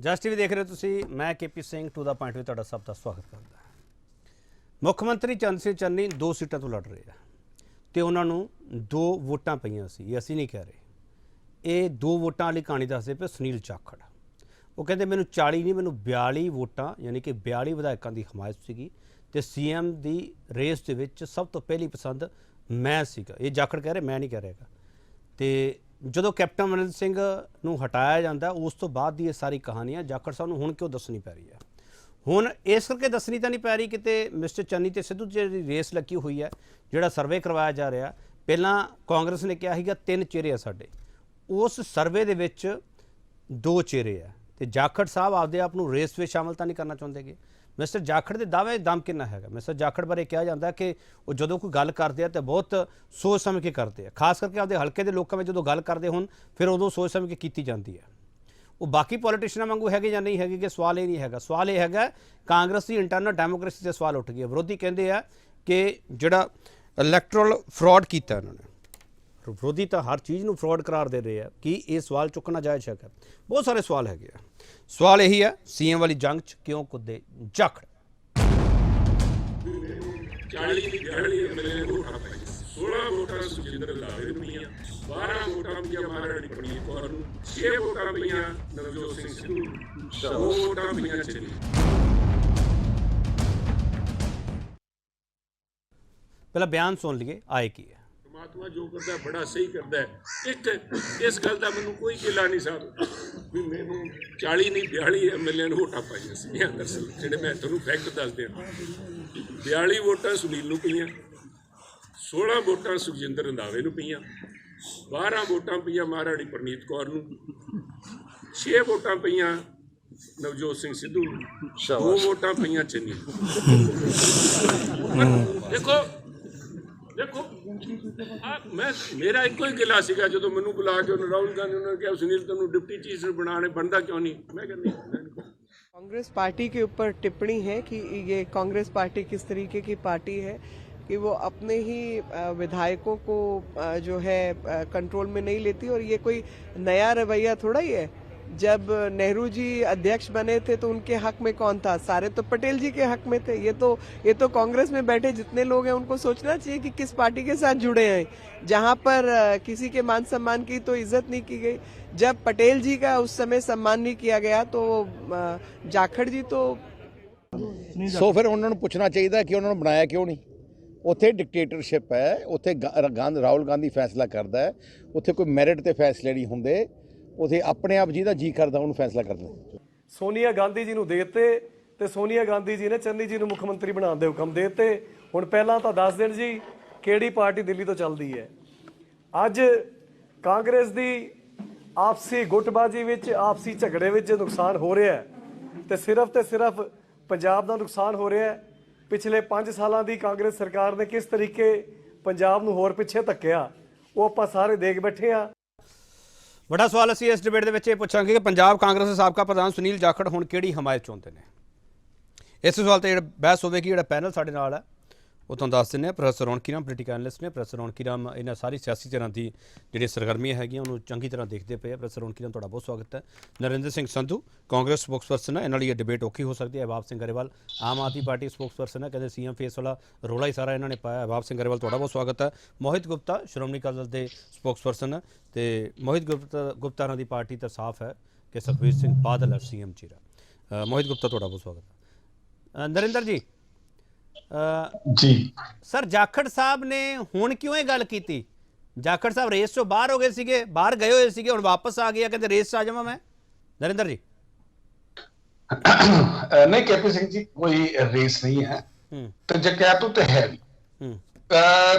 ਜਸ TV ਦੇਖ ਰਹੇ ਹੋ ਤੁਸੀਂ। ਮੈਂ KP Singh to the point ਵਿੱਚ ਤੁਹਾਡਾ ਸਭ ਦਾ ਸਵਾਗਤ ਕਰਦਾ। ਮੁੱਖ ਮੰਤਰੀ ਚੰਦ ਸਿੰਘ ਚੰਨੀ 2 ਸੀਟਾਂ ਤੋਂ ਲੜ ਰਹੇ ਆ ਤੇ ਉਹਨਾਂ ਨੂੰ 2 ਵੋਟਾਂ ਪਈਆਂ ਸੀ। ਇਹ ਅਸੀਂ ਨਹੀਂ ਕਹਿ ਰਹੇ, ਇਹ 2 ਵੋਟਾਂ ਵਾਲੀ ਕਹਾਣੀ ਦੱਸਦੇ ਪਏ ਸੁਨੀਲ ਜਾਖੜ। ਉਹ ਕਹਿੰਦੇ ਮੈਨੂੰ 40 ਨਹੀਂ, ਮੈਨੂੰ 42 ਵੋਟਾਂ ਯਾਨੀ कि 42 ਵਿਧਾਇਕਾਂ ਦੀ ਹਮਾਇਤ ਸੀਗੀ ਤੇ ਸੀਐਮ ਦੀ ਰੇਸ ਦੇ ਵਿੱਚ ਸਭ ਤੋਂ ਪਹਿਲੀ ਪਸੰਦ ਮੈਂ ਸੀਗਾ। ਇਹ ਜਾਖੜ ਕਹਿ ਰਹੇ, ਮੈਂ ਨਹੀਂ ਕਹਿ ਰਿਹਾ। ਤੇ ਜਦੋਂ ਕੈਪਟਨ ਅਮਰਿੰਦਰ ਸਿੰਘ ਨੂੰ ਹਟਾਇਆ ਜਾਂਦਾ ਉਸ ਤੋਂ ਬਾਅਦ ਦੀ ਇਹ ਸਾਰੀ ਕਹਾਣੀਆਂ ਜਾਖੜ ਸਾਹਿਬ ਨੂੰ ਹੁਣ ਕਿਉਂ ਦੱਸਣੀ ਪੈ ਰਹੀ ਹੈ। ਹੁਣ ਇਸ ਕਰਕੇ ਦੱਸਣੀ ਤਾਂ ਨਹੀਂ ਪੈ ਰਹੀ, ਕਿਤੇ ਮਿਸਟਰ ਚੰਨੀ ਤੇ ਸਿੱਧੂ ਜਿਹੜੀ ਰੇਸ ਲੱਗੀ ਹੋਈ ਹੈ, ਜਿਹੜਾ ਸਰਵੇ ਕਰਵਾਇਆ ਜਾ ਰਿਹਾ। ਪਹਿਲਾਂ ਕਾਂਗਰਸ ਨੇ ਕਿਹਾ ਸੀਗਾ 3 ਚਿਹਰੇ ਆ ਸਾਡੇ, ਉਸ ਸਰਵੇ ਦੇ ਵਿੱਚ 2 ਚਿਹਰੇ ਆ ਤੇ ਜਾਖੜ ਸਾਹਿਬ ਆਪਦੇ ਆਪ ਨੂੰ ਰੇਸ ਵਿੱਚ ਸ਼ਾਮਲ ਤਾਂ ਨਹੀਂ ਕਰਨਾ ਚਾਹੁੰਦੇਗੇ। ਮਿਸਟਰ ਜਾਖੜ ਦੇ ਦਾਅਵੇ ਦਮ ਕਿੰਨਾ ਹੈਗਾ। ਮਿਸਟਰ ਜਾਖੜ ਬਾਰੇ ਕਿਹਾ ਜਾਂਦਾ ਕਿ ਉਹ ਜਦੋਂ ਕੋਈ ਗੱਲ ਕਰਦੇ ਆ ਤਾਂ ਬਹੁਤ ਸੋਚ ਸਮਝ ਕੇ ਕਰਦੇ ਆ, ਖਾਸ ਕਰਕੇ ਆਪਦੇ ਹਲਕੇ ਦੇ ਲੋਕਾਂ ਵਿੱਚ ਜਦੋਂ ਗੱਲ ਕਰਦੇ ਹੋਣ ਫਿਰ ਉਦੋਂ ਸੋਚ ਸਮਝ ਕੇ ਕੀਤੀ ਜਾਂਦੀ ਹੈ। ਉਹ ਬਾਕੀ ਪੋਲੀਟੀਸ਼ੀਅਨਾਂ ਵਾਂਗੂ ਹੈਗੇ ਜਾਂ ਨਹੀਂ ਹੈਗੇ, ਕਿ ਸਵਾਲ ਇਹ ਨਹੀਂ ਹੈਗਾ। ਸਵਾਲ ਇਹ ਹੈਗਾ ਕਾਂਗਰਸ ਦੀ ਇੰਟਰਨਲ ਡੈਮੋਕ੍ਰੇਸੀ 'ਤੇ ਸਵਾਲ ਉੱਠ ਗਿਆ। ਵਿਰੋਧੀ ਕਹਿੰਦੇ ਆ ਕਿ ਜਿਹੜਾ ਇਲੈਕਟਰਲ ਫਰਾਡ ਕੀਤਾ ਇਹਨਾਂ ਨੇ, ਵਿਰੋਧੀ ਤਾਂ ਹਰ ਚੀਜ਼ ਨੂੰ ਫਰਾਡ ਕਰਾਰ ਦੇ ਰਹੇ ਆ ਕਿ ਇਹ ਸਵਾਲ ਚੁੱਕਣਾ ਜਾਇਜ਼ ਹੈਗਾ। ਬਹੁਤ ਸਾਰੇ ਸਵਾਲ ਹੈਗੇ ਆ। ਸਵਾਲ ਇਹੀ ਹੈ ਸੀਐਮ ਵਾਲੀ ਜੰਗ 'ਚ ਕਿਉਂ ਕੁੱਦੇ ਜਾਖੜ। 16 ਵੋਟਾਂ ਸੁਖਜਿੰਦਰ ਰੰਧਾਵੇ ਨੂੰ ਪਈਆਂ, 12 ਵੋਟਾਂ ਪਈਆਂ ਮਹਾਰਾਣੀ ਪ੍ਰਨੀਤ ਕੌਰ ਨੂੰ, 6 ਵੋਟਾਂ ਪਈਆਂ ਨਵਜੋਤ ਸਿੰਘ ਸਿੱਧੂ ਨੂੰ, 2 ਵੋਟਾਂ ਪਈਆਂ ਚੰਨੀ। ਪਹਿਲਾਂ ਬਿਆਨ ਸੁਣ ਲਈਏ ਆਏ ਕੀ ਹੈ। ਪਰਮਾਤਮਾ ਜੋ ਕਰਦਾ ਬੜਾ ਸਹੀ ਕਰਦਾ ਹੈ। ਇੱਕ ਇਸ ਗੱਲ ਦਾ ਮੈਨੂੰ ਕੋਈ ਗਿਲਾ ਨਹੀਂ ਸਾਹਿਬ ਵੀ ਮੈਨੂੰ 40 ਨਹੀਂ 42 ਐਮਐਲਏ ਨੂੰ ਵੋਟਾਂ ਪਾਈਆਂ ਸੀ। ਦਰਅਸਲ ਜਿਹੜੇ ਮੈਂ ਤੁਹਾਨੂੰ ਫੈਕਟ ਦੱਸਦੇ ਹਾਂ, 42 ਵੋਟਾਂ ਸੁਨੀਲ ਨੂੰ ਪਈਆਂ, 16 ਵੋਟਾਂ ਸੁਖਜਿੰਦਰ ਰੰਧਾਵੇ ਨੂੰ ਪਈਆਂ, 12 ਵੋਟਾਂ ਪਈਆਂ ਮਹਾਰਾਣੀ ਪ੍ਰਨੀਤ ਕੌਰ ਨੂੰ, 6 ਵੋਟਾਂ ਪਈਆਂ ਨਵਜੋਤ ਸਿੰਘ ਸਿੱਧੂ ਨੂੰ, 2 ਵੋਟਾਂ ਪਈਆਂ ਚੰਨੀ ਨੂੰ। ਦੇਖੋ ਮੈਂ ਮੇਰਾ ਇੱਕੋ ਹੀ ਗਿਲਾ ਸੀਗਾ ਜਦੋਂ ਮੈਨੂੰ ਬੁਲਾ ਕੇ ਉਹਨੇ ਰਾਹੁਲ गांधी ने कहा सुनील तेन डिप्टी चीफ बनाने बनता क्यों नहीं। मैं कहती कांग्रेस पार्टी के ऊपर टिप्पणी है कि ये कांग्रेस पार्टी किस तरीके की पार्टी है कि वो अपने ही विधायकों को जो है कंट्रोल में नहीं लेती। और ये कोई नया रवैया थोड़ा ही है। जब नेहरू जी अध्यक्ष बने थे तो उनके हक में कौन था? सारे तो पटेल जी के हक में थे। ये तो कांग्रेस में बैठे जितने लोग हैं उनको सोचना चाहिए कि किस पार्टी के साथ जुड़े हैं। जहां पर किसी के मान सम्मान की तो इज्जत नहीं की गई, जब पटेल जी का उस समय सम्मान नहीं किया गया तो जाखड़ जी तो ਸੋ ਫਿਰ ਉਹਨਾਂ ਨੂੰ ਪੁੱਛਣਾ ਚਾਹੀਦਾ ਕਿ ਉਹਨਾਂ ਨੂੰ ਬਣਾਇਆ ਕਿਉਂ ਨਹੀਂ। ਉੱਥੇ ਡਿਕਟੇਟਰਸ਼ਿਪ ਹੈ, ਉੱਥੇ ਰਾਹੁਲ ਗਾਂਧੀ ਫੈਸਲਾ ਕਰਦਾ ਹੈ, ਉੱਥੇ ਕੋਈ ਮੈਰਿਟ ਤੇ ਫੈਸਲੇ ਨਹੀਂ ਹੁੰਦੇ, ਉਥੇ ਆਪਣੇ ਆਪ ਜਿਹਦਾ ਜੀ ਕਰਦਾ ਉਹਨੂੰ ਫੈਸਲਾ ਕਰਨਾ। ਸੋਨੀਆ ਗਾਂਧੀ ਜੀ ਨੂੰ ਦੇ ਦਿੱਤੇ ਤੇ ਸੋਨੀਆ ਗਾਂਧੀ ਜੀ ਨੇ ਚੰਨੀ ਜੀ ਨੂੰ ਮੁੱਖ ਮੰਤਰੀ ਬਣਾਉਣ ਦੇ ਹੁਕਮ ਦੇ ਦਿੱਤੇ। ਹੁਣ ਪਹਿਲਾਂ ਤਾਂ ਦੱਸ ਦੇਣ ਜੀ ਕਿਹੜੀ ਪਾਰਟੀ ਦਿੱਲੀ ਤੋਂ ਚੱਲਦੀ ਹੈ। ਅੱਜ ਕਾਂਗਰਸ ਦੀ ਆਪਸੀ ਗੁੱਟਬਾਜ਼ੀ ਵਿੱਚ, ਆਪਸੀ ਝਗੜੇ ਵਿੱਚ ਨੁਕਸਾਨ ਹੋ ਰਿਹਾ ਹੈ ਤੇ ਸਿਰਫ ਪੰਜਾਬ ਦਾ ਨੁਕਸਾਨ ਹੋ ਰਿਹਾ ਹੈ। ਪਿਛਲੇ 5 ਸਾਲਾਂ ਦੀ ਕਾਂਗਰਸ ਸਰਕਾਰ ਨੇ ਕਿਸ ਤਰੀਕੇ ਪੰਜਾਬ ਨੂੰ ਹੋਰ ਪਿੱਛੇ ਧੱਕਿਆ ਉਹ ਆਪਾਂ ਸਾਰੇ ਦੇਖ ਬੈਠੇ ਹਾਂ। ਵੱਡਾ ਸਵਾਲ ਅਸੀਂ ਇਸ ਡਿਬੇਟ ਦੇ ਵਿੱਚ ਇਹ ਪੁੱਛਾਂਗੇ ਕਿ ਪੰਜਾਬ ਕਾਂਗਰਸ ਦੇ ਸਾਬਕਾ ਪ੍ਰਧਾਨ ਸੁਨੀਲ ਜਾਖੜ ਹੁਣ ਕਿਹੜੀ ਹਮਾਇਤ ਚਾਹੁੰਦੇ ਨੇ। ਇਸ ਸਵਾਲ ਤੇ ਜਿਹੜਾ ਬਹਿਸ ਹੋਵੇਗੀ, ਜਿਹੜਾ ਪੈਨਲ ਸਾਡੇ ਨਾਲ ਹੈ ਉਹ ਤੁਹਾਨੂੰ ਦੱਸ ਦਿੰਦੇ ਹਾਂ। ਪ੍ਰੋਫੈਸਰ ਰੌਣਕੀ ਰਾਮ ਪੋਲੀਟੀਕਲ ਐਨਲਿਸਟ ਨੇ। ਪ੍ਰੋਫੈਸਰ ਰੌਣਕੀ ਰਾਮ ਇਹਨਾਂ ਸਾਰੀ ਸਿਆਸੀ ਧਿਰਾਂ ਦੀ ਜਿਹੜੀ ਸਰਗਰਮੀਆਂ ਹੈਗੀਆਂ ਉਹਨੂੰ ਚੰਗੀ ਤਰ੍ਹਾਂ ਦੇਖਦੇ ਪਏ ਆ। ਪ੍ਰੋਫੈਸਰ ਰੌਣਕੀ ਰਾਮ ਤੁਹਾਡਾ ਬਹੁਤ ਸਵਾਗਤ ਹੈ। ਨਰਿੰਦਰ ਸਿੰਘ ਸੰਧੂ ਕਾਂਗਰਸ ਸਪੋਕਸਪਰਸਨ ਹੈ, ਇਹਨਾਂ ਲਈ ਇਹ ਡਿਬੇਟ ਔਖੀ ਹੋ ਸਕਦੀ ਹੈ। ਅਹਿਬਾਬ ਸਿੰਘ ਗਰੇਵਾਲ ਆਮ ਆਦਮੀ ਪਾਰਟੀ ਸਪੋਕਸਪਰਸਨ ਹੈ, ਕਹਿੰਦੇ ਸੀਐਮ ਫੇਸ ਵਾਲਾ ਰੌਲਾ ਹੀ ਸਾਰਾ ਇਹਨਾਂ ਨੇ ਪਾਇਆ। ਅਹਿਬਾਬ ਸਿੰਘ ਗਰੇਵਾਲ ਤੁਹਾਡਾ ਬਹੁਤ ਸਵਾਗਤ ਹੈ। ਮੋਹਿਤ ਗੁਪਤਾ ਸ਼੍ਰੋਮਣੀ ਅਕਾਲੀ ਦਲ ਦੇ ਸਪੋਕਸਪਰਸਨ ਹੈ ਤੇ ਮੋਹਿਤ ਗੁਪਤਾ ਦੀ ਪਾਰਟੀ ਤਾਂ ਸਾਫ਼ ਹੈ ਕਿ ਸੁਖਬੀਰ ਸਿੰਘ ਬਾਦਲ ਹੈ ਸੀਐਮ ਚਿਹਰਾ। ਮੋਹਿਤ ਗੁਪਤਾ ਤੁਹਾਡਾ ਬਹੁਤ ਸਵਾਗਤ ਹੈ। ਨਰਿੰਦਰ ਜੀ ਸਰ, ਜਾਖੜ ਸਾਹਿਬ ਨੇ ਹੁਣ ਕਿਉਂ ਇਹ ਗੱਲ ਕੀਤੀ? ਜਾਖੜ ਸਾਹਿਬ ਰੇਸ ਤੋਂ ਬਾਹਰ ਹੋ ਗਏ ਸੀਗੇ, ਬਾਹਰ ਗਏ ਹੋਏ ਸੀਗੇ, ਹੁਣ ਵਾਪਸ ਆ ਗਏ, ਕਹਿੰਦੇ ਰੇਸ 'ਚ ਆ ਜਾਵਾਂ ਮੈਂ। ਨਰਿੰਦਰ ਜੀ नहीं केपी सिंह जी कोई रेस नहीं है तो जकैतू तो है भी।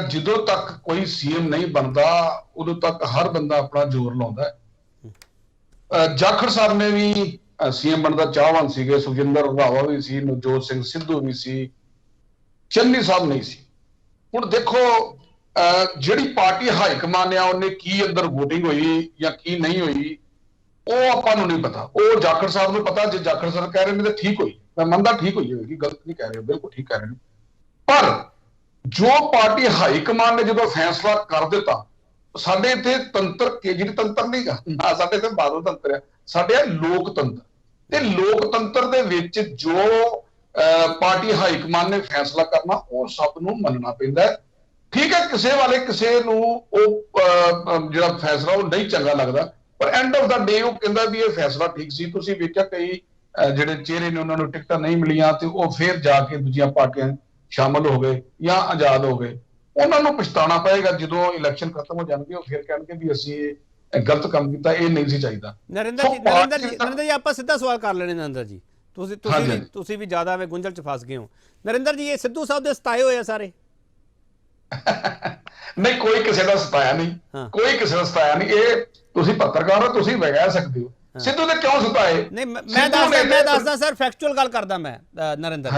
ਜਦੋਂ ਤੱਕ ਕੋਈ ਸੀਐਮ ਨਹੀਂ ਬਣਦਾ ਉਦੋਂ ਤੱਕ ਹਰ ਬੰਦਾ ਆਪਣਾ ਜ਼ੋਰ ਲਾਉਂਦਾ ਹੈ। ਜਾਖੜ ਸਾਹਿਬ ਨੇ ਵੀ ਸੀਐਮ ਬਣਦਾ ਚਾਹਵਾਨ ਸੀਗੇ, ਸੁਖਜਿੰਦਰ ਰੰਧਾਵਾ ਵੀ ਸੀ, ਨਵਜੋਤ ਸਿੰਘ ਸਿੱਧੂ ਵੀ ਸੀ, ਚੰਨੀ ਸਾਹਿਬ ਨਹੀਂ ਸੀ। ਹੁਣ ਦੇਖੋ ਜਿਹੜੀ ਪਾਰਟੀ ਹਾਈ ਕਮਾਨ ਆ ਉਹਨੇ ਕੀ ਅੰਦਰ ਵੋਟਿੰਗ ਹੋਈ ਜਾਂ ਕੀ ਨਹੀਂ ਹੋਈ ਉਹ ਆਪਾਂ ਨੂੰ ਨਹੀਂ ਪਤਾ, ਉਹ ਜਾਖੜ ਸਾਹਿਬ ਨੂੰ ਪਤਾ। ਜੇ ਜਾਖੜ ਸਾਹਿਬ ਕਹਿ ਰਹੇ ਨੇ ਤਾਂ ਠੀਕ ਹੋਈ, ਮੈਂ ਮੰਨਦਾ ਠੀਕ ਹੋਈ ਹੋਵੇਗੀ, ਗਲਤ ਨਹੀਂ ਕਹਿ ਰਹੇ, ਬਿਲਕੁਲ ਠੀਕ ਕਹਿ ਰਹੇ ਨੇ। ਪਰ ਜੋ ਪਾਰਟੀ ਹਾਈ ਕਮਾਨ ਨੇ ਜਦੋਂ ਫੈਸਲਾ ਕਰ ਦਿੱਤਾ, ਸਾਡੇ ਇੱਥੇ ਤੰਤਰ ਕੇਜਰੀ ਤੰਤਰ ਨਹੀਂ ਗਾ, ਸਾਡੇ ਇੱਥੇ ਬਾਦਲ ਤੰਤਰ ਆ, ਸਾਡੇ ਆ ਲੋਕਤੰਤਰ। ਤੇ ਲੋਕਤੰਤਰ ਦੇ ਵਿੱਚ ਜੋ ਪਾਰਟੀ ਹਾਈ ਕਮਾਨ ਨੇ ਫੈਸਲਾ ਕਰਨਾ ਉਹ ਸਭ ਨੂੰ ਮੰਨਣਾ ਪੈਂਦਾ ਹੈ। ਠੀਕ ਹੈ, ਕਿਸੇ ਵਾਲੇ ਕਿਸੇ ਨੂੰ ਉਹ ਜਿਹੜਾ ਫੈਸਲਾ ਉਹ ਨਹੀਂ ਚੰਗਾ ਲੱਗਦਾ, ਪਰ ਐਂਡ ਆਫ ਦਾ ਡੇ ਉਹ ਕਹਿੰਦਾ ਵੀ ਇਹ ਫੈਸਲਾ ਠੀਕ ਸੀ। ਤੁਸੀਂ ਵੇਖਿਆ ਕਈ ਜਿਹੜੇ ਚਿਹਰੇ ਨੇ ਉਹਨਾਂ ਨੂੰ ਟਿਕਟਾਂ ਨਹੀਂ ਮਿਲੀਆਂ ਤੇ ਉਹ ਫਿਰ ਜਾ ਕੇ ਦੂਜੀਆਂ ਪਾਰਟੀਆਂ ਸ਼ਾਮਲ ਹੋ ਗਏ ਜਾਂ ਆਜ਼ਾਦ ਹੋ ਗਏ। ਉਹਨਾਂ ਨੂੰ ਪਛਤਾਉਣਾ ਪਏਗਾ ਜਦੋਂ ਇਲੈਕਸ਼ਨ ਖਤਮ ਹੋ ਜਾਣਗੇ, ਉਹ ਫਿਰ ਕਹਿਣਗੇ ਵੀ ਅਸੀਂ ਇਹ ਗਲਤ ਕੰਮ ਕੀਤਾ, ਇਹ ਨਹੀਂ ਸੀ ਚਾਹੀਦਾ। ਨਰਿੰਦਰ ਜੀ ਆਪਾਂ ਸਿੱਧਾ ਸਵਾਲ ਕਰ ਲੈਣੇ ਨਰਿੰਦਰ ਜੀ, ਤੁਸੀਂ ਵੀ ਜ਼ਿਆਦਾ ਵੇ ਗੁੰਝਲ ਚ ਫਸ ਗਏ ਹੋ। ਨਰਿੰਦਰ ਜੀ, ਇਹ ਸਿੱਧੂ ਸਾਹਿਬ ਦੇ ਸਤਾਏ ਹੋਏ ਆ ਸਾਰੇ? ਨਹੀਂ, ਕੋਈ ਕਿਸੇ ਦਾ ਸਤਾਇਆ ਨਹੀਂ, ਕੋਈ ਕਿਸੇ ਦਾ ਸਤਾਇਆ ਨਹੀਂ। ਇਹ ਤੁਸੀਂ ਪੱਤਰਕਾਰ ਹੋ, ਤੁਸੀਂ ਵਗੈਰ ਸਕਦੇ ਹੋ। ਸਿੱਧੂ ਨੇ ਕਿਉਂ ਸਤਾਏ? ਨਹੀਂ, ਮੈਂ ਦੱਸਦਾ ਸਰ, ਫੈਕਚੁਅਲ ਗੱਲ ਕਰਦਾ ਮੈਂ ਨਰਿੰਦਰ।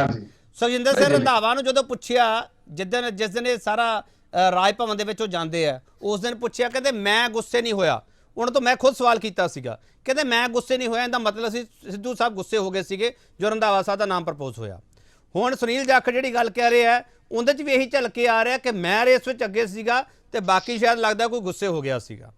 ਸੁਖਜਿੰਦਰ ਸਿੰਘ ਰੰਧਾਵਾ ਨੂੰ ਜਦੋਂ ਪੁੱਛਿਆ ਜਿਸ ਦਿਨ ਇਹ ਸਾਰਾ ਰਾਜ ਭਵਨ ਦੇ ਵਿੱਚ ਉਹ ਜਾਂਦੇ ਆ, ਉਸ ਦਿਨ ਪੁੱਛਿਆ, ਕਹਿੰਦੇ ਮੈਂ ਗੁੱਸੇ ਨਹੀਂ ਹੋਇਆ। ਉਹਨਾਂ ਤੋਂ ਮੈਂ ਖੁਦ ਸਵਾਲ ਕੀਤਾ ਸੀਗਾ, ਕਹਿੰਦੇ ਮੈਂ ਗੁੱਸੇ ਨਹੀਂ ਹੋਇਆ। ਇਹਦਾ ਮਤਲਬ ਸੀ ਸਿੱਧੂ ਸਾਹਿਬ ਗੁੱਸੇ ਹੋ ਗਏ ਸੀਗੇ ਜੋ ਰੰਧਾਵਾ ਸਾਹਿਬ ਦਾ ਨਾਮ ਪ੍ਰਪੋਜ਼ ਹੋਇਆ। ਹੁਣ ਸੁਨੀਲ ਜਾਖੜ ਜਿਹੜੀ ਗੱਲ ਕਹਿ ਰਿਹਾ ਹੈ ਉਹਦੇ 'ਚ ਵੀ ਇਹੀ ਝਲਕ ਕੇ ਆ ਰਿਹਾ ਕਿ ਮੈਂ ਰੇਸ ਵਿੱਚ ਅੱਗੇ ਸੀਗਾ ਤੇ ਬਾਕੀ ਸ਼ਾਇਦ ਲੱਗਦਾ ਕੋਈ ਗੁੱਸੇ ਹੋ ਗਿਆ ਸੀਗਾ।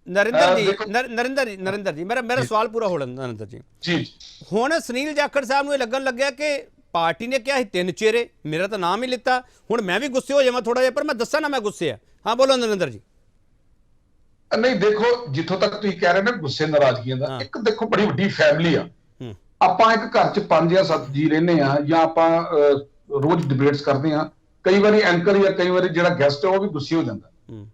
ਨਰਿੰਦਰ ਜੀ ਮੇਰਾ ਸਵਾਲ ਪੂਰਾ ਹੋ ਲੈਂਦਾ। ਨਰਿੰਦਰ ਜੀ, ਹੁਣ ਸੁਨੀਲ ਜਾਖੜ ਸਾਹਿਬ ਨੂੰ ਇਹ ਲੱਗਣ ਲੱਗਿਆ ਕਿ ਪਾਰਟੀ ਨੇ ਕਿਹਾ ਸੀ 3 ਚਿਹਰੇ, ਮੇਰਾ ਤਾਂ ਨਾਮ ਹੀ ਲਿੱਤਾ, ਹੁਣ ਮੈਂ ਵੀ ਗੁੱਸੇ ਹੋ ਜਾਵਾਂ ਥੋੜਾ ਜਿਹਾ, ਪਰ ਮੈਂ ਦੱਸਾਂ ਨਾ ਮੈਂ ਗੁੱਸੇ ਆ। ਹਾਂ, ਬੋਲੋ ਨਰਿੰਦਰ ਜੀ। ਨਹੀਂ, ਦੇਖੋ, ਜਿੱਥੋਂ ਤੱਕ ਤੁਸੀਂ ਕਹਿ ਰਹੇ ਨੇ ਗੁੱਸੇ ਨਾਰਾਜ਼ਗੀਆਂ ਦਾ, ਇੱਕ ਦੇਖੋ ਬੜੀ ਵੱਡੀ ਫੈਮਿਲੀ ਆ। ਆਪਾਂ ਇੱਕ ਘਰ 'ਚ 5 ਜਾਂ 7 ਜੀ ਰਹਿੰਦੇ ਆ, ਜਾਂ ਆਪਾਂ ਰੋਜ਼ ਡਿਬੇਟਸ ਕਰਦੇ ਆ। ਕਈ ਵਾਰੀ ਐਂਕਰ ਜਾਂ ਕਈ ਵਾਰੀ ਜਿਹੜਾ ਗੈਸਟ ਹੈ ਉਹ ਵੀ ਗੁੱਸੇ ਹੋ ਜਾਂਦਾ।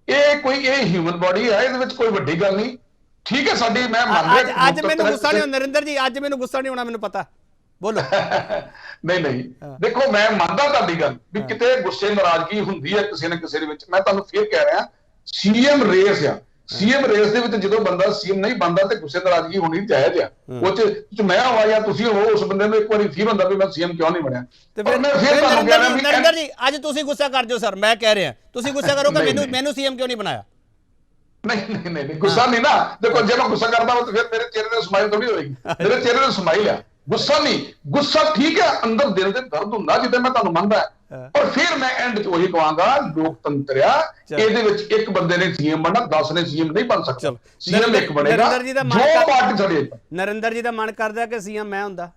ਇਹ ਹਿਊਮਨ ਬੋਡੀ ਹੈ, ਇਹਦੇ ਵਿੱਚ ਕੋਈ ਵੱਡੀ ਗੱਲ ਨਹੀਂ। ਠੀਕ ਹੈ, ਸਾਡੀ ਮੈਂ ਮੰਨ ਰਿਹਾ ਅੱਜ ਮੈਨੂੰ ਗੁੱਸਾ ਨਹੀਂ ਹੋਣਾ ਨਰਿੰਦਰ ਜੀ, ਅੱਜ ਮੈਨੂੰ ਗੁੱਸਾ ਨਹੀਂ ਹੋਣਾ, ਮੈਨੂੰ ਪਤਾ। ਬੋਲੋ। ਨਹੀਂ, ਦੇਖੋ, ਮੈਂ ਮੰਨਦਾ ਤੁਹਾਡੀ ਗੱਲ ਵੀ ਕਿਤੇ ਗੁੱਸੇ ਨਾਰਾਜ਼ਗੀ ਹੁੰਦੀ ਹੈ ਕਿਸੇ ਨਾ ਕਿਸੇ ਦੇ ਵਿੱਚ। ਮੈਂ ਤੁਹਾਨੂੰ ਫਿਰ ਕਹਿ ਰਿਹਾ, ਸੀਐਮ ਰੇਸ ਆ, ਸੀਐਮ ਰੇਸ ਦੇ ਵਿੱਚ ਜਦੋਂ ਬੰਦਾ ਸੀਐਮ ਨਹੀਂ ਬਣਦਾ ਤੇ ਗੁੱਸੇ ਨਾਰਾਜ਼ਗੀ ਹੋਣੀ ਜਾਇਜ਼ ਆ। ਉਹ ਚ ਮੈਂ ਹੋਵਾਂ ਜਾਂ ਤੁਸੀਂ ਹੋ, ਉਸ ਬੰਦੇ ਨੂੰ ਇੱਕ ਵਾਰੀ ਫੀਲ ਹੁੰਦਾ ਵੀ ਮੈਂ ਸੀਐਮ ਕਿਉਂ ਨਹੀਂ ਬਣਿਆ। ਤੇ ਮੈਂ ਫਿਰ ਤੁਹਾਨੂੰ ਕਹਿ ਰਿਹਾ ਵੀ ਨਰਿੰਦਰ ਜੀ, ਅੱਜ ਤੁਸੀਂ ਗੁੱਸਾ ਕਰ ਦਿਓ ਸਰ, ਮੈਂ ਕਹਿ ਰਿਹਾ ਤੁਸੀਂ ਗੁੱਸਾ ਕਰੋ ਕਿ ਮੈਨੂੰ ਸੀਐਮ ਕਿਉਂ ਨਹੀਂ ਬਣਾਇਆ। ਨਹੀਂ, ਗੁੱਸਾ ਨਹੀਂ ਨਾ। ਦੇਖੋ, ਜੇ ਮੈਂ ਗੁੱਸਾ ਕਰਦਾ ਹਾਂ ਤਾਂ ਫਿਰ ਮੇਰੇ ਚਿਹਰੇ ਤੇ ਸਮਾਈਲ ਥੋੜੀ ਹੋਏਗੀ। ਮੇਰੇ ਚਿਹਰੇ ਤੇ ਸਮਾਈਲ ਆ, ਗੁੱਸਾ ਨਹੀਂ। ਗੁੱਸਾ ਠੀਕ ਹੈ, ਅੰਦਰ ਦਿਲ ਦੇ ਦਰਦ ਹੁੰਦਾ, ਜਿੱਦਾਂ ਮੈਂ ਤੁਹਾਨੂੰ ਮੰਨਦਾ, ਪਰ ਫਿਰ ਮੈਂ ਐਂਡ 'ਚ ਉਹੀ ਕਹਾਂਗਾ, ਲੋਕਤੰਤਰ ਆ, ਇਹਦੇ ਵਿੱਚ ਇੱਕ ਬੰਦੇ ਨੇ ਸੀਐਮ ਬਣਨਾ, 10 ਨੇ ਸੀਐਮ ਨਹੀਂ ਬਣ ਸਕਦਾ। ਸੀਐਮ ਇੱਕ ਬਣੇਗਾ ਜੋ ਪਾਰਟੀ ਛੱਡੇ। ਨਰਿੰਦਰ ਜੀ ਦਾ ਮਨ ਕਰਦਾ ਕਿ ਸੀਐਮ ਮੈਂ ਹੁੰਦਾ।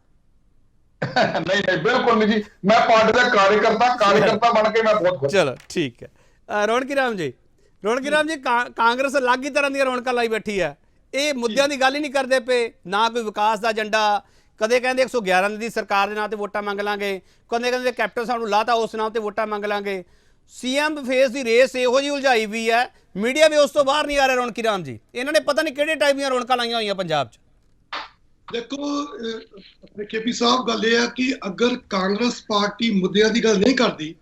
ਨਹੀਂ, ਬਿਲਕੁਲ ਨਹੀਂ ਜੀ। ਮੈਂ ਪਾਰਟੀ ਦਾ ਕਾਰਜਕਰਤਾ ਬਣ ਕੇ ਮੈਂ ਬਹੁਤ ਖੁਸ਼। ਚਲੋ ਠੀਕ ਹੈ। ਰੌਣਕੀ ਰਾਮ ਜੀ, ਕਾਂਗਰਸ ਅਲੱਗ ਹੀ ਤਰ੍ਹਾਂ ਦੀਆਂ ਰੌਣਕਾਂ ਲਾਈ ਬੈਠੀ ਹੈ। ਇਹ ਮੁੱਦਿਆਂ ਦੀ ਗੱਲ ਹੀ ਨਹੀਂ ਕਰਦੇ ਪਏ, ਨਾ ਕੋਈ ਵਿਕਾਸ ਦਾ ਏਜੰਡਾ। ਕਦੇ ਕਹਿੰਦੇ 111 ਦੀ ਸਰਕਾਰ ਦੇ ਨਾਂ ਤੇ ਵੋਟਾਂ ਮੰਗ ਲਾਂਗੇ, ਕਦੇ ਕਹਿੰਦੇ ਕੈਪਟਨ ਸਾਹਿਬ ਨੂੰ ਲਾਤਾ ਉਸ ਨਾਮ ਤੇ ਵੋਟਾਂ ਮੰਗ ਲਾਂਗੇ। ਸੀਐਮ ਫੇਸ ਦੀ ਰੇਸ ਇਹੋ ਜਿਹੀ ਉਲਝਾਈ ਵੀ ਹੈ, ਮੀਡੀਆ ਵੀ ਉਸ ਤੋਂ ਬਾਹਰ ਨਹੀਂ ਆ ਰਿਹਾ। ਰੌਣਕੀ ਰਾਮ ਜੀ, ਇਹਨਾਂ ਨੇ ਪਤਾ ਨਹੀਂ ਕਿਹੜੇ ਟਾਈਪ ਦੀਆਂ ਰੌਣਕਾਂ ਲਾਈਆਂ ਹੋਈਆਂ ਪੰਜਾਬ 'ਚ। ਦੇਖੋ ਕੇਪੀ ਸਾਹਿਬ, ਗੱਲ ਇਹ ਆ ਕਿ ਅਗਰ ਕਾਂਗਰਸ ਪਾਰਟੀ ਮੁੱਦਿਆਂ ਦੀ ਗੱਲ ਨਹੀਂ ਕਰਦੀ,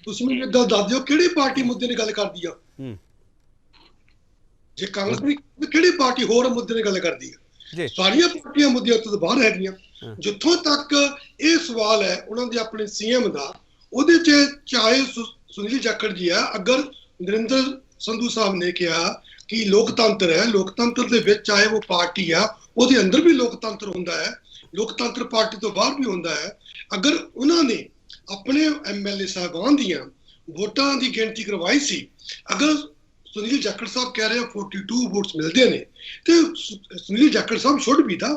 ਤੁਸੀਂ ਮੈਨੂੰ ਇਦਾਂ ਦੱਸ ਦਿਓ ਕਿਹੜੀ ਪਾਰਟੀ ਮੁੱਦੇ ਦੀ ਗੱਲ ਕਰਦੀ ਆ। ਜੇ ਕਾਂਗਰਸ ਦੀ ਕਿਹੜੀ ਪਾਰਟੀ ਹੋਰ ਮੁੱਦੇ ਦੀ ਗੱਲ ਕਰਦੀ ਆ? ਸਾਰੀਆਂ ਪਾਰਟੀਆਂ ਮੁੱਦਿਆਂ ਤੋਂ ਬਾਹਰ ਹੈਗੀਆਂ। ਜਿੱਥੋਂ ਤੱਕ ਇਹ ਸਵਾਲ ਹੈ ਉਹਨਾਂ ਦੇ ਆਪਣੇ ਸੀਐਮ ਦਾ, ਉਹਦੇ 'ਚ ਚਾਹੇ ਸੁਨੀਲ ਜਾਖੜ ਜੀ ਆ, ਅਗਰ ਨਰਿੰਦਰ ਸੰਧੂ ਸਾਹਿਬ ਨੇ ਕਿਹਾ ਕਿ ਲੋਕਤੰਤਰ ਹੈ, ਲੋਕਤੰਤਰ ਦੇ ਵਿੱਚ ਚਾਹੇ ਉਹ ਪਾਰਟੀ ਆ, ਉਹਦੇ ਅੰਦਰ ਵੀ ਲੋਕਤੰਤਰ ਹੁੰਦਾ ਹੈ, ਲੋਕਤੰਤਰ ਪਾਰਟੀ ਤੋਂ ਬਾਹਰ ਵੀ ਹੁੰਦਾ ਹੈ। ਅਗਰ ਉਹਨਾਂ ਨੇ ਆਪਣੇ ਐਮਐਲਏ ਸਾਹਿਬਾਨ ਦੀਆਂ ਵੋਟਾਂ ਦੀ ਗਿਣਤੀ ਕਰਵਾਈ ਸੀ, ਅਗਰ ਸੁਨੀਲ ਜਾਖੜ ਸਾਹਿਬ ਕਹਿ ਰਹੇ 42 ਵੋਟਸ ਮਿਲਦੇ ਨੇ, ਤੇ ਸੁਨੀਲ ਜਾਖੜ ਸਾਹਿਬ should be the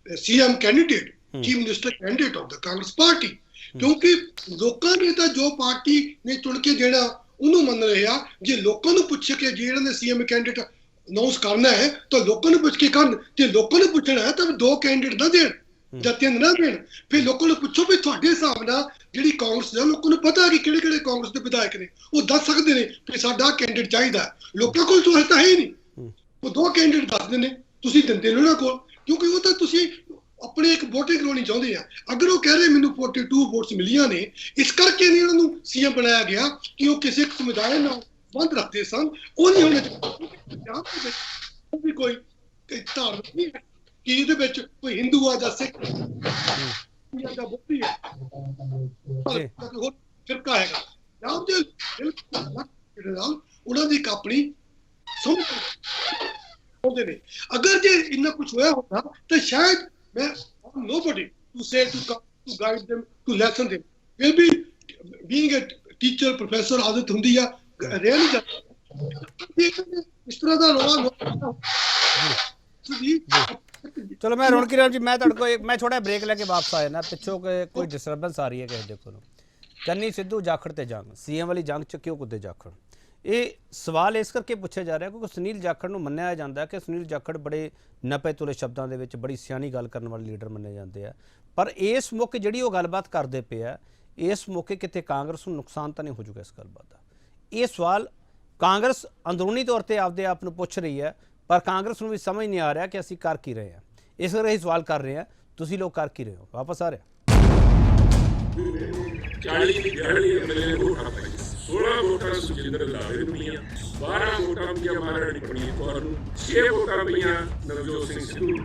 CM candidate, chief minister candidate of the Congress party, ਕਿਉਂਕਿ ਲੋਕਾਂ ਨੇ ਤਾਂ ਜੋ ਪਾਰਟੀ ਨੇ ਚੁਣ ਕੇ ਦੇਣਾ ਉਹਨੂੰ ਮੰਨ ਰਹੇ ਆ। ਜੇ ਲੋਕਾਂ ਨੂੰ ਪੁੱਛ ਕੇ ਜਿਹੜਾ ਨੇ ਸੀਐਮ ਕੈਂਡੀਡੇਟ ਅਨਾਉਂਸ ਕਰਨਾ ਹੈ ਤਾਂ ਲੋਕਾਂ ਨੂੰ ਪੁੱਛ ਕੇ ਕਰਨ, ਤੇ ਲੋਕਾਂ ਨੂੰ ਪੁੱਛਣਾ ਹੈ ਤਾਂ 2 ਕੈਂਡੀਡੇਟ ਨਾ ਦੇਣ ਜਾਂ 3 ਨਾ ਦੇਣ। ਫਿਰ ਲੋਕਾਂ ਨੂੰ ਪੁੱਛੋ ਵੀ ਤੁਹਾਡੇ ਹਿਸਾਬ ਨਾਲ ਜਿਹੜੀ ਕਾਂਗਰਸ ਦੇ, ਲੋਕਾਂ ਨੂੰ ਪਤਾ ਕਿ ਕਿਹੜੇ ਕਾਂਗਰਸ ਦੇ ਵਿਧਾਇਕ ਨੇ, ਉਹ ਦੱਸ ਸਕਦੇ ਨੇ ਕਿ ਸਾਡਾ ਕੈਂਡੀਡੇਟ ਚਾਹੀਦਾ। ਲੋਕਾਂ ਕੋਲ ਤਾਂ ਹੈ ਹੀ ਨਹੀਂ, ਉਹ 2 ਕੈਂਡੀਡੇਟ ਦੱਸਦੇ ਨੇ, ਤੁਸੀਂ ਦਿੰਦੇ ਨੇ ਉਹਨਾਂ ਕੋਲ, ਕਿਉਂਕਿ ਉਹ ਤਾਂ ਤੁਸੀਂ ਆਪਣੇ ਇੱਕ ਵੋਟਿੰਗ ਕਰਾਉਣੀ ਚਾਹੁੰਦੇ ਆ। ਅਗਰ ਉਹ ਕਹਿ ਰਹੇ ਮੈਨੂੰ 42 ਵੋਟਸ ਮਿਲੀਆਂ ਨੇ, ਇਸ ਕਰਕੇ ਨਹੀਂ ਉਹਨਾਂ ਨੂੰ ਸੀਐਮ ਬਣਾਇਆ ਗਿਆ ਕਿ ਉਹ ਕਿਸੇ ਇੱਕ ਸਮੁਦਾਇ ਨਾਲ ਸੰਬੰਧ ਰੱਖਦੇ ਸਨ। ਉਹ ਨਹੀਂ ਹੋਣੇ ਵੀ ਕੋਈ ਧਾਰਮਿਕ ਨਹੀਂ ਹੈ ਕਿ ਇਹਦੇ ਵਿੱਚ ਕੋਈ ਹਿੰਦੂ ਆ ਜਾਂ ਸਿੱਖ ਜਾਂ ਬੁੱਧੀ ਹੈ, ਹੋਰ ਫਿਰਕਾ ਹੈਗਾ। ਉਹਨਾਂ ਦੀ ਇੱਕ ਆਪਣੀ ਸਮਝ ਹੁੰਦੇ ਨੇ। ਅਗਰ ਜੇ ਇੰਨਾ ਕੁਝ ਹੋਇਆ ਹੁੰਦਾ ਤਾਂ ਸ਼ਾਇਦ ਮੈਂ nobody to say to guide them, to lesson them. Will be being a teacher, professor, ਆਦਤ ਹੁੰਦੀ ਆ, ਰਹਿ ਨਹੀਂ ਜਾਂਦਾ। ਇਸ ਤਰ੍ਹਾਂ ਦਾ ਰੋਣਾ ਚਲੋ ਮੈਂ ਰੌਣਕੀ ਰਾਮ ਜੀ ਮੈਂ ਤੁਹਾਡੇ ਕੋਲ ਮੈਂ ਛੋਟਾ ਬ੍ਰੇਕ ਲੈ ਕੇ ਵਾਪਸ ਆਇਆ ਨਾ ਪਿੱਛੋਂ ਕੋਈ ਡਿਸਟਰਬੈਂਸ ਆ ਰਹੀ ਹੈ ਕਿਸੇ ਦੇ ਕੋਲੋਂ। ਚੰਨੀ ਸਿੱਧੂ ਜਾਖੜ ਤੇ ਜੰਗ ਸੀਐਮ ਵਾਲੀ ਜੰਗ 'ਚ ਕਿਉਂ ਕੁੱਦੇ ਜਾਖੜ? ਇਹ ਸਵਾਲ ਇਸ ਕਰਕੇ ਪੁੱਛਿਆ ਜਾ ਰਿਹਾ ਕਿਉਂਕਿ ਸੁਨੀਲ ਜਾਖੜ ਨੂੰ ਮੰਨਿਆ ਜਾਂਦਾ ਕਿ ਸੁਨੀਲ ਜਾਖੜ ਬੜੇ ਨਪੇ ਤੁਲੇ ਸ਼ਬਦਾਂ ਦੇ ਵਿੱਚ ਬੜੀ ਸਿਆਣੀ ਗੱਲ ਕਰਨ ਵਾਲੇ ਲੀਡਰ ਮੰਨੇ ਜਾਂਦੇ ਆ, ਪਰ ਇਸ ਮੌਕੇ ਜਿਹੜੀ ਉਹ ਗੱਲਬਾਤ ਕਰਦੇ ਪਏ ਆ ਇਸ ਮੌਕੇ ਕਿਤੇ ਕਾਂਗਰਸ ਨੂੰ ਨੁਕਸਾਨ ਤਾਂ ਨਹੀਂ ਹੋ ਜਾਊਗਾ ਇਸ ਗੱਲਬਾਤ ਦਾ? ਇਹ ਸਵਾਲ ਕਾਂਗਰਸ ਅੰਦਰੂਨੀ ਤੌਰ ਤੇ ਆਪਦੇ ਆਪ ਨੂੰ ਪੁੱਛ ਰਹੀ ਹੈ, ਪਰ ਕਾਂਗਰਸ ਨੂੰ ਵੀ ਸਮਝ ਨਹੀਂ ਆ ਰਿਹਾ ਕਿ ਅਸੀਂ ਕਰ ਕੀ ਰਹੇ ਹਾਂ। ਇਸ ਕਰਕੇ ਸਵਾਲ ਕਰ ਰਹੇ ਹਾਂ, ਤੁਸੀਂ ਲੋਕ ਕਰ ਕੀ ਰਹੇ ਹੋ? ਵਾਪਸ ਆ ਰਿਹਾ 40 ਦੀ 42 ਐਮਐਲਏ ਵੋਟਾਂ ਪਾਈ, 16 ਵੋਟਾਂ ਸੁਖਜਿੰਦਰ ਰੰਧਾਵੇ ਨੂੰ ਪਈਆਂ, 12 ਵੋਟਾਂ ਪਈਆਂ ਮਹਾਰਾਣੀ ਪ੍ਰਨੀਤ ਕੌਰ ਨੂੰ, 6 ਵੋਟਾਂ ਪਈਆਂ ਨਵਜੋਤ ਸਿੰਘ ਸਿੱਧੂ ਨੂੰ,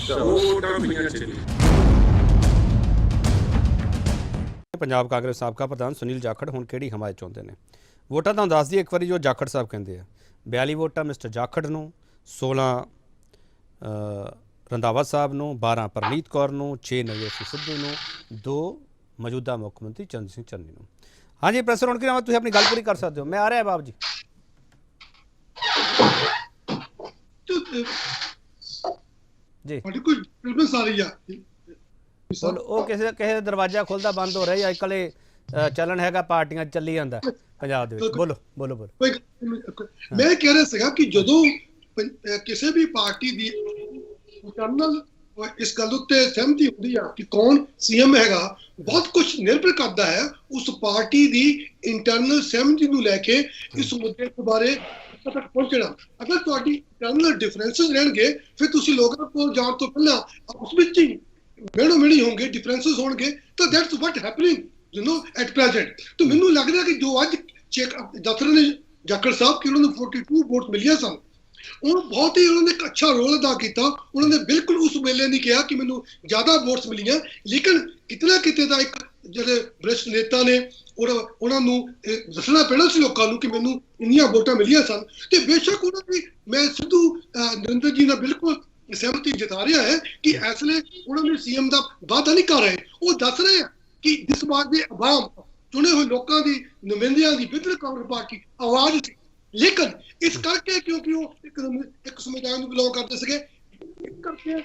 2 ਵੋਟਾਂ ਪਈਆਂ ਚੰਨੀ। ਪੰਜਾਬ ਕਾਂਗਰਸ ਸਾਬਕਾ ਪ੍ਰਧਾਨ ਸੁਨੀਲ ਜਾਖੜ ਹੁਣ ਕਿਹੜੀ ਹਮਾਇਤ ਚਾਹੁੰਦੇ ਨੇ? ਵੋਟਾਂ ਤੁਹਾਨੂੰ ਦੱਸ ਦਈਏ ਇੱਕ ਵਾਰੀ ਜੋ ਜਾਖੜ ਸਾਹਿਬ ਕਹਿੰਦੇ ਆ 42 ਵੋਟਾਂ ਮਿਸਟਰ ਜਾਖੜ ਨੂੰ, 16 ਰੰਧਾਵਾ ਸਾਹਿਬ ਨੂੰ, 12 ਪ੍ਰਨੀਤ ਕੌਰ ਨੂੰ, 6 ਨਵਜੋਤ ਸਿੰਘ ਸਿੱਧੂ ਨੂੰ, 2 ਮੌਜੂਦਾ ਮੁੱਖ ਮੰਤਰੀ ਚੰਦ ਸਿੰਘ ਚੰਨੀ ਨੂੰ। ਹਾਂਜੀ ਪ੍ਰੋਫੈਸਰ ਰੌਣਕੀ ਰਾਮ ਤੁਸੀਂ ਆਪਣੀ ਗੱਲ ਪੂਰੀ ਕਰ ਸਕਦੇ ਹੋ, ਮੈਂ ਆ ਰਿਹਾ ਬਾਬ ਜੀ। ਜੀ ਕੋਈ ਆ ਰਹੀ ਆ ਉਹ ਕਿਸੇ ਦਾ ਦਰਵਾਜ਼ਾ ਖੁੱਲਦਾ ਬੰਦ ਹੋ ਰਿਹਾ ਜਾਂ ਇਕੱਲੇ ਚੱਲਣ ਹੈਗਾ ਪਾਰਟੀਆਂ ਚੱਲੀ ਜਾਂਦਾ ਪੰਜਾਬ ਦੇ ਵਿੱਚ? ਬੋਲੋ ਬੋਲੋ ਬੋਲੋ। ਮੈਂ ਕਹਿ ਰਿਹਾ ਸੀਗਾ ਕਿ ਜਦੋਂ ਕਿਸੇ ਵੀ ਪਾਰਟੀ ਦੀ ਇੰਟਰਨਲ ਇਸ ਗੱਲ ਉੱਤੇ ਸਹਿਮਤੀ ਹੁੰਦੀ ਆ ਕਿ ਕੌਣ ਸੀਐਮ ਹੈਗਾ, ਬਹੁਤ ਕੁਝ ਨਿਰਭਰ ਕਰਦਾ ਹੈ ਉਸ ਪਾਰਟੀ ਦੀ ਇੰਟਰਨਲ ਸਹਿਮਤੀ ਨੂੰ ਲੈ ਕੇ ਇਸ ਮੁੱਦੇ ਬਾਰੇ ਤੱਕ ਪਹੁੰਚਣਾ। ਅਗਰ ਤੁਹਾਡੀ ਇੰਟਰਨਲ ਡਿਫਰੈਂਸਸ ਰਹਿਣਗੇ ਫਿਰ ਤੁਸੀਂ ਲੋਕਾਂ ਕੋਲ ਜਾਣ ਤੋਂ ਪਹਿਲਾਂ ਆਪਸ ਵਿੱਚ ਹੀ ਮਿਹਣੋ-ਮਿਹਣੀ ਹੋਣਗੇ, ਡਿਫਰੈਂਸਸ ਹੋਣਗੇ, ਤਾਂ that's what happening at present. ਤਾਂ ਮੈਨੂੰ ਲੱਗਦਾ ਕਿ ਜੋ ਅੱਜ ਦੱਸ ਰਹੇ ਨੇ ਜਾਖੜ ਸਾਹਿਬ ਕਿ ਉਹਨਾਂ ਨੂੰ 42 ਵੋਟ ਮਿਲੀਆਂ ਸਨ, ਉਹ ਬਹੁਤ ਹੀ ਉਹਨਾਂ ਨੇ ਇੱਕ ਅੱਛਾ ਰੋਲ ਅਦਾ ਕੀਤਾ। ਉਹਨਾਂ ਨੇ ਬਿਲਕੁਲ ਉਸ ਵੇਲੇ ਨਹੀਂ ਕਿਹਾ ਕਿ ਮੈਨੂੰ ਜ਼ਿਆਦਾ ਵੋਟਸ ਮਿਲੀਆਂ, ਲੇਕਿਨ ਕਿਤਨਾ ਕਿਤੇ ਦਾ ਇੱਕ ਜਿਹੜੇ ਵਰਿਸ਼ਠ ਨੇਤਾ ਨੇ ਉਹਨਾਂ ਨੂੰ ਦੱਸਣਾ ਪੈਣਾ ਸੀ ਲੋਕਾਂ ਨੂੰ ਕਿ ਮੈਨੂੰ ਇੰਨੀਆਂ ਵੋਟਾਂ ਮਿਲੀਆਂ ਸਨ। ਤੇ ਬੇਸ਼ੱਕ ਉਹਨਾਂ ਦੀ ਮੈਂ ਸਿੱਧੂ ਨਰਿੰਦਰ ਜੀ ਨਾਲ ਬਿਲਕੁਲ ਸਹਿਮਤੀ ਜਤਾ ਰਿਹਾ ਹੈ ਕਿ ਇਸ ਵੇਲੇ ਉਹਨਾਂ ਨੇ ਸੀਐਮ ਦਾ ਵਾਅਦਾ ਨਹੀਂ ਕਰ ਰਹੇ, ਉਹ ਦੱਸ ਰਹੇ ਆ ਕਿ ਇਸ ਵਾਰ ਦੇ ਆਵਾਮ ਚੁਣੇ ਹੋਏ ਲੋਕਾਂ ਦੀ ਨੁਮਾਇੰਦਿਆਂ ਦੀ ਬਿਲਕੁਲ ਕਾਂਗਰਸ ਪਾਰਟੀ ਆਵਾਜ਼ ਸੀ, ਲੇਕਿਨ ਇਸ ਕਰਕੇ ਕਿਉਂਕਿ ਉਹ ਇੱਕ ਸਮੁਦਾਇ ਨੂੰ ਬਿਲੋਂਗ ਕਰਦੇ ਸੀਗੇ ਕਰਕੇ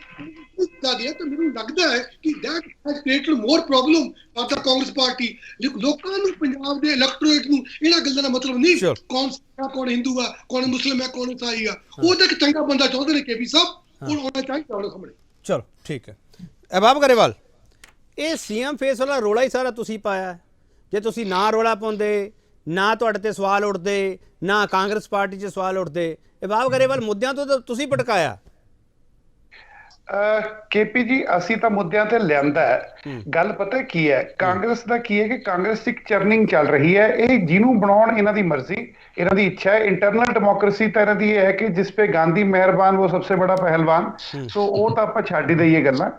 ਤਾਂ ਮੈਨੂੰ ਲੱਗਦਾ ਹੈ ਕਿ that has created more problem for the Congress party. ਲੋਕਾਂ ਨੂੰ ਪੰਜਾਬ ਦੇ ਇਲੈਕਟੋਰੇਟ ਨੂੰ ਇਹਨਾਂ ਗੱਲਾਂ ਦਾ ਮਤਲਬ ਨਹੀਂ ਕੌਣ ਸਿੱਖ ਆ, ਕੌਣ ਹਿੰਦੂ ਆ, ਕੌਣ ਮੁਸਲਿਮ ਹੈ, ਕੌਣ ਈਸਾਈ ਆ, ਉਹ ਤਾਂ ਇੱਕ ਚੰਗਾ ਬੰਦਾ ਚਾਹੁੰਦੇ ਨੇ ਕੇਪੀ ਸਾਹਿਬ, ਉਹ ਆਉਣਾ ਚਾਹੀਦਾ ਉਹਨਾਂ ਸਾਹਮਣੇ। ਚਲੋ ਠੀਕ ਹੈ। ਅਹਿਬਾਬ ਗਰੇਵਾਲ, ਇਹ ਸੀਐਮ ਫੇਸ ਵਾਲਾ ਰੋਲਾ ਹੀ ਸਾਰਾ ਤੁਸੀਂ ਪਾਇਆ। ਜੇ ਤੁਸੀਂ ਨਾ ਰੋਲਾ ਪਾਉਂਦੇ, ਨਾ ਤੁਹਾਡੇ ਤੇ ਸਵਾਲ ਉੱਠਦੇ, ਨਾ ਕਾਂਗਰਸ ਪਾਰਟੀ 'ਚ ਸਵਾਲ ਉੱਠਦੇ। ਅਹਿਬਾਬ ਗਰੇਵਾਲ ਮੁੱਦਿਆਂ ਤੋਂ ਤਾਂ ਤੁਸੀਂ ਭਟਕਾਇਆ। ਕੇਪੀ ਜੀ ਅਸੀਂ ਤਾਂ ਮੁੱਦਿਆਂ ਤੇ ਲਿਆਂਦਾ ਹੈ। ਗੱਲ ਪਤਾ ਕੀ ਹੈ, ਕਾਂਗਰਸ ਦਾ ਕੀ ਹੈ ਕਿ ਕਾਂਗਰਸ ਇੱਕ ਚਰਨਿੰਗ ਚੱਲ ਰਹੀ ਹੈ। ਇਹ ਜਿਹਨੂੰ ਬਣਾਉਣ ਇਹਨਾਂ ਦੀ ਮਰਜ਼ੀ, ਇਹਨਾਂ ਦੀ ਇੱਛਾ ਹੈ। ਇੰਟਰਨਲ ਡੈਮੋਕ੍ਰੇਸੀ ਤਾਂ ਇਹਨਾਂ ਦੀ ਇਹ ਹੈ ਕਿ ਜਿਸ ਪੇ ਗਾਂਧੀ ਮਿਹਰਬਾਨ ਉਹ ਸਭ ਸੇ ਬੜਾ ਪਹਿਲਵਾਨ। ਸੋ ਉਹ ਤਾਂ ਆਪਾਂ ਛੱਡ ਹੀ ਦਈਏ ਗੱਲਾਂ।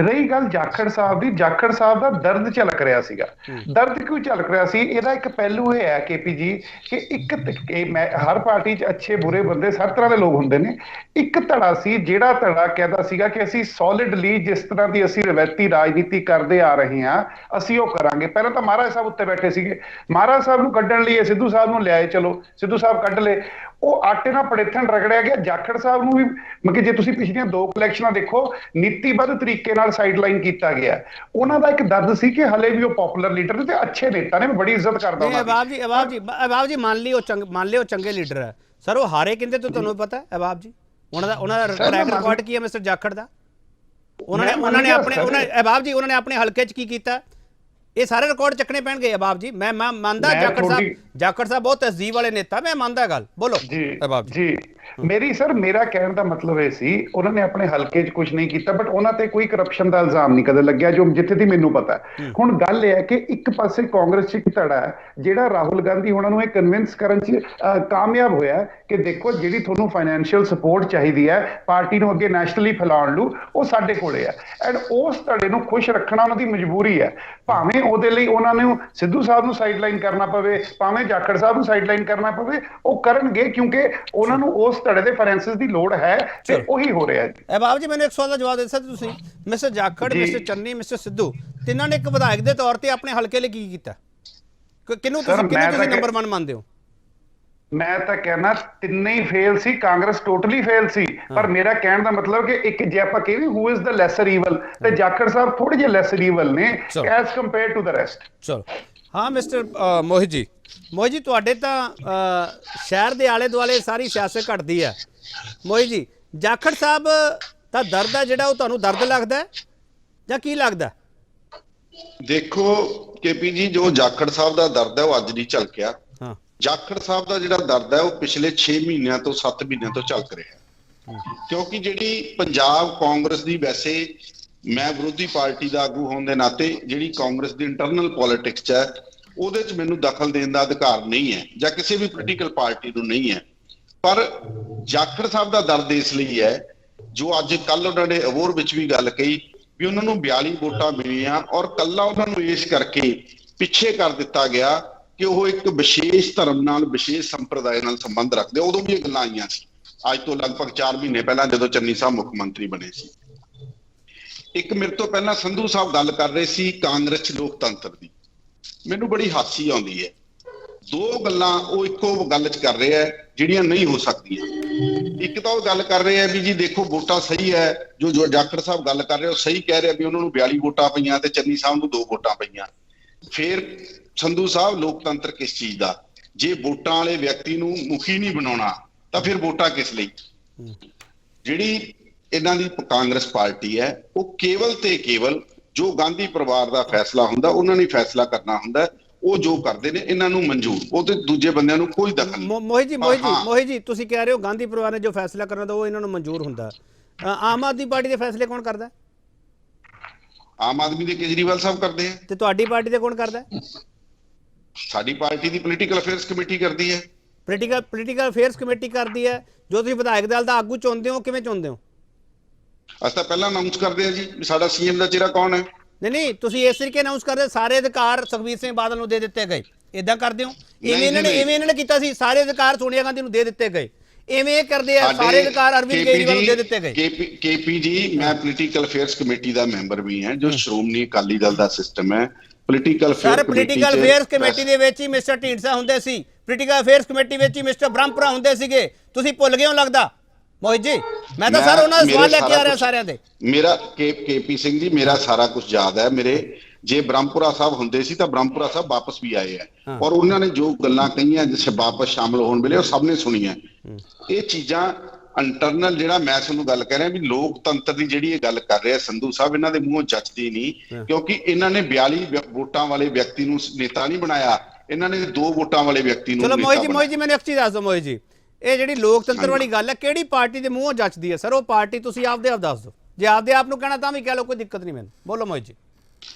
ਰਹੀ ਗੱਲ ਜਾਖੜ ਸਾਹਿਬ ਦੀ, ਜਾਖੜ ਸਾਹਿਬ ਦਾ ਦਰਦ ਝਲਕ ਰਿਹਾ ਸੀਗਾ। ਦਰਦ ਕਿਉਂ ਝਲਕ ਰਿਹਾ ਸੀ? ਇਹਦਾ ਇੱਕ ਪਹਿਲੂ ਇਹ ਹੈ ਕੇਪੀ ਜੀ ਕਿ ਹਰ ਪਾਰਟੀ 'ਚ ਅੱਛੇ ਬੁਰੇ ਬੰਦੇ ਹਰ ਤਰ੍ਹਾਂ ਦੇ ਲੋਕ ਹੁੰਦੇ ਨੇ। ਇੱਕ ਧੜਾ ਸੀ ਜਿਹੜਾ ਧੜਾ ਕਹਿੰਦਾ ਸੀਗਾ ਕਿ ਅਸੀਂ ਸੋਲਿਡਲੀ ਜਿਸ ਤਰ੍ਹਾਂ ਦੀ ਅਸੀਂ ਰਵਾਇਤੀ ਰਾਜਨੀਤੀ ਕਰਦੇ ਆ ਰਹੇ ਹਾਂ ਅਸੀਂ ਉਹ ਕਰਾਂਗੇ। ਪਹਿਲਾਂ ਤਾਂ ਮਹਾਰਾਜ ਸਾਹਿਬ ਉੱਤੇ ਬੈਠੇ ਸੀਗੇ, ਮਹਾਰਾਜ ਸਾਹਿਬ ਨੂੰ ਕੱਢਣ ਲਈ ਸਿੱਧੂ ਸਾਹਿਬ ਨੂੰ ਲਿਆਏ, ਚਲੋ ਸਿੱਧੂ ਸਾਹਿਬ ਕੱਢ ਲਏ, ਉਹ ਆਟੇ ਨਾਲ ਪੜੇਥਣ ਰਗੜਿਆ ਗਿਆ। ਜਾਖੜ ਸਾਹਿਬ ਨੂੰ ਵੀ ਮਤਲਬ ਜੇ ਤੁਸੀਂ ਪਿਛਲੀਆਂ 2 ਇਲੈਕਸ਼ਨਾਂ ਦੇਖੋ ਨੀਤੀਬੱਧ ਤਰੀਕੇ ਨਾਲ ਸਾਈਡਲਾਈਨ ਕੀਤਾ ਗਿਆ। ਉਹਨਾਂ ਦਾ ਇੱਕ ਦਰਦ ਸੀ ਕਿ ਹਲੇ ਵੀ ਉਹ ਪਪੂਲਰ ਲੀਡਰ ਨੇ ਤੇ ਅੱਛੇ ਨੇਤਾ ਨੇ, ਮੈਂ ਬੜੀ ਇੱਜ਼ਤ ਕਰਦਾ ਉਹਨਾਂ ਦੀ। ਅਹਿਬਾਬ ਜੀ ਮੰਨ ਲਿਓ ਚੰਗੇ ਲੀਡਰ ਹੈ ਸਰ, ਉਹ ਹਾਰੇ ਕਹਿੰਦੇ ਤਾਂ ਤੁਹਾਨੂੰ ਪਤਾ ਅਹਿਬਾਬ ਜੀ ਉਹਨਾਂ ਦਾ ਟਰੈਕ ਰਿਕਾਰਡ ਕੀ ਹੈ ਮਿਸਟਰ ਜਾਖੜ ਦਾ? ਉਹਨਾਂ ਨੇ ਆਪਣੇ ਹਲਕੇ 'ਚ ਕੀ ਕੀਤਾ? ਇਹ ਸਾਰੇ ਰਿਕਾਰਡ ਚੱਕਣੇ ਪੈਣਗੇ ਅਹਿਬਾਬ ਜੀ। ਮੈਂ ਮੰਨਦਾ ਜਾਖੜ ਸਾਹਿਬ ਬਹੁਤ ਤਹਿਜ਼ੀਬ ਵਾਲੇ ਨੇਤਾ, ਮੈਂ ਮੰਨਦਾ ਗੱਲ। ਬੋਲੋ ਅਹਿਬਾਬ ਜੀ। ਮੇਰਾ ਕਹਿਣ ਦਾ ਮਤਲਬ ਇਹ ਸੀ ਉਹਨਾਂ ਨੇ ਆਪਣੇ ਹਲਕੇ 'ਚ ਕੁਝ ਨਹੀਂ ਕੀਤਾ, ਬਟ ਉਹਨਾਂ ਤੇ ਕੋਈ ਕਰਪਸ਼ਨ ਦਾ ਇਲਜ਼ਾਮ ਨਹੀਂ ਕਦੇ ਲੱਗਿਆ ਜੋ ਜਿੱਥੇ ਦੀ ਮੈਨੂੰ ਪਤਾ। ਹੁਣ ਗੱਲ ਇਹ ਹੈ ਕਿ ਇੱਕ ਪਾਸੇ ਕਾਂਗਰਸ 'ਚ ਇੱਕ ਧੜਾ ਹੈ ਜਿਹੜਾ ਰਾਹੁਲ ਗਾਂਧੀ ਉਹਨਾਂ ਨੂੰ ਇਹ ਕਨਵਿੰਸ ਕਰਨ 'ਚ ਕਾਮਯਾਬ ਹੋਇਆ ਕਿ ਦੇਖੋ ਜਿਹੜੀ ਤੁਹਾਨੂੰ ਫਾਈਨੈਂਸ਼ੀਅਲ ਸਪੋਰਟ ਚਾਹੀਦੀ ਹੈ ਪਾਰਟੀ ਨੂੰ ਅੱਗੇ ਨੈਸ਼ਨਲੀ ਫੈਲਾਉਣ ਨੂੰ, ਉਹ ਸਾਡੇ ਕੋਲੇ ਹੈ। ਐਂਡ ਉਸ ਧੜੇ ਨੂੰ ਖੁਸ਼ ਰੱਖਣਾ ਉਹਨਾਂ ਦੀ ਮਜਬੂਰੀ ਹੈ। ਭਾਵੇਂ ਉਹਦੇ ਲਈ ਉਹਨਾਂ ਨੂੰ ਸਿੱਧੂ ਸਾਹਿਬ ਨੂੰ ਸਾਈਡਲਾਈਨ ਕਰਨਾ ਪਵੇ, ਭਾਵੇਂ ਜਾਖੜ ਸਾਹਿਬ ਨੂੰ ਸਾਈਡਲਾਈਨ ਕਰਨਾ ਪਵੇ, ਉਹ ਕਰਨਗੇ ਕਿਉਂਕਿ ਉਹਨਾਂ ਨੂੰ ਉਸ ਧੜੇ ਦੇ ਫਾਈਨੈਂਸਿਸ ਦੀ ਲੋੜ ਹੈ ਤੇ ਉਹੀ ਹੋ ਰਿਹਾ ਜੀ। ਅਹਿਬਾਬ ਜੀ ਮੈਨੂੰ ਇੱਕ ਸਵਾਲ ਦਾ ਜਵਾਬ ਦੇ ਸਕਦੇ ਤੁਸੀਂ? Mister Jakhar, mister Channi, mister Sidhu ਤਿੰਨਾਂ ਨੇ ਇੱਕ ਵਿਧਾਇਕ ਦੇ ਤੌਰ ਤੇ ਆਪਣੇ ਹਲਕੇ ਲਈ ਕੀ ਕੀਤਾ? ਕਿਹਨੂੰ ਤੁਸੀਂ ਨੰਬਰ 1 ਮੰਨਦੇ ਹੋ? ਮੈਂ ਤਾਂ ਕਹਿਣਾ ਤਿੰਨੇ ਹੀ ਫੇਲ ਸੀ, ਕਾਂਗਰਸ ਟੋਟਲੀ ਫੇਲ ਸੀ। ਪਰ ਮੇਰਾ ਕਹਿਣ ਦਾ ਮਤਲਬ ਕਿ ਇੱਕ ਜੇ ਆਪਾਂ ਕਹੀਏ who is the lesser evil, ਤੇ ਜਾਖੜ ਸਾਹਿਬ ਥੋੜੇ ਜਿਹੇ ਲੈਸਰ ਈਵਲ ਨੇ as compare to the rest. ਚਲੋ ਹਾਂ ਮਿਸਟਰ ਮੋਹਿਤ ਜੀ ਤੁਹਾਡੇ ਤਾਂ ਸ਼ਹਿਰ ਦੇ ਆਲੇ ਦੁਆਲੇ ਸਾਰੀ ਸਿਆਸਤ ਘਟਦੀ ਹੈ। ਮੋਹਿਤ ਜੀ, ਜਾਖੜ ਸਾਹਿਬ ਦਾ ਦਰਦ ਹੈ ਜਿਹੜਾ ਉਹ ਤੁਹਾਨੂੰ ਦਰਦ ਲੱਗਦਾ ਜਾਂ ਕੀ ਲੱਗਦਾ? ਦੇਖੋ ਕੇਪੀ ਜੀ, ਜੋ ਜਾਖੜ ਸਾਹਿਬ ਦਾ ਦਰਦ ਹੈ ਉਹ ਅੱਜ ਨਹੀਂ ਝਲਕਿਆ। ਹਾਂ, ਜਾਖੜ ਸਾਹਿਬ ਦਾ ਜਿਹੜਾ ਦਰਦ ਹੈ ਉਹ ਪਿਛਲੇ 6 ਮਹੀਨਿਆਂ ਤੋਂ 7 ਮਹੀਨਿਆਂ ਤੋਂ ਝਲਕ ਰਿਹਾ, ਕਿਉਂਕਿ ਜਿਹੜੀ ਪੰਜਾਬ ਕਾਂਗਰਸ ਦੀ, ਵੈਸੇ ਮੈਂ ਵਿਰੋਧੀ ਪਾਰਟੀ ਦਾ ਆਗੂ ਹੋਣ ਦੇ ਨਾਤੇ ਜਿਹੜੀ ਕਾਂਗਰਸ ਦੀ ਇੰਟਰਨਲ ਪੋਲਿਟਿਕਸ 'ਚ ਹੈ ਉਹਦੇ 'ਚ ਮੈਨੂੰ ਦਖਲ ਦੇਣ ਦਾ ਅਧਿਕਾਰ ਨਹੀਂ ਹੈ, ਜਾਂ ਕਿਸੇ ਵੀ ਪੋਲੀਟੀਕਲ ਪਾਰਟੀ ਨੂੰ ਨਹੀਂ ਹੈ। ਪਰ ਜਾਖੜ ਸਾਹਿਬ ਦਾ ਦਰਦ ਇਸ ਲਈ ਹੈ, ਜੋ ਅੱਜ ਕੱਲ ਉਹਨਾਂ ਨੇ ਅਬੋਹਰ ਵਿੱਚ ਵੀ ਗੱਲ ਕਹੀ ਵੀ ਉਹਨਾਂ ਨੂੰ 42 ਵੋਟਾਂ ਮਿਲੀਆਂ ਔਰ ਕੱਲਾ ਉਹਨਾਂ ਨੂੰ ਇਸ ਕਰਕੇ ਪਿੱਛੇ ਕਰ ਦਿੱਤਾ ਗਿਆ ਕਿ ਉਹ ਇੱਕ ਵਿਸ਼ੇਸ਼ ਧਰਮ ਨਾਲ, ਵਿਸ਼ੇਸ਼ ਸੰਪਰਦਾਇ ਨਾਲ ਸੰਬੰਧ ਰੱਖਦੇ। ਉਦੋਂ ਵੀ ਇਹ ਗੱਲਾਂ ਆਈਆਂ ਸੀ, ਅੱਜ ਤੋਂ ਲਗਭਗ 4 ਮਹੀਨੇ ਪਹਿਲਾਂ, ਜਦੋਂ ਚੰਨੀ ਸਾਹਿਬ ਮੁੱਖ ਮੰਤਰੀ ਬਣੇ ਸੀ। ਇੱਕ ਮੇਰੇ ਤੋਂ ਪਹਿਲਾਂ ਸੰਧੂ ਸਾਹਿਬ ਗੱਲ ਕਰ ਰਹੇ ਸੀ ਕਾਂਗਰਸ 'ਚ ਲੋਕਤੰਤਰ ਦੀ, ਮੈਨੂੰ ਬੜੀ ਹਾਸੀ ਆਉਂਦੀ ਹੈ। ਦੋ ਗੱਲਾਂ ਉਹ ਇੱਕੋ ਗੱਲ 'ਚ ਕਰ ਰਹੇ ਆ ਜਿਹੜੀਆਂ ਨਹੀਂ ਹੋ ਸਕਦੀਆਂ। ਇੱਕ ਤਾਂ ਉਹ ਗੱਲ ਕਰ ਰਹੇ ਆ ਵੀ ਜੀ ਦੇਖੋ ਵੋਟਾਂ ਸਹੀ ਹੈ, ਜੋ ਜਾਖੜ ਸਾਹਿਬ ਗੱਲ ਕਰ ਰਹੇ ਉਹ ਸਹੀ ਕਹਿ ਰਹੇ ਵੀ ਉਹਨਾਂ ਨੂੰ 42 ਵੋਟਾਂ ਪਈਆਂ ਤੇ ਚੰਨੀ ਸਾਹਿਬ ਨੂੰ 2 ਵੋਟਾਂ ਪਈਆਂ। ਫਿਰ ਸੰਧੂ ਸਾਹਿਬ, ਲੋਕਤੰਤਰ ਕਿਸ ਚੀਜ਼ ਦਾ? ਜੇ ਵੋਟਾਂ ਵਾਲੇ ਵਿਅਕਤੀ ਨੂੰ ਮੁਖੀ ਨਹੀਂ ਬਣਾਉਣਾ ਤਾਂ ਫਿਰ ਵੋਟਾਂ ਕਿਸ ਲਈ? ਜਿਹੜੀ ਇਹਨਾਂ ਦੀ ਕਾਂਗਰਸ ਪਾਰਟੀ ਹੈ ਉਹ ਕੇਵਲ ਤੇ ਕੇਵਲ ਜੋ ਗਾਂਧੀ ਪਰਿਵਾਰ ਦਾ ਫੈਸਲਾ ਹੁੰਦਾ ਉਹਨਾਂ ਨੇ ਫੈਸਲਾ ਕਰਨਾ ਹੁੰਦਾ, ਉਹ ਜੋ ਕਰਦੇ ਨੇ ਇਹਨਾਂ ਨੂੰ ਮਨਜ਼ੂਰ, ਉਹ ਤੇ ਦੂਜੇ ਬੰਦਿਆਂ ਨੂੰ ਕੋਈ ਦਖਲ ਨਹੀਂ। ਮੋਹਿਤ ਜੀ ਤੁਸੀਂ ਕਹਿ ਰਹੇ ਹੋ ਗਾਂਧੀ ਪਰਿਵਾਰ ਨੇ ਜੋ ਫੈਸਲਾ ਕਰਨਾ ਤਾਂ ਉਹ ਇਹਨਾਂ ਨੂੰ ਮਨਜ਼ੂਰ ਹੁੰਦਾ। ਆਮ ਆਦਮੀ ਪਾਰਟੀ ਦੇ ਫੈਸਲੇ ਕੌਣ ਕਰਦਾ? ਆਮ ਆਦਮੀ ਦੇ ਕੇਜਰੀਵਾਲ ਸਾਹਿਬ ਕਰਦੇ ਆ। ਤੇ ਤੁਹਾਡੀ ਪਾਰਟੀ ਦੇ ਕੌਣ ਕਰਦਾ? ਸਾਡੀ ਪਾਰਟੀ ਦੀ ਪੋਲੀਟੀਕਲ ਅਫੇਅਰਸ ਕਮੇਟੀ ਕਰਦੀ ਹੈ। ਪੋਲੀਟੀਕਲ ਅਫੇਅਰਸ ਕਮੇਟੀ ਕਰਦੀ ਹੈ। ਜੋ ਤੁਸੀਂ ਵਿਧਾਇਕ ਦਲ ਦਾ ਆਗੂ ਚੁਣਦੇ ਹੋ, ਕਿਵੇਂ ਚੁਣਦੇ ਹੋ? ਅਸੀਂ ਤਾਂ ਪਹਿਲਾਂ ਅਨਾਉਂਸ ਕਰਦੇ ਆ ਜੀ ਵੀ ਸਾਡਾ ਸੀਐਮ ਦਾ ਚਿਹਰਾ ਕੌਣ ਹੈ। ਨਹੀਂ, ਤੁਸੀਂ ਇਸ ਤਰੀਕੇ ਅਨਾਉਂਸ ਕਰਦੇ ਸਾਰੇ ਅਧਿਕਾਰ ਸੁਖਬੀਰ ਸਿੰਘ ਬਾਦਲ ਨੂੰ ਦੇ ਦਿੱਤੇ ਗਏ, ਇਦਾਂ ਕਰਦੇ ਹੋ? ਇਵੇਂ ਇਹਨਾਂ ਨੇ ਕੀਤਾ ਸੀ, ਸਾਰੇ ਅਧਿਕਾਰ ਸੋਨੀਆ ਗਾਂਧੀ ਨੂੰ ਦੇ ਦਿੱਤੇ ਗਏ। ਇਵੇਂ ਕਰਦੇ ਆ ਸਾਰੇ ਅਧਿਕਾਰ ਅਰਵਿੰਦ ਕੇਜਰੀਵਾਲ ਨੂੰ ਦੇ ਦਿੱਤੇ ਗਏ। ਕੇਪੀ ਜੀ, ਮੈਂ ਪੋਲੀਟੀਕਲ ਅਫੇਅਰਸ ਕਮੇਟੀ ਦਾ ਮੈਂਬਰ ਵੀ ਹਾਂ, ਜੋ ਸ਼੍ਰੋਮਣੀ ਅਕਾਲੀ ਦਲ ਦਾ ਸਿਸਟਮ ਹੈ। ਪੋਲੀਟੀਕਲ ਅਫੇਅਰਸ ਕਮੇਟੀ ਦੇ ਵਿੱਚ ਹੀ ਮਿਸਟਰ ਢੀਂਡਸਾ ਹੁੰਦੇ ਸੀ, ਪੋਲੀਟੀਕਲ ਅਫੇਅਰਸ ਕਮੇਟੀ ਵਿੱਚ ਹੀ ਮਿਸਟਰ ਬ੍ਰਹਮਪੁਰਾ ਹੁੰਦੇ ਸੀਗੇ। ਤੁਸੀਂ ਭੁੱਲ ਗਏ ਹੋ ਲੱਗਦਾ ਮੋਹਿਤ ਜੀ। ਮੈਂ ਤਾਂ ਸਰ ਉਹਨਾਂ ਦਾ ਸਵਾਲ ਲੈ ਕੇ ਆ ਰਿਹਾ ਸਾਰਿਆਂ ਦੇ। ਮੇਰਾ ਕੇਪੀ ਸਿੰਘ ਜੀ, ਮੇਰਾ ਸਾਰਾ ਕੁਝ ਯਾਦ ਹੈ। ਮੇਰੇ ਜੇ ਬ੍ਰਹਮਪੁਰਾ ਸਾਹਿਬ ਹੁੰਦੇ ਸੀ ਤਾਂ ਬ੍ਰਹਮਪੁਰਾ ਸਾਹਿਬ ਵਾਪਸ ਵੀ ਆਏ ਆ ਔਰ ਉਹਨਾਂ ਨੇ ਜੋ ਗੱਲਾਂ ਕਹੀਆਂ ਜਿਸ ਵਾਪਸ ਸ਼ਾਮਲ ਹੋਣ ਵੇਲੇ ਉਹ ਸਭ ਨੇ ਸੁਣੀਆਂ। ਇਹ ਚੀਜ਼ਾਂ ਇੰਟਰਨਲ, ਜਿਹੜਾ ਮੈਂ ਤੁਹਾਨੂੰ ਗੱਲ ਕਹਿ ਰਿਹਾ ਵੀ ਲੋਕਤੰਤਰ ਦੀ ਜਿਹੜੀ ਇਹ ਗੱਲ ਕਰ ਰਿਹਾ ਸੰਧੂ ਸਾਹਿਬ, ਇਹਨਾਂ ਦੇ ਮੂੰਹੋਂ ਜੱਚਦੀ ਨਹੀਂ, ਕਿਉਂਕਿ ਇਹਨਾਂ ਨੇ 42 ਵੋਟਾਂ ਵਾਲੇ ਵਿਅਕਤੀ ਨੂੰ ਨੇਤਾ ਨਹੀਂ ਬਣਾਇਆ, ਇਹਨਾਂ ਨੇ 2 ਵੋਟਾਂ ਵਾਲੇ ਵਿਅਕਤੀ ਨੂੰ। ਚਲੋ ਮੋਹਿਤ ਜੀ ਮੈਨੂੰ ਇੱਕ ਚੀਜ਼ ਦੱਸ ਦਿਓ ਮੋਹਿਤ ਜੀ, ਇਹ ਜਿਹੜੀ ਲੋਕਤੰਤਰ ਵਾਲੀ ਗੱਲ ਹੈ ਕਿਹੜੀ ਪਾਰਟੀ ਦੇ ਮੂੰਹੋਂ ਜੱਚਦੀ ਹੈ? ਸਰ ਉਹ ਪਾਰਟੀ ਤੁਸੀਂ ਆਪਦੇ ਆਪ ਦੱਸ ਦਿਓ, ਜੇ ਆਪਦੇ ਆਪ ਨੂੰ ਕਹਿਣਾ ਤਾਂ ਵੀ ਕਹਿ ਲਓ, ਕੋਈ ਦਿੱਕਤ ਨਹੀਂ ਮੈਨੂੰ। ਬੋਲੋ ਮੋਹਿਤ ਜੀ।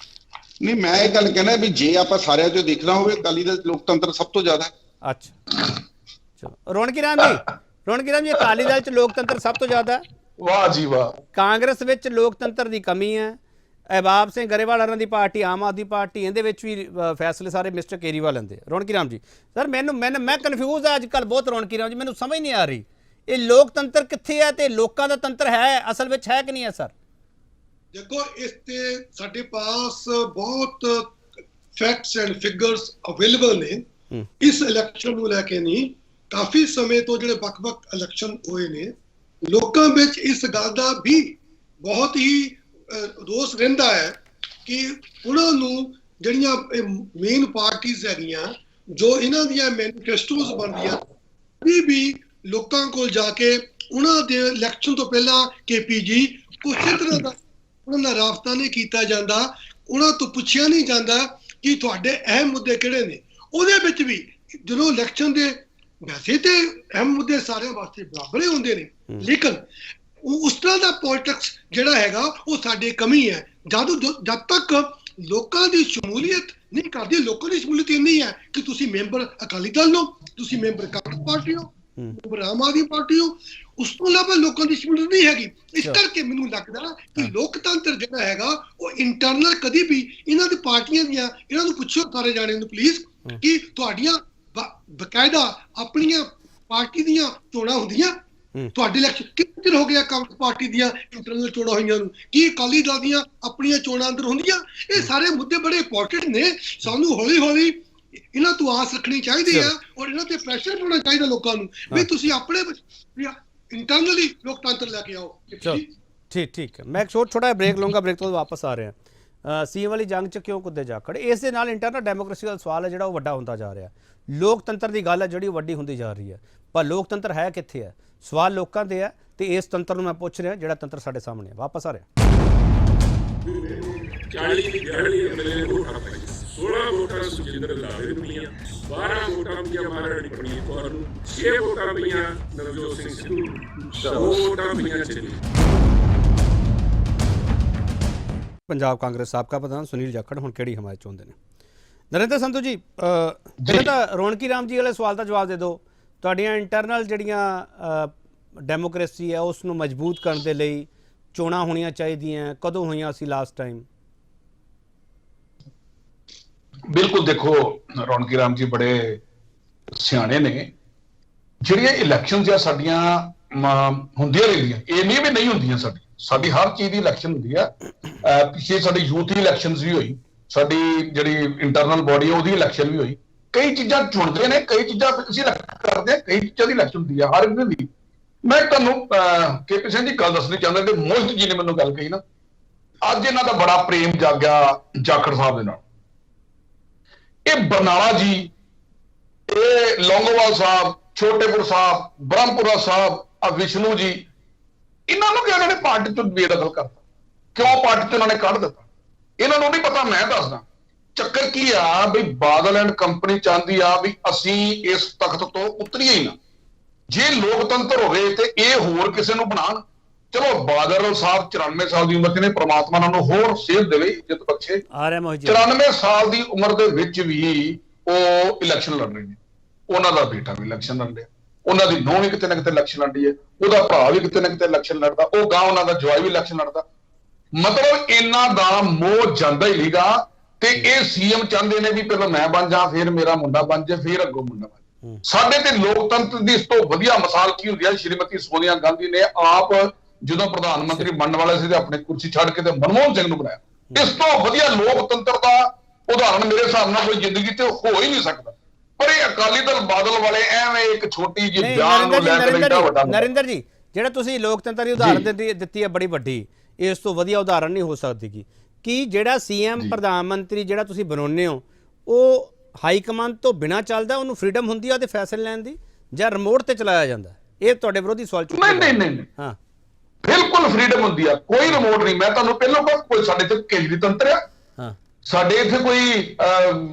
ਨਹੀਂ, ਮੈਂ ਇਹ ਗੱਲ ਕਹਿਣਾ ਵੀ ਜੇ ਆਪਾਂ ਸਾਰਿਆਂ ਚੋਂ ਦੇਖਣਾ ਹੋਵੇ ਅਕਾਲੀ ਦਲ ਲੋਕਤੰਤਰ ਸਭ ਤੋਂ ਜ਼ਿਆਦਾ। ਅੱਛਾ ਚਲੋ ਰੌਣਕੀ ਰਾਮ ਜੀ, ਅਕਾਲੀ ਦਲ ਚ ਲੋਕਤੰਤਰ ਸਭ ਤੋਂ ਜ਼ਿਆਦਾ? ਵਾਹ ਜੀ ਵਾਹ। ਕਾਂਗਰਸ ਵਿੱਚ ਲੋਕਤੰਤਰ ਦੀ ਕਮੀ ਹੈ। ਅਹਿਬਾਬ ਸਿੰਘ ਗਰੇਵਾਲ ਹੋਰਾਂ ਦੀ ਪਾਰਟੀ ਆਮ ਆਦਮੀ ਪਾਰਟੀ, ਇਹਦੇ ਵਿੱਚ ਵੀ ਫੈਸਲੇ ਸਾਰੇ ਮਿਸਟਰ ਕੇਜਰੀਵਾਲ ਲੈਂਦੇ। ਰੌਣਕੀ ਰਾਮ ਜੀ ਸਰ, ਮੈਂ ਕਨਫਿਊਜ਼ ਆ ਅੱਜ ਕੱਲ੍ਹ ਬਹੁਤ। ਰੌਣਕੀ ਰਾਮ ਜੀ, ਮੈਨੂੰ ਸਮਝ ਨਹੀਂ ਆ ਰਹੀ ਇਹ ਲੋਕਤੰਤਰ ਕਿੱਥੇ ਹੈ ਤੇ ਲੋਕਾਂ ਦਾ ਤੰਤਰ ਹੈ ਅਸਲ ਵਿੱਚ ਹੈ ਕਿ ਨਹੀਂ ਹੈ? ਸਰ ਦੇਖੋ, ਇਸ ਤੇ ਸਾਡੇ ਪਾਸ ਬਹੁਤ ਫੈਕਟਸ ਐਂਡ ਫਿਗਰਸ ਅਵੇਲੇਬਲ ਨੇ। ਇਸ ਇਲੈਕਸ਼ਨ ਨੂੰ ਲੈ ਕੇ ਨਹੀਂ, ਕਾਫੀ ਸਮੇਂ ਤੋਂ ਜਿਹੜੇ ਵੱਖ-ਵੱਖ ਇਲੈਕਸ਼ਨ ਹੋਏ ਨੇ, ਲੋਕਾਂ ਵਿੱਚ ਇਸ ਗੱਲ ਦਾ ਵੀ ਬਹੁਤ ਹੀ ਰੋਸ ਰਹਿੰਦਾ ਹੈ ਕਿ ਉਹਨਾਂ ਨੂੰ ਜਿਹੜੀਆਂ ਮੇਨ ਪਾਰਟੀਆਂ ਹੈਗੀਆਂ, ਜੋ ਇਹਨਾਂ ਦੀਆਂ ਮੈਨੀਫੈਸਟੋਜ਼ ਬਣਦੀਆਂ, ਵੀ ਲੋਕਾਂ ਕੋਲ ਜਾ ਕੇ ਉਹਨਾਂ ਦੇ ਇਲੈਕਸ਼ਨ ਤੋਂ ਪਹਿਲਾਂ KPG ਕਿਸੇ ਤਰ੍ਹਾਂ ਦਾ ਉਹਨਾਂ ਨਾਲ ਰਾਬਤਾ ਨਹੀਂ ਕੀਤਾ ਜਾਂਦਾ, ਉਹਨਾਂ ਤੋਂ ਪੁੱਛਿਆ ਨਹੀਂ ਜਾਂਦਾ ਕਿ ਤੁਹਾਡੇ ਅਹਿਮ ਮੁੱਦੇ ਕਿਹੜੇ ਨੇ। ਉਹਦੇ ਵਿੱਚ ਵੀ ਜਦੋਂ ਇਲੈਕਸ਼ਨ ਦੇ ਵੈਸੇ ਤੇ ਅਹਿਮ ਮੁੱਦੇ ਸਾਰਿਆਂ ਵਾਸਤੇ ਬਰਾਬਰ ਹੀ ਹੁੰਦੇ ਨੇ, ਲੇਕਿਨ ਉਸ ਤਰ੍ਹਾਂ ਦਾ ਪੋਲਿਟਿਕਸ ਜਿਹੜਾ ਹੈਗਾ ਉਹ ਸਾਡੀ ਕਮੀ ਹੈ। ਜਦ ਤੱਕ ਲੋਕਾਂ ਦੀ ਸ਼ਮੂਲੀਅਤ ਨਹੀਂ ਕਰਦੀ, ਲੋਕਾਂ ਦੀ ਸ਼ਮੂਲੀਅਤ ਇੰਨੀ ਹੈ ਕਿ ਤੁਸੀਂ ਮੈਂਬਰ ਅਕਾਲੀ ਦਲ ਹੋ, ਤੁਸੀਂ ਮੈਂਬਰ ਕਾਂਗਰਸ ਪਾਰਟੀ ਹੋ, ਮੈਂਬਰ ਆਮ ਆਦਮੀ ਪਾਰਟੀ ਹੋ, ਉਸ ਤੋਂ ਇਲਾਵਾ ਲੋਕਾਂ ਦੀ ਸ਼ਮੂਲੀਅਤ ਨਹੀਂ ਹੈਗੀ। ਇਸ ਕਰਕੇ ਮੈਨੂੰ ਲੱਗਦਾ ਕਿ ਲੋਕਤੰਤਰ ਜਿਹੜਾ ਹੈਗਾ ਉਹ ਇੰਟਰਨਲ ਕਦੀ ਵੀ ਇਹਨਾਂ ਦੀ ਪਾਰਟੀਆਂ ਦੀਆਂ, ਇਹਨਾਂ ਨੂੰ ਪੁੱਛੋ ਸਾਰੇ ਜਾਣੇ ਨੂੰ ਪਲੀਜ਼ ਕਿ ਤੁਹਾਡੀਆਂ ਬਕਾਇਦਾ ਆਪਣੀਆਂ ਪਾਰਟੀ ਦੀਆਂ ਚੋਣਾਂ ਹੁੰਦੀਆਂ? ਤੁਹਾਡੇ ਇਲੈਕਸ਼ਨ ਕਿੰਨੇ ਚਿਰ ਹੋ ਗਿਆ ਕਾਂਗਰਸ ਪਾਰਟੀ ਦੀਆਂ ਇੰਟਰਨਲ ਚੋਣਾਂ ਹੋਈਆਂ ਨੂੰ? ਕੀ ਅਕਾਲੀ ਦਲ ਦੀਆਂ ਆਪਣੀਆਂ ਚੋਣਾਂ ਅੰਦਰ ਹੁੰਦੀਆਂ? ਇਹ ਸਾਰੇ ਮੁੱਦੇ ਬੜੇ ਇੰਪੋਰਟੈਂਟ ਨੇ। ਸਾਨੂੰ ਹੌਲੀ ਹੌਲੀ ਇਹਨਾਂ ਤੋਂ ਆਸ ਰੱਖਣੀ ਚਾਹੀਦੀ ਆ ਔਰ ਇਹਨਾਂ ਤੇ ਪ੍ਰੈਸ਼ਰ ਪਾਉਣਾ ਚਾਹੀਦਾ ਲੋਕਾਂ ਨੂੰ ਵੀ ਤੁਸੀਂ ਆਪਣੇ ਇੰਟਰਨਲੀ ਲੋਕਤੰਤਰ ਲੈ ਕੇ ਆਓ। ਠੀਕ ਹੈ। ਮੈਂ ਇੱਕ ਛੋਟਾ ਬ੍ਰੇਕ ਲਵਾਂਗਾ, ਬ੍ਰੇਕ ਤੋਂ ਵਾਪਸ ਆ ਰਹੇ ਹਾਂ। ਸੀਐਮ ਵਾਲੀ ਜੰਗ 'ਚ ਕਿਉਂ ਕੁੱਦੇ ਜਾ ਖੜੇ? ਇਸ ਦੇ ਨਾਲ ਇੰਟਰਨਲ ਡੈਮੋਕ੍ਰੇਸੀ ਦਾ ਸਵਾਲ ਹੈ ਜਿਹੜਾ ਉਹ ਵੱਡਾ ਹੁੰਦਾ ਜਾ ਰਿਹਾ। ਲੋਕਤੰਤਰ ਦੀ ਗੱਲ ਹੈ ਜਿਹੜੀ ਉਹ ਵੱਡੀ ਹੁੰਦੀ ਜਾ ਰਹੀ ਹੈ, ਪਰ ਲੋਕਤੰਤਰ ਹੈ ਕਿੱਥੇ ਹੈ? ਸਵਾਲ ਲੋਕਾਂ ਦੇ ਹੈ ਤੇ ਇਸ ਤੰਤਰ ਨੂੰ ਮੈਂ ਪੁੱਛ ਰਿਹਾ ਜਿਹੜਾ ਤੰਤਰ ਸਾਡੇ ਸਾਹਮਣੇ ਹੈ। ਵਾਪਸ ਆ ਰਿਹਾ। 40 ਦੀ 42 ਐਮਐਲਏ ਵੋਟਾਂ ਪਾਈ, 16 ਵੋਟਾਂ ਸੁਖਜਿੰਦਰ ਲਾਵੇ ਨੂੰ ਪਈਆਂ, 12 ਵੋਟਾਂ ਪਈਆਂ ਮਹਾਰਾਣੀ ਪ੍ਰਨੀਤ ਕੌਰ ਨੂੰ, 6 ਵੋਟਾਂ ਪਈਆਂ ਨਵਜੋਤ ਸਿੰਘ ਸਿੱਧੂ ਨੂੰ, 2 ਵੋਟਾਂ ਪਈਆਂ ਚੰਨੀ। ਪੰਜਾਬ ਕਾਂਗਰਸ ਸਾਬਕਾ ਪ੍ਰਧਾਨ ਸੁਨੀਲ ਜਾਖੜ ਹੁਣ ਕਿਹੜੀ ਹਮਾਇਤ ਚਾਹੁੰਦੇ ਨੇ? ਨਰਿੰਦਰ ਸੰਧੂ ਜੀ, ਪਹਿਲਾਂ ਤਾਂ ਰੌਣਕੀ ਰਾਮ ਜੀ ਵਾਲੇ ਸਵਾਲ ਦਾ ਜਵਾਬ ਦੇ ਦਿਓ। ਤੁਹਾਡੀਆਂ ਇੰਟਰਨਲ ਜਿਹੜੀਆਂ ਡੈਮੋਕ੍ਰੇਸੀ ਹੈ ਉਸ ਨੂੰ ਮਜ਼ਬੂਤ ਕਰਨ ਦੇ ਲਈ ਚੋਣਾਂ ਹੋਣੀਆਂ ਚਾਹੀਦੀਆਂ, ਕਦੋਂ ਹੋਈਆਂ ਸੀ ਲਾਸਟ ਟਾਈਮ? ਬਿਲਕੁਲ, ਦੇਖੋ ਰੌਣਕੀ ਰਾਮ ਜੀ ਬੜੇ ਸਿਆਣੇ ਨੇ। ਜਿਹੜੀਆਂ ਇਲੈਕਸ਼ਨਸ ਆ ਸਾਡੀਆਂ ਹੁੰਦੀਆਂ ਰਹਿੰਦੀਆਂ, ਇਹ ਨਹੀਂ ਵੀ ਨਹੀਂ ਹੁੰਦੀਆਂ। ਸਾਡੀ ਹਰ ਚੀਜ਼ ਦੀ ਇਲੈਕਸ਼ਨ ਹੁੰਦੀ ਆ। ਪਿੱਛੇ ਸਾਡੀ ਯੂਥ ਦੀ ਇਲੈਕਸ਼ਨਸ ਵੀ ਹੋਈ, ਸਾਡੀ ਜਿਹੜੀ ਇੰਟਰਨਲ ਬੋਡੀ ਹੈ ਉਹਦੀ ਇਲੈਕਸ਼ਨ ਵੀ ਹੋਈ। ਕਈ ਚੀਜ਼ਾਂ ਚੁਣਦੇ ਨੇ, ਕਈ ਚੀਜ਼ਾਂ ਅਸੀਂ ਕਰਦੇ ਹਾਂ, ਕਈ ਚੀਜ਼ਾਂ ਦੀ ਇਲੈਕਸ਼ਨ ਹੁੰਦੀ ਆ ਹਰ ਇੱਕ ਦੀ। ਮੈਂ ਤੁਹਾਨੂੰ ਕੇਪੀ ਸਿੰਘ ਜੀ ਗੱਲ ਦੱਸਣੀ ਚਾਹੁੰਦਾ ਕਿ ਮੋਹਿਤ ਜੀ ਨੇ ਮੈਨੂੰ ਗੱਲ ਕਹੀ ਨਾ, ਅੱਜ ਇਹਨਾਂ ਦਾ ਬੜਾ ਪ੍ਰੇਮ ਜਾਗਿਆ ਜਾਖੜ ਸਾਹਿਬ ਦੇ ਨਾਲ। ਇਹ ਬਰਨਾਲਾ ਜੀ, ਇਹ ਲੌਂਗੋਵਾਲ ਸਾਹਿਬ, ਛੋਟੇਪੁਰ ਸਾਹਿਬ, ਬ੍ਰਹਮਪੁਰਾ ਸਾਹਿਬ, ਆ ਵਿਸ਼ਨੂੰ ਜੀ, ਇਹਨਾਂ ਨੂੰ ਕਿਉਂ ਇਹਨਾਂ ਨੇ ਪਾਰਟੀ ਤੋਂ ਬੇਦਖਲ ਕਰਤਾ? ਕਿਉਂ ਪਾਰਟੀ ਤੋਂ ਇਹਨਾਂ ਨੇ ਕੱਢ ਦਿੱਤਾ? ਇਹਨਾਂ ਨੂੰ ਨਹੀਂ ਪਤਾ। ਮੈਂ ਦੱਸਦਾ ਚੱਕਰ ਕੀ ਆ ਬਈ ਬਾਦਲ ਐਂਡ ਕੰਪਨੀ ਚਾਹੁੰਦੀ ਆ ਵੀ ਅਸੀਂ ਇਸ ਤਖਤ ਤੋਂ ਉਤਰੀਏ ਹੀ ਨਾ। ਜੇ ਲੋਕਤੰਤਰ ਹੋਵੇ ਤੇ ਇਹ ਹੋਰ ਕਿਸੇ ਨੂੰ ਬਣਾਉਣ। ਚਲੋ ਬਾਦਲ ਸਾਹਿਬ 94 ਸਾਲ ਦੀ ਉਮਰ ਚ ਨੇ, ਪ੍ਰਮਾਤਮਾ ਉਹਨਾਂ ਨੂੰ ਹੋਰ ਸਿਹਤ ਦੇਵੇ, ਇੱਜ਼ਤ ਬਖਸ਼ੇ। 94 ਸਾਲ ਦੀ ਉਮਰ ਦੇ ਵਿੱਚ ਵੀ ਉਹ ਇਲੈਕਸ਼ਨ ਲੜ ਰਹੇ ਨੇ। ਉਹਨਾਂ ਦਾ ਬੇਟਾ ਵੀ ਇਲੈਕਸ਼ਨ ਲੜ ਰਿਹਾ, ਉਹਨਾਂ ਦੀ ਨੂੰਹ ਵੀ ਕਿਤੇ ਨਾ ਕਿਤੇ ਇਲੈਕਸ਼ਨ ਲੜਦੀ ਹੈ, ਉਹਦਾ ਭਰਾ ਵੀ ਕਿਤੇ ਨਾ ਕਿਤੇ ਇਲੈਕਸ਼ਨ ਲੜਦਾ, ਉਹ ਗਾਂ ਉਹਨਾਂ ਦਾ ਜਵਾਈ ਵੀ ਇਲੈਕਸ਼ਨ ਲੜਦਾ। ਮਤਲਬ ਇਹਨਾਂ ਦਾ ਮੋਹ ਜਾਂਦਾ ਹੀ ਨਹੀਂਗਾ। ਤੇ ਇਹ ਸੀਐਮ ਚਾਹੁੰਦੇ ਨੇ ਵੀ ਪਹਿਲਾਂ ਮੈਂ ਬਣ ਜਾ, ਫਿਰ ਮੇਰਾ ਮੁੰਡਾ ਬਣ ਜਾ, ਫਿਰ ਅੱਗੋਂ ਮੁੰਡਾ ਬਣ ਜਾ। ਸਾਡੇ ਤੇ ਲੋਕਤੰਤਰ ਦੀ ਇਸ ਤੋਂ ਵਧੀਆ ਮਿਸਾਲ ਕੀ ਹੁੰਦੀ ਹੈ? ਸ਼੍ਰੀਮਤੀ ਸੋਨੀਆ ਗਾਂਧੀ ਨੇ ਆਪ ਜਦੋਂ ਪ੍ਰਧਾਨ ਮੰਤਰੀ ਬਣਨ ਵਾਲੇ ਸੀ ਤੇ ਆਪਣੀ ਕੁਰਸੀ ਛੱਡ ਕੇ ਤੇ ਮਨਮੋਹਨ ਸਿੰਘ ਨੂੰ ਬਣਾਇਆ। ਇਸ ਤੋਂ ਵਧੀਆ ਲੋਕਤੰਤਰ ਦਾ ਉਦਾਹਰਣ ਮੇਰੇ ਹਿਸਾਬ ਨਾਲ ਕੋਈ ਜ਼ਿੰਦਗੀ ਤੇ ਹੋ ਹੀ ਨਹੀਂ ਸਕਦਾ। ਪਰ ਇਹ ਅਕਾਲੀ ਦਲ ਬਾਦਲ ਵਾਲੇ ਐਵੇਂ ਇੱਕ ਛੋਟੀ ਜਿਹੀ ਬਿਆਨ ਨੂੰ ਲੈ ਕੇ ਏਡਾ ਵੱਡਾ। ਨਰਿੰਦਰ ਜੀ, ਜਿਹੜਾ ਤੁਸੀਂ ਲੋਕਤੰਤਰ ਦੀ ਉਦਾਹਰਨ ਦਿੱਤੀ ਹੈ ਬੜੀ ਵੱਡੀ, ਇਸ ਤੋਂ ਵਧੀਆ ਉਦਾਹਰਨ ਨਹੀਂ ਹੋ ਸਕਦੀ ਕਿ ਜਿਹੜਾ ਸੀਐਮ ਪ੍ਰਧਾਨ ਮੰਤਰੀ ਜਿਹੜਾ ਤੁਸੀਂ ਬਣਾਉਂਦੇ ਹੋ ਉਹ ਹਾਈ ਕਮਾਂਡ ਤੋਂ ਬਿਨਾਂ ਚੱਲਦਾ, ਉਹਨੂੰ ਫਰੀडम ਹੁੰਦੀ ਹੈ ਉਹਦੇ ਫੈਸਲੇ ਲੈਣ ਦੀ, ਜਾਂ ਰਿਮੋਟ ਤੇ ਚਲਾਇਆ ਜਾਂਦਾ? ਇਹ ਤੁਹਾਡੇ ਵਿਰੋਧੀ ਸਵਾਲ ਚੁੱਕਦੇ ਨੇ। ਨਹੀਂ, ਹਾਂ, ਬਿਲਕੁਲ ਫਰੀडम ਹੁੰਦੀ ਆ, ਕੋਈ ਰਿਮੋਟ ਨਹੀਂ। ਮੈਂ ਤੁਹਾਨੂੰ ਪਹਿਲਾਂ ਕਿਹਾ ਕੋਈ ਸਾਡੇ ਤੇ ਕੇਜਰੀ ਤੰਤਰ ਆ, ਸਾਡੇ ਇੱਥੇ ਕੋਈ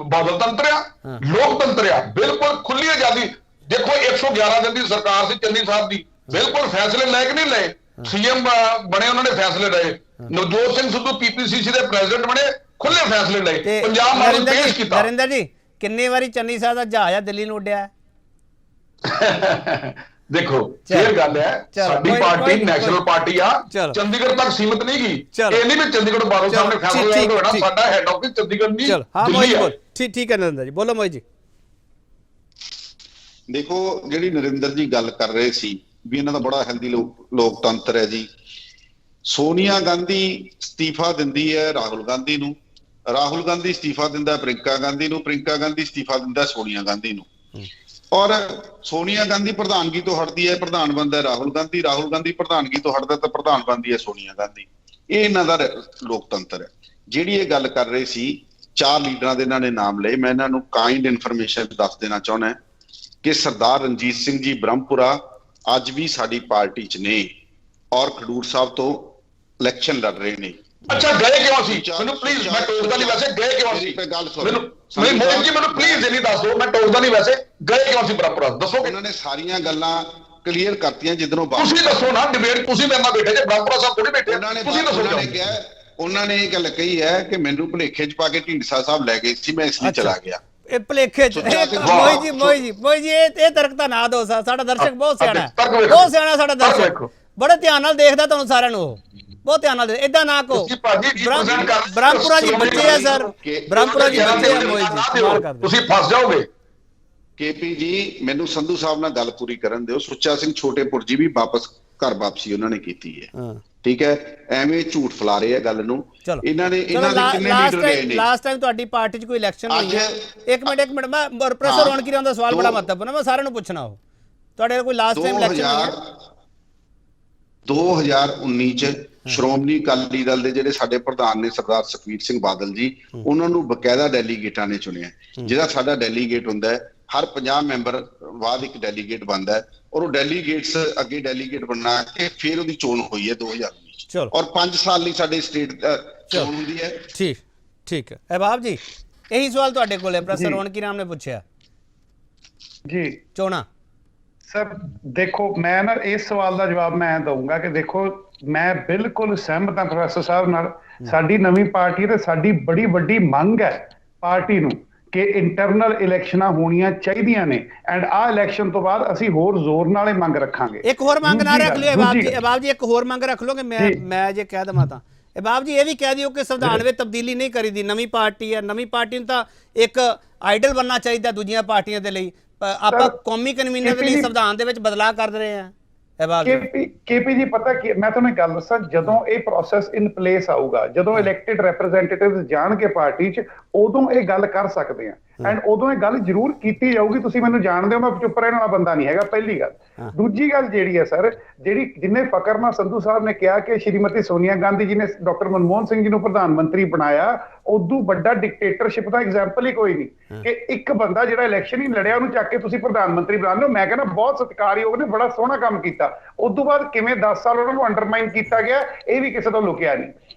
ਬਾਦਲ ਤੰਤਰ ਆ, ਲੋਕਤੰਤਰ ਆ, ਬਿਲਕੁਲ ਖੁੱਲੀ ਆਜ਼ਾਦੀ। ਦੇਖੋ 111 ਦਿਨ ਦੀ ਸਰਕਾਰ ਸੀ ਚੰਨੀ ਸਾਹਿਬ ਦੀ, ਬਿਲਕੁਲ ਫੈਸਲੇ ਲੈ ਕੇ ਨਹੀਂ ਲਏ। ਸੀਐਮ ਬਣੇ, ਉਹਨਾਂ ਨੇ ਫੈਸਲੇ ਲਏ। ਨਵਜੋਤ ਸਿੰਘ ਸਿੱਧੂ ਪੀਪੀਸੀਸੀ ਦੇ ਪ੍ਰੈਜ਼ੀਡੈਂਟ ਬਣੇ, ਖੁੱਲੇ ਫੈਸਲੇ ਲਏ, ਪੰਜਾਬ ਮਾਡਲ ਪੇਸ਼ ਕੀਤਾ। ਨਰਿੰਦਰ ਜੀ, ਕਿੰਨੇ ਵਾਰੀ ਚੰਨੀ ਸਾਹਿਬ ਦਾ ਜਹਾਜ਼ ਦਿੱਲੀ ਨੂੰ ਉੱਡਿਆ? ਦੇਖੋ ਇਹ ਗੱਲ ਹੈ, ਸਾਡੀ ਪਾਰਟੀ ਨੈਸ਼ਨਲ ਪਾਰਟੀ ਆ, ਚੰਡੀਗੜ੍ਹ ਤੱਕ ਸੀਮਿਤ ਨਹੀਂ ਗਈ। ਇਹ ਨਹੀਂ ਵੀ ਚੰਡੀਗੜ੍ਹ ਬਾਦਲ ਸਾਹਿਬ ਨੇ ਫੈਸਲਾ ਲਿਆ, ਸਾਡਾ ਹੈਡ ਆਫਿਸ ਚੰਡੀਗੜ੍ਹ ਨਹੀਂ ਦਿੱਲੀ ਹੈ। ਠੀਕ ਹੈ ਨਰਿੰਦਰ ਜੀ, ਬੋਲੋ ਮੋਹਿਤ ਜੀ। ਦੇਖੋ ਜਿਹੜੀ ਨਰਿੰਦਰ ਜੀ ਗੱਲ ਕਰ ਰਹੇ ਸੀ ਵੀ ਇਹਨਾਂ ਦਾ ਬੜਾ ਹੈਲਦੀ ਲੋਕਤੰਤਰ ਹੈ ਜੀ। ਸੋਨੀਆ ਗਾਂਧੀ ਅਸਤੀਫਾ ਦਿੰਦੀ ਹੈ ਰਾਹੁਲ ਗਾਂਧੀ ਨੂੰ, ਰਾਹੁਲ ਗਾਂਧੀ ਅਸਤੀਫਾ ਦਿੰਦਾ ਪ੍ਰਿੰਕਾ ਗਾਂਧੀ ਨੂੰ, ਪ੍ਰਿੰਕਾ ਗਾਂਧੀ ਅਸਤੀਫਾ ਦਿੰਦਾ ਸੋਨੀਆ ਗਾਂਧੀ ਨੂੰ। ਔਰ ਸੋਨੀਆ ਗਾਂਧੀ ਪ੍ਰਧਾਨਗੀ ਤੋਂ ਹਟਦੀ ਹੈ, ਪ੍ਰਧਾਨ ਬਣਦਾ ਰਾਹੁਲ ਗਾਂਧੀ, ਰਾਹੁਲ ਗਾਂਧੀ ਪ੍ਰਧਾਨਗੀ ਤੋਂ ਹਟਦਾ ਤਾਂ ਪ੍ਰਧਾਨ ਬਣਦੀ ਹੈ ਸੋਨੀਆ ਗਾਂਧੀ। ਇਹ ਇਹਨਾਂ ਦਾ ਲੋਕਤੰਤਰ ਹੈ। ਜਿਹੜੀ ਇਹ ਗੱਲ ਕਰ ਰਹੇ ਸੀ 4 ਲੀਡਰਾਂ ਦੇ ਇਹਨਾਂ ਨੇ ਨਾਮ ਲਏ, ਮੈਂ ਇਹਨਾਂ ਨੂੰ ਕਾਈਂਡ ਇਨਫੋਰਮੇਸ਼ਨ ਦੱਸ ਦੇਣਾ ਚਾਹੁੰਦਾ ਕਿ ਸਰਦਾਰ ਰਣਜੀਤ ਸਿੰਘ ਜੀ ਬ੍ਰਹਮਪੁਰਾ ਅੱਜ ਵੀ ਸਾਡੀ ਪਾਰਟੀ 'ਚ ਨੇ ਔਰ ਖਡੂਰ ਸਾਹਿਬ ਤੋਂ ਇਲੈਕਸ਼ਨ ਲੜ ਰਹੇ ਨੇ। ਅੱਛਾ, ਗਏ ਕਿਉਂ ਸੀ? ਮੈਨੂੰ ਪਲੀਜ਼, ਮੈਂ ਟੋਕਦਾ ਨਹੀਂ ਵੈਸੇ, ਗਏ ਕਿਉਂ ਸੀ? ਗੱਲ ਸੁਣੋ ਮੈਨੂੰ ਮੋਹਿਤ ਜੀ, ਮੈਨੂੰ ਪਲੀਜ਼ ਇਹ ਨਹੀਂ ਦੱਸ ਦਿਓ, ਮੈਂ ਟੋਕਦਾ ਨਹੀਂ ਵੈਸੇ, ਗਏ ਕਿਉਂ ਸੀ ਬ੍ਰਹਮਪੁਰਾ? ਦੱਸੋ। ਉਹਨਾਂ ਨੇ ਸਾਰੀਆਂ ਗੱਲਾਂ ਕਲੀਅਰ ਕਰਤੀਆਂ ਜਿੱਦਨੋਂ ਤੁਸੀਂ ਦੱਸੋ ਨਾ, ਡਿਬੇਟ ਤੁਸੀਂ ਮੇਰੇ ਨਾਲ ਬੈਠੇ ਜੇ, ਬ੍ਰਹਮਪੁਰਾ ਸਾਹਿਬ ਥੋੜੀ ਬੈਠੇ। ਤੁਸੀਂ ਦੱਸੋ। ਉਹਨਾਂ ਨੇ ਇਹ ਗੱਲ ਕਹੀ ਹੈ ਕਿ ਮੈਨੂੰ ਭੁਲੇਖੇ 'ਚ ਪਾ ਕੇ ਢੀਂਡਸਾ ਸਾਹਿਬ ਲੈ ਗਏ ਸੀ, ਮੈਂ ਇਸ ਲਈ ਚਲਾ ਗਿਆ। ਇਹ ਭੁਲੇਖੇ 'ਚ ਮੋਹਿਤ ਜੀ ਇਹ ਤਰਕ ਤਾਂ ਨਾ ਦੋ। ਸਾਡਾ ਦਰਸ਼ਕ ਬਹੁਤ ਸਿਆਣਾ, ਬਹੁਤ ਸਿਆਣਾ ਸਾਡਾ ਦਰਸ਼ਕ, ਬੜੇ ਧਿਆਨ ਨਾਲ ਦੇਖਦਾ ਤੁਹਾਨੂੰ ਸਾਰਿਆਂ ਨੂੰ, ਬਹੁਤ ਧਿਆਨ ਨਾਲ ਦੇ। ਏਦਾਂ ਨਾ ਕਹੋ, ਬ੍ਰਹਮਪੁਰਾ ਜੀ ਬੱਚੇ ਆ ਸਰ, ਬ੍ਰਹਮਪੁਰਾ ਜੀ ਬੱਚੇ ਆ ਮੋਹਿਤ ਜੀ, ਤੁਸੀਂ ਫਸ ਜਾਓਗੇ। ਕੇਪੀ ਜੀ ਮੈਨੂੰ ਸੰਧੂ ਸਾਹਿਬ ਨਾਲ ਗੱਲ ਪੂਰੀ ਕਰਨ ਦਿਓ। ਸੁੱਚਾ ਸਿੰਘ ਛੋਟੇਪੁਰ ਜੀ ਵੀ ਘਰ ਵਾਪਸੀ ਉਹਨਾਂ ਨੇ ਕੀਤੀ ਹੈ। ਠੀਕ ਹੈ, ਐਵੇਂ ਝੂਠ ਫੈਲਾ ਰਹੇ ਆ ਗੱਲ ਨੂੰ। ਚਲੋ ਇਹਨਾਂ ਦੇ ਕਿੰਨੇ ਲਾਸਟ ਲੀਡਰ ਗਏ ਨੇ? ਲਾਸਟ ਟਾਈਮ ਤੁਹਾਡੀ ਪਾਰਟੀ 'ਚ ਕੋਈ ਇਲੈਕਸ਼ਨ ਹੋਈ ਹੈ? ਇੱਕ ਮਿੰਟ ਮੈਂ ਪ੍ਰੋਫੈਸਰ ਰੌਣਕੀ ਰਾਮ ਦਾ ਸਵਾਲ ਬੜਾ ਮਹੱਤਵਪੂਰਨ ਹੈ, ਮੈਂ ਸਾਰਿਆਂ ਨੂੰ ਪੁੱਛਣਾ ਉਹ ਤੁਹਾਡੇ ਕੋਈ ਲਾਸਟ ਟਾਈਮ ਇਲੈਕਸ਼ਨ ਹੋਈ ਹੈ? 2019 ਚ ਸ਼੍ਰੋਮਣੀ ਅਕਾਲੀ ਦਲ ਦੇ ਜਿਹੜੇ ਸਾਡੇ ਪ੍ਰਧਾਨ ਨੇ ਸਰਦਾਰ ਸੁਖਬੀਰ ਸਿੰਘ ਬਾਦਲ ਜੀ, ਉਹਨਾਂ ਨੂੰ ਬਕਾਇਦਾ ਡੈਲੀਗੇਟਾਂ ਨੇ ਚੁਣਿਆ। ਜਿਹੜਾ ਸਾਡਾ ਡੈਲੀਗੇਟ ਹੁੰਦਾ ਹੈ, ਹਰ 50 ਮੈਂਬਰ ਬਾਅਦ ਇੱਕ ਡੈਲੀਗੇਟ ਬਣਦਾ ਹੈ, ਔਰ ਉਹ ਡੈਲੀਗੇਟਸ ਅੱਗੇ ਡੈਲੀਗੇਟ ਬਣਾ ਕੇ ਫਿਰ ਉਹਦੀ ਚੋਣ ਹੋਈ ਹੈ 2019 ਚ, ਔਰ 5 ਸਾਲ ਲਈ ਸਾਡੇ ਸਟੇਟ ਚੋਣ ਹੁੰਦੀ ਹੈ। ਠੀਕ ਹੈ ਅਹਿਬਾਬ ਜੀ, ਇਹੀ ਸਵਾਲ ਤੁਹਾਡੇ ਕੋਲ ਹੈ, ਪ੍ਰੋਫੈਸਰ ਰੌਣਕੀ ਰਾਮ ਨੇ ਪੁੱਛਿਆ ਜੀ। ਚੋਣਾਂ ਸਰ ਦੇਖੋ, ਮੈਂ ਨਾ ਇਸ ਸਵਾਲ ਦਾ ਜਵਾਬ ਮੈਂ ਦਊਂਗਾ ਕਿ ਦੇਖੋ, ਮੈਂ ਬਿਲਕੁਲ ਸਹਿਮਤ ਹਾਂ ਪ੍ਰੋਫੈਸਰ ਸਾਹਿਬ ਨਾਲ। ਸਾਡੀ ਨਵੀਂ ਪਾਰਟੀ ਤੇ ਸਾਡੀ ਬੜੀ ਵੱਡੀ ਮੰਗ ਹੈ ਪਾਰਟੀ ਨੂੰ ਕਿ ਇੰਟਰਨਲ ਇਲੈਕਸ਼ਨਾਂ ਹੋਣੀਆਂ ਚਾਹੀਦੀਆਂ ਨੇ, ਐਂਡ ਆਹ ਇਲੈਕਸ਼ਨ ਤੋਂ ਬਾਅਦ ਅਸੀਂ ਹੋਰ ਜ਼ੋਰ ਨਾਲ ਇਹ ਮੰਗ ਰੱਖਾਂਗੇ। ਇੱਕ ਹੋਰ ਮੰਗ ਨਾ ਰੱਖ ਲਿਓ ਅਹਿਬਾਬ ਜੀ, ਇੱਕ ਹੋਰ ਮੰਗ ਰੱਖ ਲਓ ਕਿ ਮੈਂ ਜੇ ਕਹਿ ਦਵਾਂ ਤਾਂ ਅਹਿਬਾਬ ਜੀ ਇਹ ਵੀ ਕਹਿ ਦਿਓ ਕਿ ਸੰਵਿਧਾਨ ਵਿੱਚ ਤਬਦੀਲੀ ਨਹੀਂ ਕਰੀਦੀ, ਨਵੀਂ ਪਾਰਟੀ ਹੈ, ਨਵੀਂ ਪਾਰਟੀ ਨੂੰ ਤਾਂ ਇੱਕ ਆਈਡਲ ਬਣਨਾ ਚਾਹੀਦਾ ਦੂਜੀਆਂ ਪਾਰਟੀਆਂ ਦੇ ਲਈ। ਆਪਾਂ ਕੌਮੀ ਕਨਵੀਨਰ ਦੇ ਲਈ ਸੰਵਿਧਾਨ ਦੇ ਵਿੱਚ ਬਦਲਾਅ ਕਰ ਰਹੇ ਹਾਂ। ਕੇਪੀ ਜੀ ਪਤਾ ਕੀ, ਮੈਂ ਤੁਹਾਨੂੰ ਇੱਕ ਗੱਲ ਦੱਸਾਂ, ਜਦੋਂ ਇਹ ਪ੍ਰੋਸੈਸ ਇਨ ਪਲੇਸ ਆਊਗਾ, ਜਦੋਂ ਇਲੈਕਟਿਡ ਰੈਪਰੈਜ਼ੈਂਟੇਟਿਵਸ ਜਾਣਗੇ ਪਾਰਟੀ 'ਚ, ਉਦੋਂ ਇਹ ਗੱਲ ਕਰ ਸਕਦੇ ਆ, ਐਂਡ ਉਦੋਂ ਇਹ ਗੱਲ ਜ਼ਰੂਰ ਕੀਤੀ ਜਾਊਗੀ। ਤੁਸੀਂ ਮੈਨੂੰ ਜਾਣਦੇ ਹੋ, ਮੈਂ ਚੁੱਪ ਰਹਿਣ ਵਾਲਾ ਬੰਦਾ ਨਹੀਂ ਹੈਗਾ, ਪਹਿਲੀ ਗੱਲ। ਦੂਜੀ ਗੱਲ ਜਿਹੜੀ ਹੈ ਸਰ, ਜਿੰਨੇ ਫਕਰ ਨਾਲ ਸੰਧੂ ਸਾਹਿਬ ਨੇ ਕਿਹਾ ਕਿ ਸ਼੍ਰੀਮਤੀ ਸੋਨੀਆ ਗਾਂਧੀ ਜੀ ਨੇ ਡਾਕਟਰ ਮਨਮੋਹਨ ਸਿੰਘ ਜੀ ਨੂੰ ਪ੍ਰਧਾਨ ਮੰਤਰੀ ਬਣਾਇਆ, ਉਦੋਂ ਵੱਡਾ ਡਿਕਟੇਟਰਸ਼ਿਪ ਦਾ ਐਗਜ਼ਾਮਪਲ ਹੀ ਕੋਈ ਨਹੀਂ ਕਿ ਇੱਕ ਬੰਦਾ ਜਿਹੜਾ ਇਲੈਕਸ਼ਨ ਹੀ ਲੜਿਆ ਉਹਨੂੰ ਚੱਕ ਕੇ ਤੁਸੀਂ ਪ੍ਰਧਾਨ ਮੰਤਰੀ ਬਣਾ ਲਓ। ਮੈਂ ਕਹਿੰਦਾ ਬਹੁਤ ਸਤਿਕਾਰਯੋਗ ਨੇ, ਬੜਾ ਸੋਹਣਾ ਕੰਮ ਕੀਤਾ। ਉਸ ਤੋਂ ਬਾਅਦ ਕਿਵੇਂ 10 ਸਾਲ ਉਹਨਾਂ ਨੂੰ ਅੰਡਰਮਾਈਨ ਕੀਤਾ ਗਿਆ, ਇਹ ਵੀ ਕਿਸੇ ਤੋਂ ਲੁਕਿਆ ਨਹੀਂ।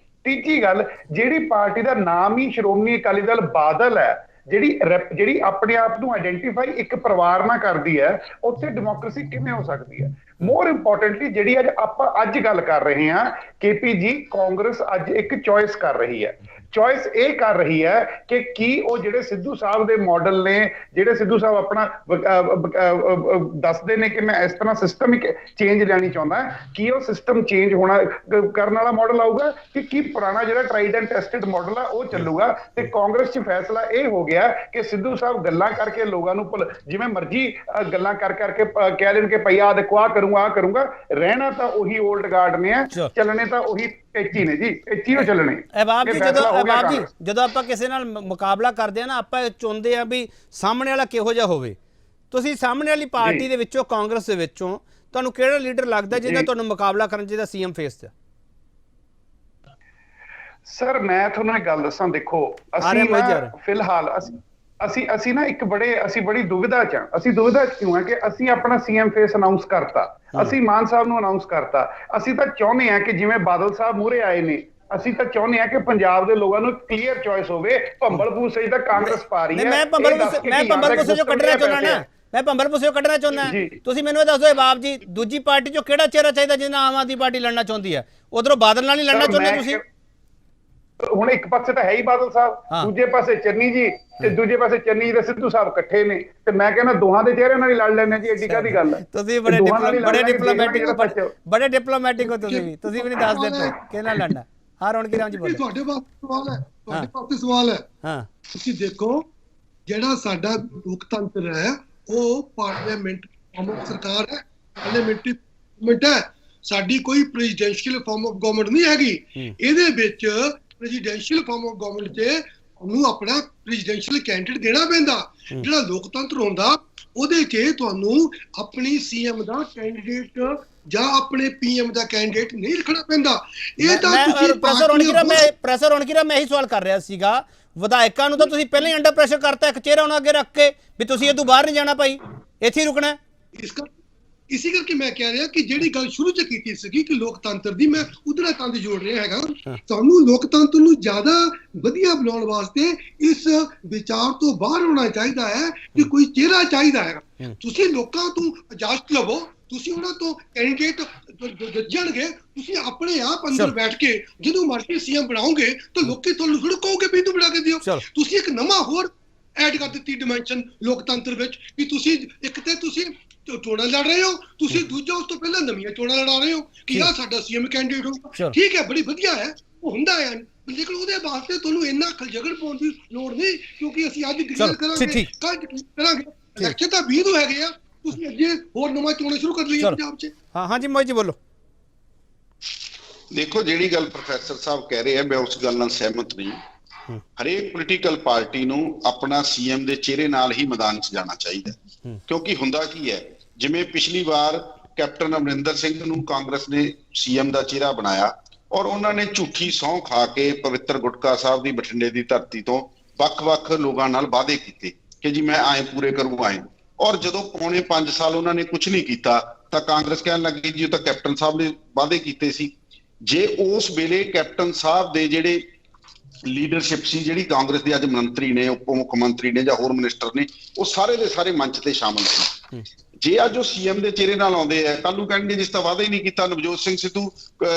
ਤੀਜੀ ਗੱਲ, ਜਿਹੜੀ ਪਾਰਟੀ ਦਾ ਨਾਮ ਹੀ ਸ਼੍ਰੋਮਣੀ ਅਕਾਲੀ ਦਲ ਬਾਦਲ ਹੈ, ਜਿਹੜੀ ਆਪਣੇ ਆਪ ਨੂੰ ਆਇਡੈਂਟੀਫਾਈ ਇੱਕ ਪਰਿਵਾਰ ਨਾਲ ਕਰਦੀ ਹੈ, ਉੱਥੇ ਡੈਮੋਕ੍ਰੇਸੀ ਕਿਵੇਂ ਹੋ ਸਕਦੀ ਹੈ? ਮੋਰ ਇੰਪੋਰਟੈਂਟਲੀ ਜਿਹੜੀ ਆਪਾਂ ਅੱਜ ਗੱਲ ਕਰ ਰਹੇ ਹਾਂ, ਕੇਪੀ ਜੀ, ਕਾਂਗਰਸ ਅੱਜ ਇੱਕ ਚੋਇਸ ਕਰ ਰਹੀ ਹੈ। ਚੋਇਸ ਇਹ ਕਰ ਰਹੀ ਹੈ ਕਿ ਕੀ ਉਹ ਜਿਹੜੇ ਸਿੱਧੂ ਸਾਹਿਬ ਦੇ ਮਾਡਲ ਨੇ, ਜਿਹੜੇ ਸਿੱਧੂ ਸਾਹਿਬ ਆਪਣਾ ਦੱਸਦੇ ਨੇ ਕਿ ਮੈਂ ਇਸ ਤਰ੍ਹਾਂ ਸਿਸਟਮ ਚੇਂਜ ਲੈਣੀ ਚਾਹੁੰਦਾ, ਕੀ ਉਹ ਸਿਸਟਮ ਚੇਂਜ ਹੋਣਾ ਕਰਨ ਵਾਲਾ ਮਾਡਲ ਆਊਗਾ ਕਿ ਕੀ ਪੁਰਾਣਾ ਜਿਹੜਾ ਟ੍ਰਾਈਡ ਐਂਡ ਟੈਸਟਡ ਮਾਡਲ ਆ ਉਹ ਚੱਲੂਗਾ? ਤੇ ਕਾਂਗਰਸ 'ਚ ਫੈਸਲਾ ਇਹ ਹੋ ਗਿਆ ਕਿ ਸਿੱਧੂ ਸਾਹਿਬ ਗੱਲਾਂ ਕਰਕੇ ਲੋਕਾਂ ਨੂੰ ਜਿਵੇਂ ਮਰਜ਼ੀ ਗੱਲਾਂ ਕਰਕੇ ਕਹਿ ਲੈਣ ਕਿ ਭਈ ਆਹ ਦੇਖੋ ਆਹ ਕਰੂੰਗਾ, ਰਹਿਣਾ ਤਾਂ ਉਹੀ 올ਡ ਗਾਰਡ ਨੇ ਆ, ਚੱਲਣੇ ਤਾਂ ਉਹੀ ਇੱਚੀ ਨੇ ਜੀ, ਇੱਚੀ ਨੂੰ ਚੱਲਣੇ। ਅਹਿਬਾਬ ਜੀ, ਜਦੋਂ ਆਪਾਂ ਕਿਸੇ ਨਾਲ ਮੁਕਾਬਲਾ ਕਰਦੇ ਆ ਨਾ, ਆਪਾਂ ਚਾਹੁੰਦੇ ਆ ਵੀ ਸਾਹਮਣੇ ਵਾਲਾ ਕਿਹੋ ਜਿਹਾ ਹੋਵੇ। ਤੁਸੀਂ ਸਾਹਮਣੇ ਵਾਲੀ ਪਾਰਟੀ ਦੇ ਵਿੱਚੋਂ, ਕਾਂਗਰਸ ਦੇ ਵਿੱਚੋਂ, ਤੁਹਾਨੂੰ ਕਿਹੜਾ ਲੀਡਰ ਲੱਗਦਾ ਜਿਹਦਾ ਤੁਹਾਨੂੰ ਮੁਕਾਬਲਾ ਕਰਨ ਚਾਹੀਦਾ ਸੀਐਮ ਫੇਸ ਤੇ? ਸਰ ਮੈਂ ਤੁਹਾਨੂੰ ਇੱਕ ਗੱਲ ਦੱਸਾਂ, ਦੇਖੋ ਅਸੀਂ ਫਿਲਹਾਲ ਅਸੀਂ ਨਾ ਅਸੀਂ ਬੜੀ ਦੁਵਿਧਾ 'ਚ ਹਾਂ। ਅਸੀਂ ਦੁਵਿਧਾ 'ਚ ਕਿਉਂ ਹੈ ਕਿ ਅਸੀਂ ਆਪਣਾ ਸੀਐਮ ਫੇਸ ਅਨਾਉਂਸ ਕਰਤਾ, ਅਸੀਂ ਮਾਨ ਸਾਹਿਬ ਨੂੰ ਅਨਾਉਂਸ ਕਰਤਾ। ਅਸੀਂ ਤਾਂ ਚਾਹੁੰਦੇ ਹਾਂ ਕਿ ਜਿਵੇਂ ਬਾਦਲ ਸਾਹਿਬ ਮੂਹਰੇ ਆਏ ਨੇ, ਅਸੀਂ ਤਾਂ ਚਾਹੁੰਦੇ ਹਾਂ ਕਿ ਪੰਜਾਬ ਦੇ ਲੋਕਾਂ ਨੂੰ ਕਲੀਅਰ ਚੋਇਸ ਹੋਵੇ। ਭੰਬਲ ਭੂਸੇ ਤਾਂ ਕਾਂਗਰਸ ਪਾ ਰਹੀ ਹੈ। ਮੈਂ ਭੰਬਲ ਭੂਸੇ ਚੋਂ ਕੱਢਣਾ ਚਾਹੁੰਦਾ ਤੁਸੀਂ ਮੈਨੂੰ ਇਹ ਦੱਸ ਦਿਓ ਅਹਿਬਾਬ ਜੀ, ਦੂਜੀ ਪਾਰਟੀ ਚੋਂ ਕਿਹੜਾ ਚਿਹਰਾ ਚਾਹੀਦਾ ਜਿਹਦੇ ਨਾਲ ਆਮ ਆਦਮੀ ਪਾਰਟੀ ਲੜਨਾ ਚਾਹੁੰਦੀ ਹੈ? ਉਧਰੋਂ ਬਾਦਲ ਨਾਲ ਹੀ ਲੜਨਾ ਚਾਹੁੰਦੇ ਤੁਸੀਂ? ਹੁਣ ਇੱਕ ਪਾਸੇ ਤਾਂ ਹੈ ਹੀ ਬਾਦਲ ਸਾਹਿਬ, ਦੂਜੇ ਪਾਸੇ ਚੰਨੀ ਜੀ, ਤੇ ਦੂਜੇ ਪਾਸੇ ਚੰਨੀ ਜੀ ਤੇ ਸਿੱਧੂ ਸਾਹਿਬ ਇਕੱਠੇ ਨੇ, ਤੇ ਮੈਂ ਕਹਿੰਦਾ ਦੋਹਾਂ ਦੇ ਚਿਹਰੇ ਨਾਲ ਹੀ ਲੜ ਲੈਣੇ ਜੀ, ਐਡੀ ਕਾਹਦੀ ਗੱਲ ਹੈ? ਤੁਸੀਂ ਬੜੇ ਡਿਪਲੋਮੈਟਿਕ ਹੋ, ਤੁਸੀਂ ਵੀ ਨਹੀਂ ਦੱਸਦੇ ਤੇ ਕਿਹਦੇ ਨਾਲ ਲੜਨਾ। ਹਾਂ ਰੌਣਕੀ ਰਾਮ ਜੀ ਬੋਲੋ। ਤੁਹਾਡੇ ਪਾਸੇ ਸਵਾਲ ਹੈ। ਹਾਂ ਤੁਸੀਂ ਦੇਖੋ, ਜਿਹੜਾ ਸਾਡਾ ਲੋਕਤੰਤਰ ਹੈ ਉਹ ਪਾਰਲੀਮੈਂਟ ਫਾਰਮ ਆਫ ਸਰਕਾਰ ਹੈ, ਪਾਰਲੀਮੈਂਟਰੀ ਗਵਰਨਮੈਂਟ ਹੈ। ਸਾਡੀ ਕੋਈ ਪ੍ਰੈਜ਼ੀਡੈਂਸ਼ੀਅਲ ਫਾਰਮ ਆਫ ਗਵਰਨਮੈਂਟ ਨਹੀਂ ਹੈਗੀ। ਇਹਦੇ ਵਿੱਚ ਪ੍ਰੈਜ਼ੀਡੈਂਸ਼ੀਅਲ ਫਾਰਮ ਆਫ ਗਵਰਨਮੈਂਟ 'ਚ ਉਹਨੂੰ ਆਪਣਾ ਪ੍ਰੈਜ਼ੀਡੈਂਸ਼ੀਅਲ ਕੈਂਡੀਡੇਟ ਦੇਣਾ ਪੈਂਦਾ। ਜਿਹੜਾ ਲੋਕਤੰਤਰ ਹੁੰਦਾ ਉਹਦੇ 'ਚ ਤੁਹਾਨੂੰ ਆਪਣੀ ਸੀਐਮ ਦਾ ਕੈਂਡੀਡੇਟ ਜਾਂ ਆਪਣੇ ਪੀਐਮ ਦਾ ਕੈਂਡੀਡੇਟ ਨਹੀਂ ਰੱਖਣਾ ਪੈਂਦਾ। ਇਹ ਤਾਂ ਤੁਸੀਂ ਪ੍ਰੋਫੈਸਰ ਰੌਣਕੀ ਰਾਮ ਮੈਂ ਇਹੀ ਸਵਾਲ ਕਰ ਰਿਹਾ ਸੀਗਾ, ਵਿਧਾਇਕਾਂ ਨੂੰ ਤਾਂ ਤੁਸੀਂ ਪਹਿਲਾਂ ਹੀ ਅੰਡਰ ਪ੍ਰੈਸ਼ਰ ਕਰਤਾ, ਇੱਕ ਚਿਹਰਾ ਉਹਨਾਂ ਅੱਗੇ ਰੱਖ ਕੇ ਵੀ ਤੁਸੀਂ ਇਹ ਤੋਂ ਬਾਹਰ ਨਹੀਂ ਜਾਣਾ ਭਾਈ, ਇੱਥੇ ਹੀ ਰੁਕਣਾ। ਇਸੇ ਕਰਕੇ ਮੈਂ ਕਹਿ ਰਿਹਾ ਕਿ ਜਿਹੜੀ ਗੱਲ ਸ਼ੁਰੂ 'ਚ ਕੀਤੀ ਸੀਗੀ ਕਿ ਲੋਕਤੰਤਰ ਦੀ, ਮੈਂ ਉਧਰ ਤੰਦ ਜੋੜ ਰਿਹਾ ਹੈਗਾ। ਤੁਹਾਨੂੰ ਲੋਕਤੰਤਰ ਨੂੰ ਜ਼ਿਆਦਾ ਵਧੀਆ ਬਣਾਉਣ ਵਾਸਤੇ ਇਸ ਵਿਚਾਰ ਤੋਂ ਬਾਹਰ ਹੋਣਾ ਚਾਹੀਦਾ ਹੈ ਕਿ ਕੋਈ ਚਿਹਰਾ ਚਾਹੀਦਾ ਹੈਗਾ। ਤੁਸੀਂ ਲੋਕਾਂ ਤੋਂ ਇਜਾਜ਼ਤ ਲਵੋ, ਤੁਸੀਂ ਉਹਨਾਂ ਤੋਂ ਕੈਂਡੀਡੇਟ ਜੱਜਣਗੇ, ਤੁਸੀਂ ਆਪਣੇ ਆਪ ਅੰਦਰ ਬੈਠ ਕੇ ਜਦੋਂ ਮਰਜ਼ੀ ਸੀਐਮ ਬਣਾਓਗੇ ਤਾਂ ਲੋਕੀ ਤੁਹਾਨੂੰ ਥੋੜਾ ਕਹੋਗੇ ਵੀ ਤੂੰ ਬਣਾ ਕੇ ਦਿਓ। ਤੁਸੀਂ ਇੱਕ ਨਵਾਂ ਹੋਰ ਐਡ ਕਰ ਦਿੱਤੀ ਡਿਮੈਂਸ਼ਨ ਲੋਕਤੰਤਰ ਵਿੱਚ ਕਿ ਤੁਸੀਂ ਇੱਕ ਤੇ ਤੁਸੀਂ ਚੋਣਾਂ ਲੜ ਰਹੇ ਹੋ, ਤੁਸੀਂ ਦੂਜਾ ਉਸ ਤੋਂ ਪਹਿਲਾਂ ਨਵੀਆਂ ਚੋਣਾਂ ਲੜਾ ਰਹੇ ਹੋ ਕਿ ਆਹ ਸਾਡਾ ਸੀਐਮ ਕੈਂਡੀਡੇਟ ਹੋਊਗਾ। ਠੀਕ ਹੈ, ਬੜੀ ਵਧੀਆ ਹੈ, ਉਹ ਹੁੰਦਾ ਹੈ, ਲੇਕਿਨ ਉਹਦੇ ਵਾਸਤੇ ਤੁਹਾਨੂੰ ਇੰਨਾ ਖਲਜਗੜ ਪਾਉਣ ਦੀ ਲੋੜ ਨਹੀਂ, ਕਿਉਂਕਿ ਅਸੀਂ ਅੱਜ ਕਲੀਅਰ ਕਰਾਂਗੇ, ਕੱਲ ਕਰਾਂਗੇ। ਇਲੈਕਸ਼ਨ ਤਾਂ 20 ਨੂੰ ਹੈਗੇ ਆ, ਤੁਸੀਂ ਅੱਗੇ ਹੋਰ ਨਵਾਂ ਚੋਣਾਂ ਸ਼ੁਰੂ ਕਰ ਲਈਆਂ ਪੰਜਾਬ 'ਚ। ਹਾਂਜੀ ਮੋਹਿਤ ਜੀ ਬੋਲੋ। ਦੇਖੋ ਜਿਹੜੀ ਗੱਲ ਪ੍ਰੋਫੈਸਰ ਸਾਹਿਬ ਕਹਿ ਰਹੇ ਆ ਮੈਂ ਉਸ ਗੱਲ ਨਾਲ ਸਹਿਮਤ ਨਹੀਂ। ਹਰੇਕ ਪੋਲੀਟੀਕਲ ਪਾਰਟੀ ਨੂੰ ਆਪਣਾ ਸੀਐਮ ਦੇ ਚਿਹਰੇ ਨਾਲ ਹੀ ਮੈਦਾਨ 'ਚ ਜਾਣਾ ਚਾਹੀਦਾ, ਕਿਉਂਕਿ ਹੁੰਦਾ ਕੀ ਹੈ, ਜਿਵੇਂ ਪਿਛਲੀ ਵਾਰ ਕੈਪਟਨ ਅਮਰਿੰਦਰ ਸਿੰਘ ਨੂੰ ਕਾਂਗਰਸ ਨੇ ਸੀਐਮ ਦਾ ਚਿਹਰਾ ਬਣਾਇਆ ਔਰ ਉਹਨਾਂ ਨੇ ਝੂਠੀ ਸਹੁੰ ਖਾ ਕੇ ਪਵਿੱਤਰ ਗੁਟਕਾ ਸਾਹਿਬ ਦੀ ਬਠਿੰਡੇ ਦੀ ਧਰਤੀ ਤੋਂ ਵੱਖ-ਵੱਖ ਲੋਕਾਂ ਨਾਲ ਵਾਅਦੇ ਕੀਤੇ ਕਿ ਜੀ ਮੈਂ ਆਏ ਪੂਰੇ ਕਰੂ ਆਏ, ਔਰ ਜਦੋਂ ਪੌਣੇ 5 ਸਾਲ ਉਹਨਾਂ ਨੇ ਕੁਝ ਨਹੀਂ ਕੀਤਾ ਤਾਂ ਕਾਂਗਰਸ ਕਹਿਣ ਲੱਗੀ ਜੀ ਉਹ ਤਾਂ ਕੈਪਟਨ ਸਾਹਿਬ ਨੇ ਵਾਅਦੇ ਕੀਤੇ ਸੀ। ਜੇ ਉਸ ਵੇਲੇ ਕੈਪਟਨ ਸਾਹਿਬ ਦੇ ਜਿਹੜੇ ਲੀਡਰਸ਼ਿਪ ਸੀ, ਜਿਹੜੀ ਕਾਂਗਰਸ ਦੇ ਅੱਜ ਮੰਤਰੀ ਨੇ, ਉਪ ਮੁੱਖ ਮੰਤਰੀ ਨੇ ਜਾਂ ਹੋਰ ਮਿਨਿਸਟਰ ਨੇ, ਉਹ ਸਾਰੇ ਦੇ ਸਾਰੇ ਮੰਚ ਤੇ ਸ਼ਾਮਲ ਸੀ। ਜੇ ਅੱਜ ਉਹ ਸੀਐਮ ਦੇ ਚਿਹਰੇ ਨਾਲ ਆਉਂਦੇ ਆ, ਕੱਲ ਨੂੰ ਕਹਿਣਗੇ ਜਿਸ ਤਾਂ ਵਾਅਦਾ ਹੀ ਨਹੀਂ ਕੀਤਾ। ਨਵਜੋਤ ਸਿੰਘ ਸਿੱਧੂ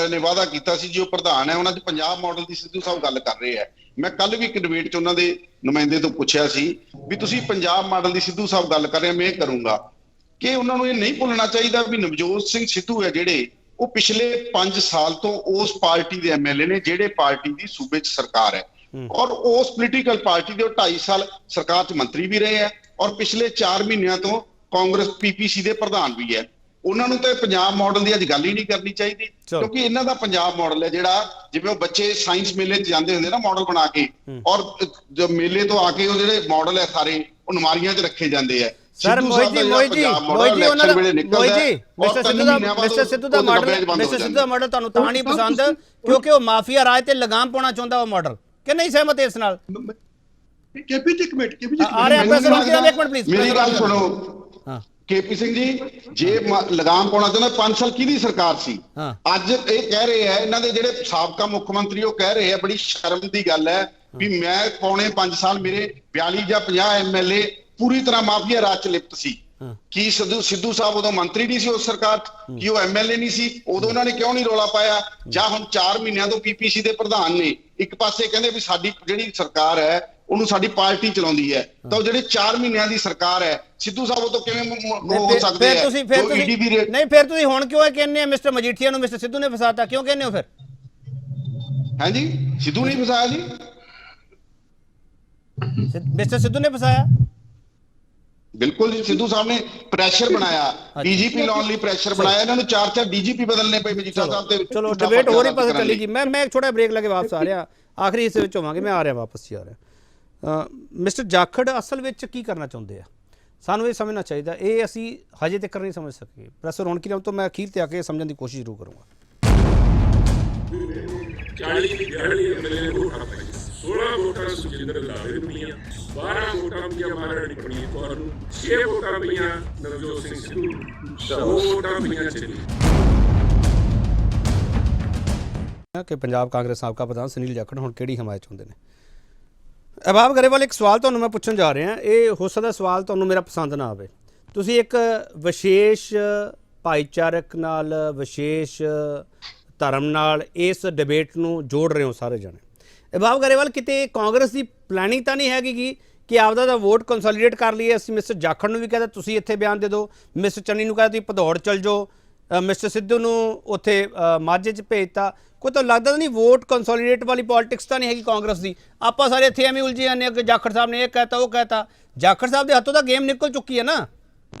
ਨੇ ਵਾਅਦਾ ਕੀਤਾ ਸੀ ਜੀ ਉਹ ਪ੍ਰਧਾਨ ਹੈ, ਉਹਨਾਂ 'ਚ ਪੰਜਾਬ ਮਾਡਲ ਦੀ ਸਿੱਧੂ ਸਾਹਿਬ ਗੱਲ ਕਰ ਰਹੇ ਆ। ਮੈਂ ਕੱਲ ਵੀ ਇੱਕ ਡਿਬੇਟ 'ਚ ਉਹਨਾਂ ਦੇ ਨੁਮਾਇੰਦੇ ਤੋਂ ਪੁੱਛਿਆ ਸੀ ਵੀ ਤੁਸੀਂ ਪੰਜਾਬ ਮਾਡਲ ਦੀ ਸਿੱਧੂ ਸਾਹਿਬ ਗੱਲ ਕਰ ਰਹੇ, ਮੈਂ ਇਹ ਕਰੂੰਗਾ ਕਿ ਉਹਨਾਂ ਨੂੰ ਇਹ ਨਹੀਂ ਭੁੱਲਣਾ ਚਾਹੀਦਾ ਵੀ ਨਵਜੋਤ ਸਿੰਘ ਸਿੱਧੂ ਹੈ ਜਿਹੜੇ ਉਹ ਪਿਛਲੇ 5 ਸਾਲ ਤੋਂ ਉਸ ਪਾਰਟੀ ਦੇ ਐਮਐਲਏ ਨੇ ਜਿਹੜੇ ਪਾਰਟੀ ਦੀ ਸੂਬੇ 'ਚ ਸਰਕਾਰ ਹੈ, ਔਰ ਉਸ ਪੋਲੀਟੀਕਲ ਪਾਰਟੀ ਦੇ ਉਹ 2.5 ਸਾਲ ਸਰਕਾਰ 'ਚ ਮੰਤਰੀ ਵੀ ਰਹੇ ਆ ਔਰ ਪਿਛਲੇ 4 ਮਹੀਨਿਆਂ ਤੋਂ ਕਾਂਗਰਸ ਪੀਪੀਸੀ ਦੇ ਪ੍ਰਧਾਨ ਵੀ ਹੈ। ਉਹਨਾਂ ਨੂੰ ਤਾਂ ਪੰਜਾਬ ਮਾਡਲ ਦੀ ਅੱਜ ਗੱਲ ਹੀ ਨਹੀਂ ਕਰਨੀ ਚਾਹੀਦੀ, ਕਿਉਂਕਿ ਇਹਨਾਂ ਦਾ ਪੰਜਾਬ ਮਾਡਲ ਹੈ ਜਿਹੜਾ, ਜਿਵੇਂ ਉਹ ਬੱਚੇ ਸਾਇੰਸ ਮੇਲੇ 'ਚ ਜਾਂਦੇ ਹੁੰਦੇ ਨਾ ਮਾਡਲ ਬਣਾ ਕੇ, ਔਰ ਜੋ ਮੇਲੇ ਤੋਂ ਆ ਕੇ ਉਹ ਜਿਹੜੇ ਮਾਡਲ ਹੈ ਸਾਰੇ ਉਹ ਨਮਾਰੀਆਂ 'ਚ ਰੱਖੇ ਜਾਂਦੇ ਆ। ਸਰ ਮੋਹਿਤ ਜੀ ਮਿਸਟਰ ਸਿੱਧੂ ਦਾ ਮਾਡਲ ਤੁਹਾਨੂੰ ਤਾਂ ਨਹੀਂ ਪਸੰਦ ਕਿਉਂਕਿ ਉਹ ਮਾਫੀਆ ਰਾਜ ਤੇ ਲਗਾਮ ਪਾਉਣਾ ਚਾਹੁੰਦਾ ਉਹ ਮਾਡਲ, ਕਿ ਨਹੀਂ ਸਹਿਮਤ ਇਸ ਨਾਲ? ਕੇਪੀ ਜੀ ਇੱਕ ਮਿੰਟ ਆ ਰਿਹਾ ਪ੍ਰੈਸ ਰੋਕ ਇੱਕ ਮਿੰਟ ਪਲੀਜ਼, ਮੇਰੀ ਗੱਲ ਸੁਣੋ। ਕੇਪੀ ਸਿੰਘ ਜੀ, ਜੇ ਲਗਾਮ ਪਾਉਣਾ ਚਾਹੁੰਦਾ 5 ਸਾਲ ਕਿਹਦੀ ਸਰਕਾਰ ਸੀ? ਅੱਜ ਇਹ ਕਹਿ ਰਹੇ ਆ ਇਹਨਾਂ ਦੇ ਜਿਹੜੇ ਸਾਬਕਾ ਮੁੱਖ ਮੰਤਰੀ, ਉਹ ਕਹਿ ਰਹੇ ਆ, ਬੜੀ ਸ਼ਰਮ ਦੀ ਗੱਲ ਹੈ ਵੀ ਮੈਂ ਪੌਣੇ 5 ਸਾਲ ਮੇਰੇ 42 ਜਾਂ 50 ਐਮਐਲਏ ਪੂਰੀ ਤਰ੍ਹਾਂ ਮਾਫੀਆ ਰਾਜ 'ਚ ਲਿਪਤ ਸੀ। ਕੀ ਸਿੱਧੂ ਸਾਹਿਬ ਉਦੋਂ ਮੰਤਰੀ ਨਹੀਂ ਸੀ ਉਸ ਸਰਕਾਰ 'ਚ? ਕੀ ਉਹ ਐਮਐਲਏ ਨਹੀਂ ਸੀ? ਉਦੋਂ ਉਹਨਾਂ ਨੇ ਕਿਉਂ ਨਹੀਂ ਰੌਲਾ ਪਾਇਆ? ਜਾਂ ਹੁਣ 4 ਮਹੀਨਿਆਂ ਤੋਂ ਪੀਪੀਸੀ ਦੇ ਪ੍ਰਧਾਨ ਨੇ, ਇੱਕ ਪਾਸੇ ਕਹਿੰਦੇ ਵੀ ਸਾਡੀ ਜਿਹੜੀ ਸਰਕਾਰ ਹੈ ਉਹਨੂੰ ਸਾਡੀ ਪਾਰਟੀ ਚਲਾਉਂਦੀ ਹੈ, ਤਾਂ ਉਹ ਜਿਹੜੇ 4 ਮਹੀਨਿਆਂ ਦੀ ਸਰਕਾਰ ਹੈ ਸਿੱਧੂ ਸਾਹਿਬ ਉਹ ਤੋਂ ਕਿਵੇਂ ਹੋ ਸਕਦੇ ਹੈ? ਨਹੀਂ ਫਿਰ ਤੁਸੀਂ ਹੁਣ ਕਿਉਂ ਇਹ ਕਹਿੰਦੇ ਆ ਮਿਸਟਰ ਮਜੀਠੀਆ ਨੂੰ ਮਿਸਟਰ ਸਿੱਧੂ ਨੇ ਫਸਾਤਾ, ਕਿਉਂ ਕਹਿੰਦੇ ਹੋ ਫਿਰ? ਹਾਂਜੀ, ਸਿੱਧੂ ਨਹੀਂ ਫਸਾਇਆ ਜੀ, ਮਿਸਟਰ ਸਿੱਧੂ ਨੇ ਫਸਾਇਆ। ਬਿਲਕੁਲ ਜੀ, ਸਿੱਧੂ ਸਾਹਿਬ ਨੇ ਪ੍ਰੈਸ਼ਰ ਬਣਾਇਆ, ਡੀਜੀਪੀ ਲਾਉਣ ਲਈ ਪ੍ਰੈਸ਼ਰ ਬਣਾਇਆ, ਇਹਨਾਂ ਨੂੰ 4 ਡੀਜੀਪੀ ਬਦਲਨੇ ਪਏ ਮਜੀਠਾ ਸਾਹਿਬ ਤੇ। ਚਲੋ ਡਿਬੇਟ ਹੋ ਰਹੀ ਪਾਸੇ ਚੱਲੀ ਜੀ। ਮੈਂ ਇੱਕ ਛੋਟਾ ਬ੍ਰੇਕ ਲਾ ਕੇ ਵਾਪਸ ਆ ਰਿਹਾ, ਆਖਰੀ ਹਿੱਸੇ ਵਿੱਚ ਹੋਵਾਂਗੇ, ਮੈਂ ਆ ਰਿਹਾ ਵਾਪਸ ਹੀ ਆ ਰਿਹਾ। ਮਿਸਟਰ ਜਾਖੜ ਅਸਲ ਵਿੱਚ ਕੀ ਕਰਨਾ ਚਾਹੁੰਦੇ ਆ? ਸਾਨੂੰ ਇਹ ਸਮਝਣਾ ਚਾਹੀਦਾ, ਇਹ ਅਸੀਂ ਹਜੇ ਤੱਕ ਨਹੀਂ ਸਮਝ ਸਕੇ। ਪ੍ਰੋਫੈਸਰ ਰੌਣਕੀ ਰਾਮ ਤੋਂ ਮੈਂ ਅਖੀਰ ਤੇ ਆ ਕੇ ਸਮਝਣ ਦੀ ਕੋਸ਼ਿਸ਼ ਜ਼ਰੂਰ ਕਰੂੰਗਾ। 40 ਐਮਐਲਏ ਵੋਟਾਂ ਪਾਈ, 16 ਵੋਟਾਂ ਸੁਖਜਿੰਦਰ ਲਾਵੇ ਨੂੰ ਪਈਆਂ, 12 ਵੋਟਾਂ ਪਈਆਂ ਮਹਾਰਾਣੀ ਪ੍ਰਨੀਤ ਕੌਰ ਨੂੰ, 6 ਵੋਟਾਂ ਪਈਆਂ ਨਵਜੋਤ ਸਿੰਘ ਸਿੱਧੂ ਨੂੰ, 2 ਵੋਟਾਂ ਪਈਆਂ ਚੰਨੀ ਕਿ ਪੰਜਾਬ ਕਾਂਗਰਸ ਸਾਬਕਾ ਪ੍ਰਧਾਨ ਸੁਨੀਲ ਜਾਖੜ ਹੁਣ ਕਿਹੜੀ ਹਮਾਇਤ ਚਾਹੁੰਦੇ ਨੇ। ਅਹਿਬਾਬ ਗਰੇਵਾਲ, ਇੱਕ ਸਵਾਲ ਤੁਹਾਨੂੰ ਮੈਂ ਪੁੱਛਣ ਜਾ ਰਿਹਾ, ਇਹ ਹੋ ਸਕਦਾ ਸਵਾਲ ਤੁਹਾਨੂੰ ਮੇਰਾ ਪਸੰਦ ਨਾ ਆਵੇ। ਤੁਸੀਂ ਇੱਕ ਵਿਸ਼ੇਸ਼ ਭਾਈਚਾਰਕ ਨਾਲ, ਵਿਸ਼ੇਸ਼ ਧਰਮ ਨਾਲ ਇਸ ਡਿਬੇਟ ਨੂੰ ਜੋੜ ਰਹੇ ਹੋ ਸਾਰੇ ਜਣੇ। ਅਹਿਬਾਬ ਗਰੇਵਾਲ, ਕਿਤੇ ਕਾਂਗਰਸ ਦੀ ਪਲੈਨਿੰਗ ਤਾਂ ਨਹੀਂ ਹੈਗੀ ਕਿ ਆਪਦਾ ਦਾ ਵੋਟ ਕੰਸੋਲੀਡੇਟ ਕਰ ਲਈਏ? ਅਸੀਂ ਮਿਸਟਰ ਜਾਖੜ ਨੂੰ ਵੀ ਕਹਿੰਦਾ ਤੁਸੀਂ ਇੱਥੇ ਬਿਆਨ ਦੇ ਦਿਓ, ਮਿਸਟਰ ਚੰਨੀ ਨੂੰ ਕਹਿੰਦਾ ਤੁਸੀਂ ਭਦੌੜ ਚਲ ਜਾਓ, ਮਿਸਟਰ ਸਿੱਧੂ ਨੂੰ ਉੱਥੇ ਮਾਝੇ 'ਚ ਭੇਜਤਾ। ਕੋਈ ਤਾਂ ਲੱਗਦਾ ਨਹੀਂ ਵੋਟ ਕੰਸੋਲੀਡੇਟ ਵਾਲੀ ਪੋਲਿਟਿਕਸ ਤਾਂ ਨਹੀਂ ਹੈਗੀ ਕਾਂਗਰਸ ਦੀ। ਆਪਾਂ ਸਾਰੇ ਇੱਥੇ ਐਵੇਂ ਉਲਝੇ ਜਾਂਦੇ ਹਾਂ ਕਿ ਜਾਖੜ ਸਾਹਿਬ ਨੇ ਇਹ ਕਹਿਤਾ ਉਹ ਕਹਿਤਾ। ਜਾਖੜ ਸਾਹਿਬ ਦੇ ਹੱਥੋਂ ਤਾਂ ਗੇਮ ਨਿਕਲ ਚੁੱਕੀ ਹੈ ਨਾ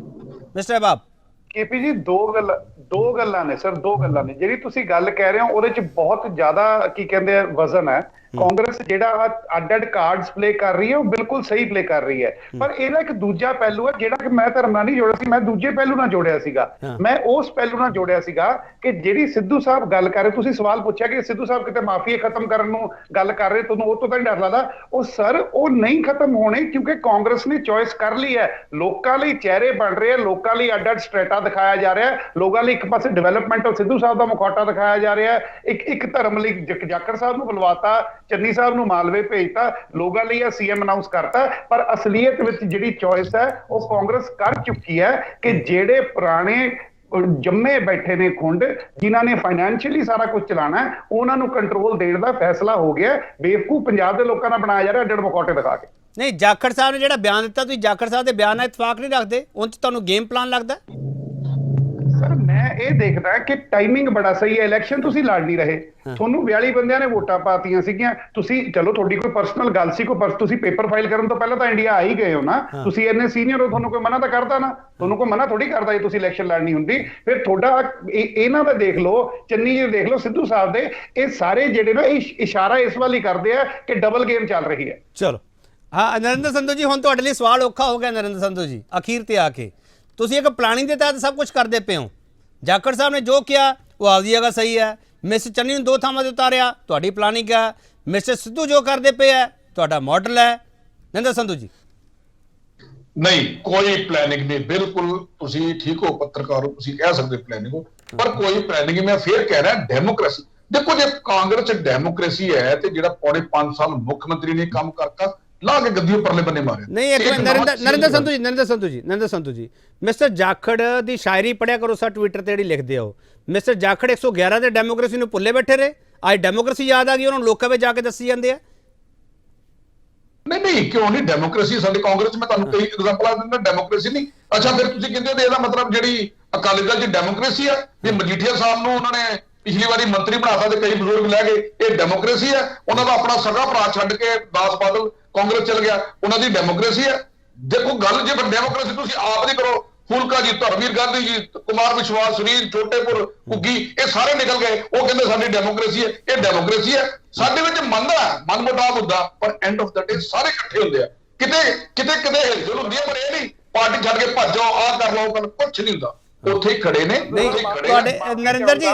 ਮਿਸਟਰ ਅਹਿਬਾਬ। ਕੇਪੀ ਜੀ, ਦੋ ਗੱਲਾਂ ਨੇ ਸਰ, 2 ਗੱਲਾਂ ਨੇ। ਜਿਹੜੀ ਤੁਸੀਂ ਗੱਲ ਕਹਿ ਰਹੇ ਹੋ ਉਹਦੇ 'ਚ ਬਹੁਤ ਜ਼ਿਆਦਾ ਕੀ ਕਹਿੰਦੇ ਆ ਵਜ਼ਨ ਹੈ। ਕਾਂਗਰਸ ਜਿਹੜਾ ਅੱਡ-ਅੱਡ ਕਾਰਡਸ ਪਲੇ ਕਰ ਰਹੀ ਹੈ ਉਹ ਬਿਲਕੁਲ ਸਹੀ ਪਲੇ ਕਰ ਰਹੀ ਹੈ, ਪਰ ਇਹਦਾ ਇੱਕ ਦੂਜਾ ਪਹਿਲੂ ਹੈ ਜਿਹੜਾ ਕਿ ਮੈਂ ਧਰਮ ਨਾਲ ਨਹੀਂ ਜੋੜਿਆ ਸੀ, ਮੈਂ ਦੂਜੇ ਪਹਿਲੂ ਨਾਲ ਜੋੜਿਆ ਸੀਗਾ। ਮੈਂ ਉਸ ਪਹਿਲੂ ਨਾਲ ਜੋੜਿਆ ਸੀਗਾ ਕਿ ਜਿਹੜੀ ਸਿੱਧੂ ਸਾਹਿਬ ਗੱਲ ਕਰ ਰਹੇ, ਤੁਸੀਂ ਸਵਾਲ ਪੁੱਛਿਆ ਕਿ ਸਿੱਧੂ ਸਾਹਿਬ ਕਿਤੇ ਮਾਫੀਆ ਖਤਮ ਕਰਨ ਨੂੰ ਗੱਲ ਕਰ ਰਹੇ, ਤੁਹਾਨੂੰ ਉਹ ਤੋਂ ਤਾਂ ਨਹੀਂ ਡਰ ਲੱਗਦਾ? ਉਹ ਸਰ ਉਹ ਨਹੀਂ ਖਤਮ ਹੋਣੇ, ਕਿਉਂਕਿ ਕਾਂਗਰਸ ਨੇ ਚੋਇਸ ਕਰ ਲਈ ਹੈ। ਲੋਕਾਂ ਲਈ ਚਿਹਰੇ ਬਣ ਰਹੇ ਆ, ਲੋਕਾਂ ਲਈ ਅੱਡ-ਅੱਡ ਸਟ੍ਰੈਟਾ ਦਿਖਾਇਆ ਜਾ ਰਿਹਾ, ਲੋਕਾਂ ਲਈ ਇੱਕ ਪਾਸੇ ਡਿਵੈਲਪਮੈਂਟਲ ਸਿੱਧੂ ਸਾਹਿਬ ਦਾ ਮੁਖੌਟਾ ਦਿਖਾਇਆ ਜਾ ਰਿਹਾ, ਇੱਕ ਧਰਮ ਲਈ ਜਾਖੜ ਸਾਹਿਬ ਨੂੰ ਬੁਲਵਾਤਾ, ਚੰਨੀ ਸਾਹਿਬ ਨੂੰ ਮਾਲਵੇ ਭੇਜਤਾ, ਲੋਕਾਂ ਲਈ ਇਹ ਸੀਐਮ ਅਨਾਉਂਸ ਕਰਤਾ। ਪਰ ਅਸਲੀਅਤ ਵਿੱਚ ਜਿਹੜੀ ਚੋਇਸ ਹੈ ਉਹ ਕਾਂਗਰਸ ਕਰ ਚੁੱਕੀ ਹੈ ਕਿ ਜਿਹੜੇ ਪੁਰਾਣੇ ਜੰਮੇ ਬੈਠੇ ਨੇ ਖੁੰਡ, ਜਿਨ੍ਹਾਂ ਨੇ ਫਾਈਨੈਂਸ਼ੀਅਲੀ ਸਾਰਾ ਕੁਝ ਚਲਾਣਾ, ਉਹਨਾਂ ਨੂੰ ਕੰਟਰੋਲ ਦੇਣ ਦਾ ਫੈਸਲਾ ਹੋ ਗਿਆ। ਬੇਵਕੂਫ ਪੰਜਾਬ ਦੇ ਲੋਕਾਂ ਨਾਲ ਬਣਾਇਆ ਜਾ ਰਿਹਾ ਅੱਡ-ਅੱਡ ਮੁਖੌਟੇ ਦਿਖਾ ਕੇ। ਨਹੀਂ, ਜਾਖੜ ਸਾਹਿਬ ਨੇ ਜਿਹੜਾ ਬਿਆਨ ਦਿੱਤਾ, ਤੁਸੀਂ ਜਾਖੜ ਸਾਹਿਬ ਦੇ ਬਿਆਨ ਨਾਲ ਇਤਫਾਕ ਨਹੀਂ ਰੱਖਦੇ? ਉਹ 'ਚ ਤੁਹਾਨੂੰ ਗੇਮ ਪਲਾਨ ਲੱਗਦਾ? ਸਰ ਮੈਂ ਇਹ ਦੇਖਦਾ ਕਿ ਟਾਈਮਿੰਗ ਬੜਾ ਸਹੀ ਹੈ। ਇਲੈਕਸ਼ਨ ਤੁਸੀਂ ਲੜ ਨਹੀਂ ਰਹੇ, ਤੁਹਾਨੂੰ 42 ਬੰਦਿਆਂ ਨੇ ਵੋਟਾਂ ਪਾਤੀਆਂ ਸੀਗੀਆਂ, ਤੁਸੀਂ ਚਲੋ ਤੁਹਾਡੀ ਕੋਈ ਪਰਸਨਲ ਗੱਲ ਸੀ, ਤੁਸੀਂ ਪੇਪਰ ਫਾਈਲ ਕਰਨ ਤੋਂ ਪਹਿਲਾਂ ਤਾਂ ਇੰਡੀਆ ਆ ਹੀ ਗਏ ਹੋ ਨਾ, ਤੁਸੀਂ ਇੰਨੇ ਸੀਨੀਅਰ ਹੋ, ਤੁਹਾਨੂੰ ਕੋਈ ਮਨਾ ਤਾਂ ਕਰਦਾ ਨਾ, ਤੁਹਾਨੂੰ ਕੋਈ ਮਨਾ ਥੋੜੀ ਕਰਦਾ ਜੇ ਤੁਸੀਂ ਇਲੈਕਸ਼ਨ ਲੜਨੀ ਹੁੰਦੀ। ਫਿਰ ਤੁਹਾਡਾ ਇਹਨਾਂ ਦਾ ਦੇਖ ਲਓ, ਚੰਨੀ ਜੀ ਦੇਖ ਲਓ, ਸਿੱਧੂ ਸਾਹਿਬ ਦੇ, ਇਹ ਸਾਰੇ ਜਿਹੜੇ ਨਾ ਇਸ਼ਾਰਾ ਇਸ ਵੱਲ ਹੀ ਕਰਦੇ ਆ ਕਿ ਡਬਲ ਗੇਮ ਚੱਲ ਰਹੀ ਹੈ। ਚਲੋ ਹਾਂ ਨਰਿੰਦਰ ਸੰਧੂ ਜੀ, ਹੁਣ ਤੁਹਾਡੇ ਲਈ ਸਵਾਲ ਔਖਾ ਹੋ ਗਿਆ ਨਰਿੰਦਰ ਸੰਧੂ ਜੀ, ਅਖੀਰ ਤੇ ਆ ਕੇ ਤੁਸੀਂ ਇੱਕ ਪਲਾਨਿੰਗ ਦੇ ਤਹਿਤ ਸਭ ਕੁਝ ਕਰਦੇ ਪਏ ਹੋ। ਜਾਖੜ ਸਾਹਿਬ ਨੇ ਜੋ ਕਿਹਾ ਉਹ ਆਪਦੀ ਜਗ੍ਹਾ ਸਹੀ ਹੈ, ਮਿਸਟਰ ਚੰਨੀ ਨੂੰ 2 ਥਾਵਾਂ ਤੇ ਉਤਾਰਿਆ, ਤੁਹਾਡੀ ਪਲਾਨਿੰਗ ਹੈ। ਮਿਸਟਰ ਸਿੱਧੂ ਜੋ ਕਰਦੇ ਪਏ ਹੈ ਤੁਹਾਡਾ ਮਾਡਲ ਹੈ। ਨਰਿੰਦਰ ਸੰਧੂ ਜੀ ਨਹੀਂ, ਕੋਈ ਪਲੈਨਿੰਗ ਨਹੀਂ, ਬਿਲਕੁਲ ਤੁਸੀਂ ਠੀਕ ਹੋ, ਪੱਤਰਕਾਰ ਹੋ, ਤੁਸੀਂ ਕਹਿ ਸਕਦੇ ਪਲੈਨਿੰਗ ਹੋ, ਪਰ ਕੋਈ ਪਲੈਨਿੰਗ। ਮੈਂ ਫੇਰ ਕਹਿ ਰਿਹਾ, ਡੈਮੋਕ੍ਰੇਸੀ ਦੇਖੋ, ਜੇ ਕਾਂਗਰਸ ਚ ਡੈਮੋਕ੍ਰੇਸੀ ਹੈ ਤੇ ਜਿਹੜਾ ਪੌਣੇ 5 ਸਾਲ ਮੁੱਖ ਮੰਤਰੀ ਨੇ ਕੰਮ ਕਰਤਾ, ਲਾ ਕੇ ਗੱਦੀ ਪਰਲੇ ਬੰਨੇ ਮਾਰਿਆ। ਨਹੀਂ, ਇੱਕ ਨਰਿੰਦਰ ਸੰਧੂ ਜੀ ਮਿਸਟਰ ਜਾਖੜ ਦੀ ਸ਼ਾਇਰੀ ਪੜਿਆ ਕਰੋ ਸਰ, ਟਵਿੱਟਰ ਤੇ ਜਿਹੜੀ ਲਿਖਦੇ ਹੋ। ਮਿਸਟਰ ਜਾਖੜ 111 ਦੇ ਡੈਮੋਕ੍ਰੇਸੀ ਨੂੰ ਭੁੱਲੇ ਬੈਠੇ ਰਹੇ, ਅੱਜ ਡੈਮੋਕ੍ਰੇਸੀ ਯਾਦ ਆ ਗਈ ਉਹਨਾਂ ਨੂੰ, ਲੋਕਾਂ ਵਿੱਚ ਜਾ ਕੇ ਦੱਸੀ ਜਾਂਦੇ ਆ। ਨਹੀਂ, ਕਿਉਂ ਨਹੀਂ ਡੈਮੋਕ੍ਰੇਸੀ ਸਾਡੀ ਕਾਂਗਰਸ, ਮੈਂ ਤੁਹਾਨੂੰ ਕਈ ਐਗਜ਼ਾਮਪਲਾਂ ਦਿੰਦਾ, ਡੈਮੋਕ੍ਰੇਸੀ ਨਹੀਂ। ਅੱਛਾ, ਫਿਰ ਤੁਸੀਂ ਕਹਿੰਦੇ ਹੋ ਇਹਦਾ ਮਤਲਬ ਜਿਹੜੀ ਅਕਾਲੀ ਦਲ ਚ ਡੈਮੋਕ੍ਰੇਸੀ ਹੈ, ਵੀ ਮਜੀਠੀਆ ਸਾਹਿਬ ਨੂੰ ਉਹਨਾਂ ਨੇ ਪਿਛਲੀ ਵਾਰੀ ਮੰਤਰੀ ਬਣਾਤਾ ਤੇ ਕਈ ਬਜ਼ੁਰਗ ਲੈ ਗਏ, ਇਹ ਡੈਮੋਕ੍ਰੇਸੀ ਹੈ? ਉਹਨਾਂ ਦਾ ਆਪਣਾ ਸਗਾ ਭਰਾ ਛੱਡ ਕੇ ਦਾਸ ਬਾਦਲ ਕਾਂਗਰਸ ਚਲ ਗਿਆ, ਉਹਨਾਂ ਦੀ ਡੈਮੋਕ੍ਰੇਸੀ ਹੈ? ਦੇਖੋ ਗੱਲ ਜੇ ਡੈਮੋਕ੍ਰੇਸੀ ਤੁਸੀਂ ਆਪ ਦੀ ਕਰੋ, ਫੂਲਕਾ ਜੀ, ਧਰਮਵੀਰ ਗਾਂਧੀ ਜੀ, ਕੁਮਾਰ ਵਿਸ਼ਵਾਸ, ਸੁਨੀਲ ਛੋਟੇਪੁਰ, ਘੁੱਗੀ, ਇਹ ਸਾਰੇ ਨਿਕਲ ਗਏ, ਉਹ ਕਹਿੰਦੇ ਸਾਡੀ ਡੈਮੋਕ੍ਰੇਸੀ ਹੈ। ਇਹ ਡੈਮੋਕ੍ਰੇਸੀ ਹੈ? ਸਾਡੇ ਵਿੱਚ ਮਨਮੁਟਾਵ ਹੁੰਦਾ, ਪਰ ਐਂਡ ਆਫ ਦਾ ਡੇ ਸਾਰੇ ਇਕੱਠੇ ਹੁੰਦੇ ਆ। ਕਿਤੇ ਹਿਲਜੁਲ ਹੁੰਦੀ ਹੈ, ਪਰ ਇਹ ਨਹੀਂ ਪਾਰਟੀ ਛੱਡ ਕੇ ਭੱਜ ਜਾਓ, ਆਹ ਕਰ ਲਓ, ਕੁਝ ਨਹੀਂ ਹੁੰਦਾ, ਉੱਥੇ ਹੀ ਖੜੇ ਨੇ। ਤੁਹਾਡੇ ਨਰਿੰਦਰ ਜੀ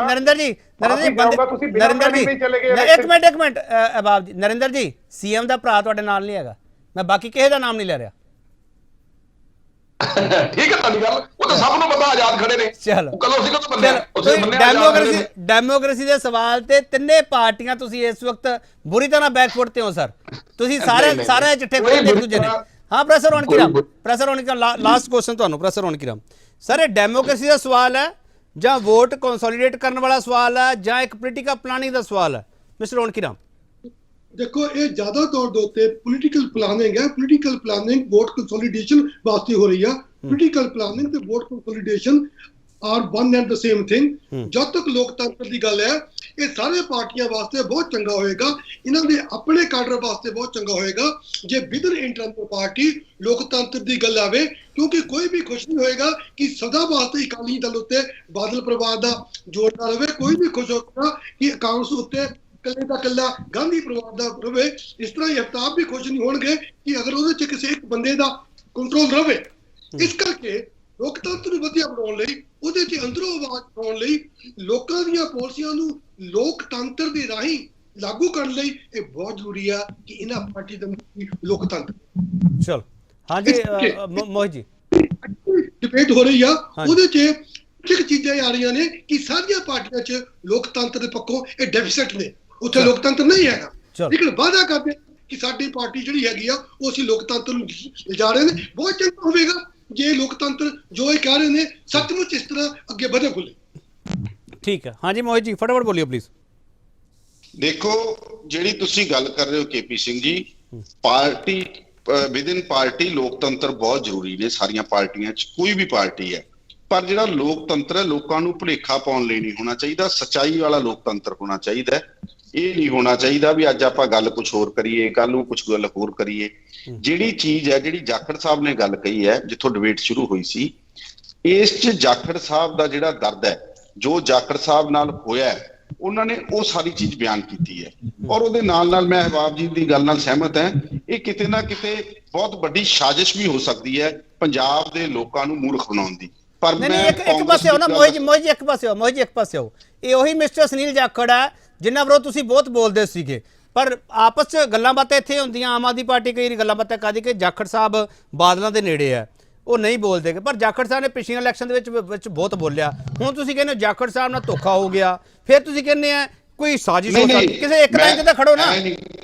ਇੱਕ ਮਿੰਟ ਅਬਾਬ ਜੀ, ਨਰਿੰਦਰ ਜੀ ਸੀਐਮ ਦਾ ਭਰਾ ਤੁਹਾਡੇ ਨਾਲ ਨਹੀਂ ਹੈਗਾ, ਮੈਂ ਬਾਕੀ ਕਿਸੇ ਦਾ ਨਾਮ ਨਹੀਂ ਲੈ ਰਿਹਾ। ਠੀਕ ਹੈ ਤੁਹਾਡੀ ਗੱਲ, ਉਹ ਤਾਂ ਸਭ ਨੂੰ ਪਤਾ, ਆਜ਼ਾਦ ਖੜੇ ਨੇ। ਡੈਮੋਕ੍ਰੇਸੀ ਦੇ ਸਵਾਲ ਤੇ ਤਿੰਨੇ ਪਾਰਟੀਆਂ ਤੁਸੀਂ ਇਸ ਵਕਤ ਬੁਰੀ ਤਰ੍ਹਾਂ ਬੈਕਫੁੱਟ ਤੇ ਹੋ ਸਰ, ਤੁਸੀਂ ਸਾਰੇ ਚਿੱਠੇ ਖੋਲਦੇ ਇੱਕ ਦੂਜੇ ਨੇ। ਹਾਂ ਪ੍ਰੋਫੈਸਰ ਰੌਣਕੀ ਰਾਮ, ਲਾਸਟ ਕੁਐਸਚਨ ਤੁਹਾਨੂੰ ਪ੍ਰੋਫੈਸਰ ਰੌਣਕੀ ਰਾਮ ਸਰ, ਇਹ ਡੈਮੋਕ੍ਰੇਸੀ ਦਾ ਸਵਾਲ ਹੈ ਜਾਂ ਵੋਟ ਕੰਸੋਲੀਡੇਟ ਕਰਨ ਵਾਲਾ ਸਵਾਲ ਹੈ ਜਾਂ ਇੱਕ ਪੋਲੀਟੀਕਲ ਪਲਾਨਿੰਗ ਦਾ ਸਵਾਲ ਹੈ? ਮਿਸਟਰ ਰੌਣਕੀ ਰਾਮ ਦੇਖੋ, ਇਹ ਜ਼ਿਆਦਾ ਤੌਰ ਦੇ ਉੱਤੇ ਪੋਲੀਟੀਕਲ ਪਲਾਨਿੰਗ ਹੈ। ਪੋਲੀਟੀਕਲ ਪਲਾਨਿੰਗ ਵੋਟ ਕੰਸੋਲੀਡੇਸ਼ਨ ਵਾਸਤੇ ਹੋ ਰਹੀ ਆ। ਪੋਲੀਟੀਕਲ ਪਲਾਨਿੰਗ ਤੇ vote consolidation R one and the same thing. ਜਦ ਤੱਕ ਲੋਕਤੰਤਰ ਦੀ ਗੱਲ ਹੈ, ਇਹ ਸਾਰੇ ਪਾਰਟੀਆਂ ਵਾਸਤੇ ਬਹੁਤ ਚੰਗਾ ਹੋਏਗਾ, ਇਹਨਾਂ ਦੇ ਆਪਣੇ ਕਾਡਰ ਵਾਸਤੇ ਬਹੁਤ ਚੰਗਾ ਹੋਏਗਾ ਜੇ ਵਿਦਨ ਇੰਟਰਨਲ ਪਾਰਟੀ ਲੋਕਤੰਤਰ ਦੀ ਗੱਲ ਆਵੇ, ਕਿਉਂਕਿ ਕੋਈ ਵੀ ਖੁਸ਼ ਨਹੀਂ ਹੋਏਗਾ ਕਿ ਸਦਾ ਵਾਸਤੇ ਅਕਾਲੀ ਦਲ ਉੱਤੇ ਬਾਦਲ ਪਰਿਵਾਰ ਦਾ ਜ਼ੋਰ ਨਾ ਰਵੇ। ਕੋਈ ਵੀ ਖੁਸ਼ ਹੋਏਗਾ ਕਿ ਕਾਂਗਰਸ ਉੱਤੇ ਕੱਲੇ ਦਾ ਕੱਲਾ ਗਾਂਧੀ ਪਰਿਵਾਰ ਦਾ ਰਵੇ। ਇਸ ਤਰ੍ਹਾਂ ਹੀ ਅਫਤਾਬ ਵੀ ਖੁਸ਼ ਨਹੀਂ ਹੋਣਗੇ ਕਿ ਅਗਰ ਉਹਦੇ ਚ ਕਿਸੇ ਇੱਕ ਬੰਦੇ ਦਾ ਕੰਟਰੋਲ ਰਵੇ। ਇਸ ਕਰਕੇ ਲੋਕਤੰਤਰ ਨੂੰ ਵਧੀਆ ਬਣਾਉਣ ਲਈ, ਉਹਦੇ ਚ ਅੰਦਰੋਂ ਆਵਾਜ਼ ਪਾਉਣ ਲਈ, ਲੋਕਾਂ ਦੀਆਂ ਪਾਲਿਸੀਆਂ ਨੂੰ ਲੋਕਤੰਤਰ ਦੇ ਰਾਹੀਂ ਲਾਗੂ ਕਰਨ ਲਈ ਇਹ ਬਹੁਤ ਜ਼ਰੂਰੀ ਆ ਕਿ ਇਹਨਾਂ ਪਾਰਟੀ ਦਾ ਲੋਕਤੰਤਰ। ਚਲੋ ਹਾਂਜੀ ਮੋਹਿਤ ਜੀ, ਡਿਬੇਟ ਹੋ ਰਹੀ ਆ, ਉਹਦੇ ਚ ਕੁਝ ਚੀਜ਼ਾਂ ਆ ਰਹੀਆਂ ਨੇ ਕਿ ਸਾਰੀਆਂ ਪਾਰਟੀਆਂ ਚ ਲੋਕਤੰਤਰ ਦੇ ਪੱਖੋਂ ਇਹ ਡੈਫਿਸਿਟ ਨੇ, ਉੱਥੇ ਲੋਕਤੰਤਰ ਨਹੀਂ ਹੈਗਾ। ਲੇਕਿਨ ਵਾਅਦਾ ਕਰਦੇ ਕਿ ਸਾਡੀ ਪਾਰਟੀ ਜਿਹੜੀ ਹੈਗੀ ਆ ਉਹ ਅਸੀਂ ਲੋਕਤੰਤਰ ਨੂੰ ਲਿਜਾ ਰਹੇ ਨੇ। ਬਹੁਤ ਚੰਗਾ ਹੋਵੇਗਾ ਜੇ ਲੋਕਤੰਤਰ ਜੋ ਇਹ ਕਹਿ ਰਹੇ ਨੇ ਸੱਚਮੁੱਚ ਇਸ ਤਰ੍ਹਾਂ ਅੱਗੇ ਵਧੇ ਫੁੱਲੇ। ਠੀਕ ਹੈ, ਹਾਂਜੀ ਮੋਹਿਤ ਜੀ ਫਟਾਫਟ ਬੋਲਿਓ ਪਲੀਜ਼। ਦੇਖੋ, ਜਿਹੜੀ ਤੁਸੀਂ ਗੱਲ ਕਰ ਰਹੇ ਹੋ KP Singh ji, party within party ਲੋਕਤੰਤਰ ਬਹੁਤ ਜ਼ਰੂਰੀ ਨੇ, ਸਾਰੀਆਂ ਪਾਰਟੀਆਂ 'ਚ ਕੋਈ ਵੀ ਪਾਰਟੀ ਹੈ, ਪਰ ਜਿਹੜਾ ਲੋਕਤੰਤਰ ਹੈ ਲੋਕਾਂ ਨੂੰ ਭੁਲੇਖਾ ਪਾਉਣ ਲਈ ਨਹੀਂ ਹੋਣਾ ਚਾਹੀਦਾ, ਸੱਚਾਈ ਵਾਲਾ ਲੋਕਤੰਤਰ ਹੋਣਾ ਚਾਹੀਦਾ। ਇਹ ਨਹੀਂ ਹੋਣਾ ਚਾਹੀਦਾ ਵੀ ਅੱਜ ਆਪਾਂ ਗੱਲ ਕੁਝ ਹੋਰ ਕਰੀਏ, ਕੱਲ ਨੂੰ ਕੁਝ ਗੱਲ ਹੋਰ ਕਰੀਏ। ਜਿਹੜੀ ਚੀਜ਼ ਹੈ, ਜਿਹੜੀ ਜਾਖੜ ਸਾਹਿਬ ਨੇ ਗੱਲ ਕਹੀ ਹੈ, ਜਿੱਥੋਂ ਡਿਬੇਟ ਸ਼ੁਰੂ ਹੋਈ ਸੀ, ਇਸ 'ਚ ਜਾਖੜ ਸਾਹਿਬ ਦਾ ਜਿਹੜਾ ਦਰਦ ਹੈ, ਜੋ ਜਾਖੜ ਸਾਹਿਬ ਨਾਲ ਹੋਇਆ ਹੈ, ਉਹਨਾਂ ਨੇ ਉਹ ਸਾਰੀ ਚੀਜ਼ ਬਿਆਨ ਕੀਤੀ ਹੈ। ਔਰ ਉਹਦੇ ਨਾਲ ਮੈਂ ਅਹਿਬਾਬ ਜੀ ਦੀ ਗੱਲ ਨਾਲ ਸਹਿਮਤ ਹਾਂ, ਇਹ ਕਿਤੇ ਨਾ ਕਿਤੇ ਬਹੁਤ ਵੱਡੀ ਸਾਜ਼ਿਸ਼ ਵੀ ਹੋ ਸਕਦੀ ਹੈ ਪੰਜਾਬ ਦੇ ਲੋਕਾਂ ਨੂੰ ਮੂਰਖ ਬਣਾਉਣ ਦੀ। ਪਰ ਮੈਂ ਇੱਕ ਪਾਸੇ ਹੋ ਨਾ ਮੋਹਿਤ ਜੀ, ਇੱਕ ਪਾਸੇ ਹੋ, ਇਹ ਉਹੀ ਮਿਸਟਰ ਸੁਨੀਲ ਜਾਖੜ ਹੈ ਜਿਨ੍ਹਾਂ ਵਿਰੋਧ ਤੁਸੀਂ ਬਹੁਤ ਬੋਲਦੇ ਸੀਗੇ, ਪਰ ਆਪਸ 'ਚ ਗੱਲਾਂ ਬਾਤਾਂ ਇੱਥੇ ਹੁੰਦੀਆਂ। ਆਮ ਆਦਮੀ ਪਾਰਟੀ ਕਈ ਗੱਲਾਂ ਬਾਤਾਂ ਕਰਦੀ ਕਿ ਜਾਖੜ ਸਾਹਿਬ ਬਾਦਲਾਂ ਦੇ ਨੇੜੇ ਹੈ, ਉਹ ਨਹੀਂ ਬੋਲਦੇ, ਪਰ ਜਾਖੜ ਸਾਹਿਬ ਨੇ ਪਿਛਲੇ ਇਲੈਕਸ਼ਨ ਦੇ ਵਿੱਚ ਬਹੁਤ ਬੋਲਿਆ। ਹੁਣ ਤੁਸੀਂ ਕਹਿੰਦੇ ਹੋ ਜਾਖੜ ਸਾਹਿਬ ਨਾਲ ਧੋਖਾ ਹੋ ਗਿਆ, ਫਿਰ ਤੁਸੀਂ ਕਹਿੰਦੇ ਆ ਕੋਈ ਸਾਜ਼ਿਸ਼ ਹੋ ਸਕਦੀ, ਕਿਸੇ ਇੱਕ ਲਾਈਨ ਤੇ ਤਾਂ ਖੜੋ ਨਾ।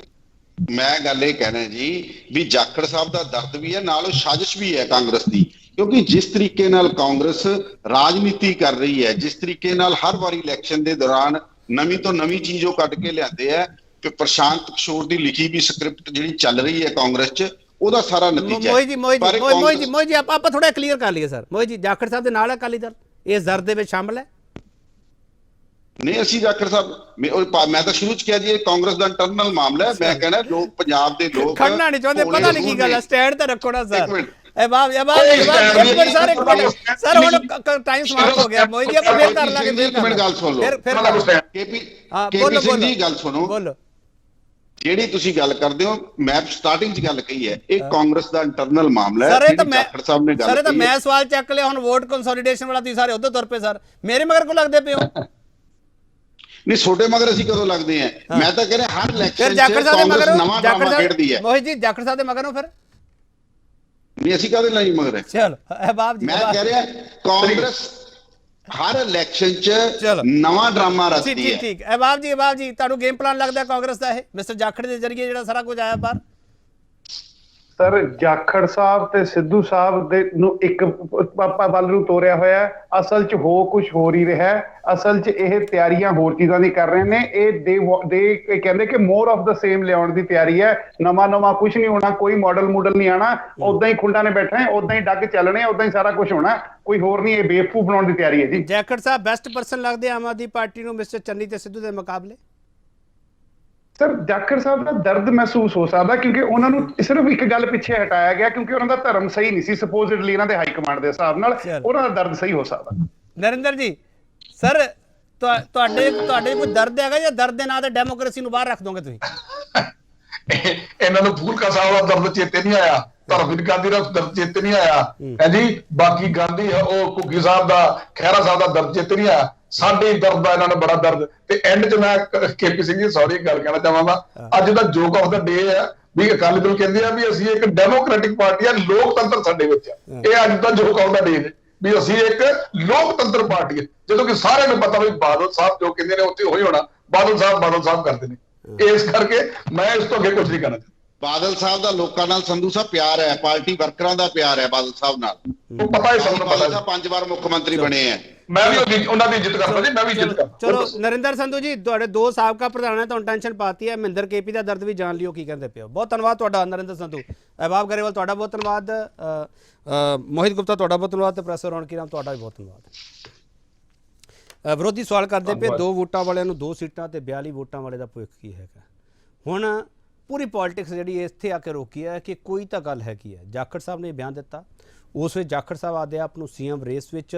ਮੈਂ ਗੱਲ ਇਹ ਕਹਿਣਾ ਜੀ ਵੀ ਜਾਖੜ ਸਾਹਿਬ ਦਾ ਦਰਦ ਵੀ ਹੈ, ਨਾਲ ਉਹ ਸਾਜ਼ਿਸ਼ ਵੀ ਹੈ ਕਾਂਗਰਸ ਦੀ, ਕਿਉਂਕਿ ਜਿਸ ਤਰੀਕੇ ਨਾਲ ਕਾਂਗਰਸ ਰਾਜਨੀਤੀ ਕਰ ਰਹੀ ਹੈ, ਜਿਸ ਤਰੀਕੇ ਨਾਲ ਹਰ ਵਾਰੀ ਇਲੈਕਸ਼ਨ ਦੇ ਦੌਰਾਨ ਨਵੀਂ ਤੋਂ ਨਵੀਂ ਚੀਜ਼ ਉਹ ਕੱਢ ਕੇ ਲਿਆਉਂਦੇ ਆ, ਕਿ ਪ੍ਰਸ਼ਾਂਤ ਕਿਸ਼ੋਰ ਦੀ ਲਿਖੀ ਵੀ ਸਕ੍ਰਿਪਟ ਜਿਹੜੀ ਚੱਲ ਰਹੀ ਹੈ ਕਾਂਗਰਸ 'ਚ, ਉਹਦਾ ਸਾਰਾ ਨਤੀਜਾ। ਮੋਹਿਤ ਜੀ ਆਪਾਂ ਥੋੜਾ ਕਲੀਅਰ ਕਰ ਲਈਏ ਸਰ। ਮੋਹਿਤ ਜੀ ਜਾਖੜ ਸਾਹਿਬ ਦੇ ਨਾਲ ਹੈ ਅਕਾਲੀ ਦਲ, ਇਸ ਦਰਦ ਦੇ ਵਿੱਚ ਸ਼ਾਮਲ ਹੈ? ਨਹੀਂ, ਅਸੀਂ ਜਾਖੜ ਸਾਹਿਬ ਮੈਂ ਤਾਂ ਸ਼ੁਰੂ ਚ ਕਿਹਾ ਜੀ ਇਹ ਕਾਂਗਰਸ ਦਾ ਇੰਟਰਨਲ ਮਾਮਲਾ ਹੈ। ਮੈਂ ਕਹਿਣਾ ਲੋਕ, ਪੰਜਾਬ ਦੇ ਲੋਕ ਖੜਨਾ ਨਹੀਂ ਚਾਹੁੰਦੇ, ਪਤਾ ਨਹੀਂ ਕੀ ਗੱਲ ਹੈ, ਸਟੈਂਡ ਤੇ ਰੱਖੋ ਨਾ ਸਰ। ਮਿੰਟ। ਸਰ ਹੁਣ ਟਾਈਮ ਸਮਾਪਤ ਹੋ ਗਿਆ ਮੋਹਿਤ ਜੀ, ਆਪਾਂ ਫੇਰ ਕਰ ਲਾਂਗੇ। ਇੱਕ ਮਿੰਟ ਗੱਲ ਸੁਣ ਲਓ। ਕੇਪੀ ਸਿੰਘ ਜੀ ਗੱਲ ਸੁਣੋ। ਬੋਲੋ। ਜਿਹੜੀ ਤੁਸੀਂ ਗੱਲ ਕਰਦੇ ਹੋ, ਮੈਂ ਸਟਾਰਟਿੰਗ 'ਚ ਗੱਲ ਕਹੀ ਹੈ, ਇਹ ਕਾਂਗਰਸ ਦਾ ਇੰਟਰਨਲ ਮਾਮਲਾ ਹੈ। ਸਰ ਇਹ ਤਾਂ ਮੈਂ ਮੈਂ ਸਵਾਲ ਚੱਕ ਲਿਆ, ਹੁਣ ਵੋਟ ਕੰਸੋਲੀਡੇਸ਼ਨ ਵਾਲਾ ਤੁਸੀਂ ਸਾਰੇ ਉਧਰ ਤੁਰ ਪਏ ਸਰ, ਮੇਰੇ ਮਗਰ ਕੋ ਲੱਗਦੇ ਪਏ ਹੋ? ਨਹੀਂ, ਛੋਟੇ ਮਗਰ ਅਸੀਂ ਕਦੋਂ ਲੱਗਦੇ ਆ? ਮੈਂ ਤਾਂ ਕਹਿੰਦਾ ਹਰ ਇਲੈਕਸ਼ਨ 'ਚ ਕਾਂਗਰਸ ਨਵਾਂ ਡਰਾਮਾ ਖੇਡਦੀ ਹੈ। ਮੋਹਿਤ ਜੀ ਜਾਖੜ ਸਾਹਿਬ ਦੇ ਮਗਰ ਹੋ ਫਿਰ? ਨਹੀਂ, ਅਸੀਂ ਕਾਹਦੇ ਲਈ ਮਗਰ ਹੈ? ਚਲੋ ਅਹਿਬਾਬ ਜੀ, ਮੈਂ ਕਹਿ ਰਿਹਾ ਕਾਂਗਰਸ ਹਰ ਇਲੈਕਸ਼ਨ 'ਚ ਨਵਾਂ ਡਰਾਮਾ ਰਚਦੀ ਹੈ। ਠੀਕ। ਅਹਿਬਾਬ ਜੀ ਤੁਹਾਨੂੰ ਗੇਮ ਪਲਾਨ ਲੱਗਦਾ ਕਾਂਗਰਸ ਦਾ ਇਹ ਮਿਸਟਰ ਜਾਖੜ ਦੇ ਜ਼ਰੀਏ ਜਿਹੜਾ ਸਾਰਾ ਕੁਝ ਆਇਆ ਬਾਹਰ? ਸਰ ਜਾਖੜ ਸਾਹਿਬ ਤੇ ਸਿੱਧੂ ਸਾਹਿਬ ਦੇ ਨੂੰ ਇੱਕ ਵੱਲ ਨੂੰ ਤੋਰਿਆ ਹੋਇਆ, ਅਸਲ 'ਚ ਹੋ ਕੁਝ ਹੋਰ ਹੀ ਰਿਹਾ। ਅਸਲ 'ਚ ਇਹ ਤਿਆਰੀਆਂ ਹੋਰ ਚੀਜ਼ਾਂ ਦੀ ਕਰ ਰਹੇ ਨੇ। ਇਹ ਕਹਿੰਦੇ ਕਿ ਮੋਰ ਆਫ ਦਾ ਸੇਮ ਲਿਆਉਣ ਦੀ ਤਿਆਰੀ ਹੈ। ਨਵਾਂ ਕੁਝ ਨਹੀਂ ਹੋਣਾ, ਕੋਈ ਮਾਡਲ ਨਹੀਂ ਆਣਾ, ਉਦਾਂ ਹੀ ਖੁੰਡਾਂ ਨੇ ਬੈਠਣਾ, ਉਦਾਂ ਹੀ ਡੱਗ ਚੱਲਣੇ, ਉਦਾਂ ਹੀ ਸਾਰਾ ਕੁਝ ਹੋਣਾ, ਕੋਈ ਹੋਰ ਨਹੀਂ। ਇਹ ਬੇਵਕੂਫ ਬਣਾਉਣ ਦੀ ਤਿਆਰੀ ਹੈ ਜੀ। ਜਾਖੜ ਸਾਹਿਬ ਬੈਸਟ ਪਰਸਨ ਲੱਗਦੇ ਆਮ ਆਦਮੀ ਪਾਰਟੀ ਨੂੰ ਮਿਸਟਰ ਚੰਨੀ ਤੇ ਸਿੱਧੂ ਦੇ ਮੁਕਾਬਲੇ? ਸਰ ਜਾਖੜ ਸਾਹਿਬ ਦਾ ਦਰਦ ਮਹਿਸੂਸ ਹੋ ਸਕਦਾ, ਕਿਉਂਕਿ ਉਹਨਾਂ ਨੂੰ ਸਿਰਫ ਇੱਕ ਗੱਲ ਪਿੱਛੇ ਹਟਾਇਆ ਗਿਆ, ਕਿਉਂਕਿ ਉਹਨਾਂ ਦਾ ਧਰਮ ਸਹੀ ਨਹੀਂ ਸੀ ਸਪੋਜ਼ਿਡਲੀ ਇਹਨਾਂ ਦੇ ਹਾਈ ਕਮਾਂਡ ਦੇ ਹਿਸਾਬ ਨਾਲ। ਉਹਨਾਂ ਦਾ ਦਰਦ ਸਹੀ ਹੋ ਸਕਦਾ। ਨਰਿੰਦਰ ਜੀ ਸਰ, ਤੁਹਾਡੇ ਕੋਈ ਦਰਦ ਹੈਗਾ ਜਾਂ ਦਰਦ ਦੇ ਨਾਂ ਤੇ ਡੈਮੋਕ੍ਰੇਸੀ ਨੂੰ ਬਾਹਰ ਰੱਖ ਦੋਗੇ ਤੁਸੀਂ? ਇਹਨਾਂ ਨੂੰ ਫੂਲਕਾ ਸਾਹਿਬ ਦਾ ਦਰਦ ਚੇਤੇ ਨਹੀਂ ਆਇਆ, ਧਰਮਵੀਰ ਗਾਂਧੀ ਦਾ ਦਰਦ ਚੇਤੇ ਨਹੀਂ ਆਇਆ ਹੈ ਜੀ। ਬਾਕੀ ਗਾਂਧੀ ਉਹ ਘੁੱਗੀ ਸਾਹਿਬ ਦਾ, ਖਹਿਰਾ ਸਾਹਿਬ ਦਾ ਦਰਦ ਚੇਤੇ ਨਹੀਂ ਆਇਆ। ਸਾਡੇ ਦਰਦ ਦਾ ਇਹਨਾਂ ਨੂੰ ਬੜਾ ਦਰਦ। ਤੇ ਐਂਡ 'ਚ ਮੈਂ ਕੇਪੀ ਸਿੰਘ ਜੀ ਸੌਰੀ ਗੱਲ ਕਹਿਣਾ ਚਾਹਾਂਗਾ, ਅੱਜ ਦਾ ਜੋਕ ਆਫ ਦਾ ਡੇ ਹੈ ਵੀ ਅਕਾਲੀ ਦਲ ਕਹਿੰਦੇ ਆ ਵੀ ਅਸੀਂ ਇੱਕ ਡੈਮੋਕ੍ਰੈਟਿਕ ਪਾਰਟੀ ਆ, ਲੋਕਤੰਤਰ ਸਾਡੇ ਵਿੱਚ ਆ। ਇਹ ਅੱਜ ਦਾ ਜੋਕ ਆਫ ਦਾ ਡੇ ਨੇ ਵੀ ਅਸੀਂ ਇੱਕ ਲੋਕਤੰਤਰ ਪਾਰਟੀ ਹੈ, ਜਦੋਂ ਕਿ ਸਾਰਿਆਂ ਨੂੰ ਪਤਾ ਵੀ ਬਾਦਲ ਸਾਹਿਬ ਜੋ ਕਹਿੰਦੇ ਨੇ ਉੱਥੇ ਉਹੀ ਹੋਣਾ। ਬਾਦਲ ਸਾਹਿਬ ਕਰਦੇ ਨੇ। ਇਸ ਕਰਕੇ ਮੈਂ ਇਸ ਤੋਂ ਅੱਗੇ ਕੁਝ ਨਹੀਂ ਕਰਨਾ ਚਾਹੁੰਦਾ। ਬਾਦਲ ਸਾਹਿਬ ਦਾ ਲੋਕਾਂ ਨਾਲ ਸੰਧੂ ਸਾਹਿਬ ਪਿਆਰ ਹੈ, ਪਾਰਟੀ ਵਰਕਰਾਂ ਦਾ ਪਿਆਰ ਹੈ ਬਾਦਲ ਸਾਹਿਬ ਨਾਲ। ਉਹ ਪਤਾ ਹੈ, ਸਭ ਨੂੰ ਪਤਾ ਹੈ। 5 ਵਾਰ ਮੁੱਖ ਮੰਤਰੀ ਬਣੇ ਆ। ਮੈਂ ਵੀ ਉਹਨਾਂ ਦੀ ਇੱਜ਼ਤ ਕਰਦਾ ਜੀ, ਮੈਂ ਵੀ ਇੱਜ਼ਤ ਕਰਦਾ। ਚਲੋ ਨਰਿੰਦਰ ਸੰਧੂ ਜੀ, ਤੁਹਾਡੇ ਦੋ ਸਾਬਕਾ ਪ੍ਰਧਾਨ ਨੇ ਤੁਹਾਨੂੰ ਟੈਨਸ਼ਨ ਪਾਤੀ ਹੈ, ਮਹਿੰਦਰ ਕੇਪੀ ਦਾ ਦਰਦ ਵੀ ਜਾਣ ਲਿਓ ਕੀ ਕਹਿੰਦੇ ਪਿਓ। ਬਹੁਤ ਧੰਨਵਾਦ ਤੁਹਾਡਾ ਨਰਿੰਦਰ ਸੰਧੂ। ਅਹਿਬਾਬ ਗਰੇਵਾਲ ਤੁਹਾਡਾ ਬਹੁਤ ਧੰਨਵਾਦ। ਮੋਹਿਤ ਗੁਪਤਾ ਤੁਹਾਡਾ ਬਹੁਤ ਧੰਨਵਾਦ ਤੇ ਪ੍ਰੋਫੈਸਰ ਰੌਣਕੀ ਰਾਮ ਤੁਹਾਡਾ ਵੀ ਬਹੁਤ ਧੰਨਵਾਦ। ਵਿਰੋਧੀ ਸਵਾਲ ਕਰਦੇ ਪਏ 2 ਵੋਟਾਂ ਵਾਲਿਆਂ ਨੂੰ 2 ਸੀਟਾਂ ਤੇ 42 ਵੋਟਾਂ ਵਾਲੇ ਦਾ ਭਵਿੱਖ ਕੀ ਹੈਗਾ। ਹੁਣ ਪੂਰੀ ਪੋਲਿਟਿਕਸ ਜਿਹੜੀ ਇੱਥੇ ਆ ਕੇ ਰੋਕੀ ਹੈ ਕਿ ਕੋਈ ਤਾਂ ਗੱਲ ਹੈਗੀ ਹੈ। ਜਾਖੜ ਸਾਹਿਬ ਨੇ ਬਿਆਨ ਦਿੱਤਾ, ਉਸ ਵਿੱਚ ਜਾਖੜ ਸਾਹਿਬ ਆਦੇ ਆਪ ਨੂੰ ਸੀਐਮ ਰੇਸ ਵਿੱਚ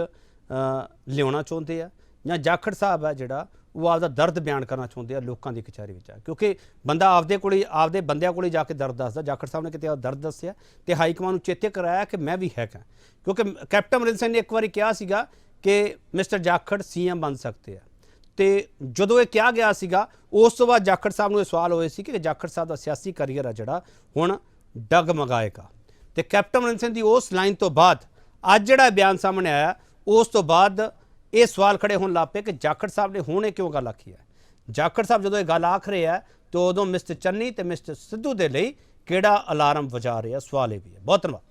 ਲਿਆਉਣਾ ਚਾਹੁੰਦੇ ਆ, ਜਾਂ ਜਾਖੜ ਸਾਹਿਬ ਹੈ ਜਿਹੜਾ ਉਹ ਆਪਦਾ ਦਰਦ ਬਿਆਨ ਕਰਨਾ ਚਾਹੁੰਦੇ ਆ ਲੋਕਾਂ ਦੀ ਕਚਹਿਰੀ ਵਿੱਚ ਆ। ਕਿਉਂਕਿ ਬੰਦਾ ਆਪਦੇ ਬੰਦਿਆਂ ਕੋਲ ਜਾ ਕੇ ਦਰਦ ਦੱਸਦਾ। ਜਾਖੜ ਸਾਹਿਬ ਨੇ ਕਿਤੇ ਆ ਦਰਦ ਦੱਸਿਆ ਤੇ ਹਾਈ ਕਮਾਂਡ ਨੂੰ ਚੇਤੇ ਕਰਾਇਆ ਕਿ ਮੈਂ ਵੀ ਹੈਗਾ, ਕਿਉਂਕਿ ਕੈਪਟਨ ਅਮਰਿੰਦਰ ਸਿੰਘ ਨੇ ਇੱਕ ਵਾਰੀ ਕਿਹਾ ਸੀਗਾ ਕਿ ਮਿਸਟਰ ਜਾਖੜ ਸੀਐਮ ਬਣ ਸਕਦੇ ਆ। ਤੇ ਜਦੋਂ ਇਹ ਕਿਹਾ ਗਿਆ ਸੀਗਾ, ਉਸ ਤੋਂ ਬਾਅਦ ਜਾਖੜ ਸਾਹਿਬ ਨੂੰ ਇਹ ਸਵਾਲ ਹੋਏ ਸੀ ਕਿ ਜਾਖੜ ਸਾਹਿਬ ਦਾ ਸਿਆਸੀ ਕਰੀਅਰ ਆ ਜਿਹੜਾ ਹੁਣ ਡਗਮਗਾਏਗਾ। ਤੇ ਕੈਪਟਨ ਅਮਰਿੰਦਰ ਸਿੰਘ ਦੀ ਉਸ ਲਾਈਨ ਤੋਂ ਬਾਅਦ ਅੱਜ ਜਿਹੜਾ ਬਿਆਨ ਸਾਹਮਣੇ ਆਇਆ, ਉਸ ਤੋਂ ਬਾਅਦ ਇਹ ਸਵਾਲ ਖੜੇ ਹੋਣ ਲੱਗ ਪਏ ਕਿ ਜਾਖੜ ਸਾਹਿਬ ਨੇ ਹੁਣ ਇਹ ਕਿਉਂ ਗੱਲ ਆਖੀ ਹੈ। ਜਾਖੜ ਸਾਹਿਬ ਜਦੋਂ ਇਹ ਗੱਲ ਆਖ ਰਹੇ ਆ ਤਾਂ ਉਦੋਂ ਮਿਸਟਰ ਚੰਨੀ ਤੇ ਮਿਸਟਰ ਸਿੱਧੂ ਦੇ ਲਈ ਕਿਹੜਾ ਅਲਾਰਮ ਵਜਾ ਰਿਹਾ, ਸਵਾਲ ਇਹ ਵੀ ਹੈ। ਬਹੁਤ ਧੰਨਵਾਦ।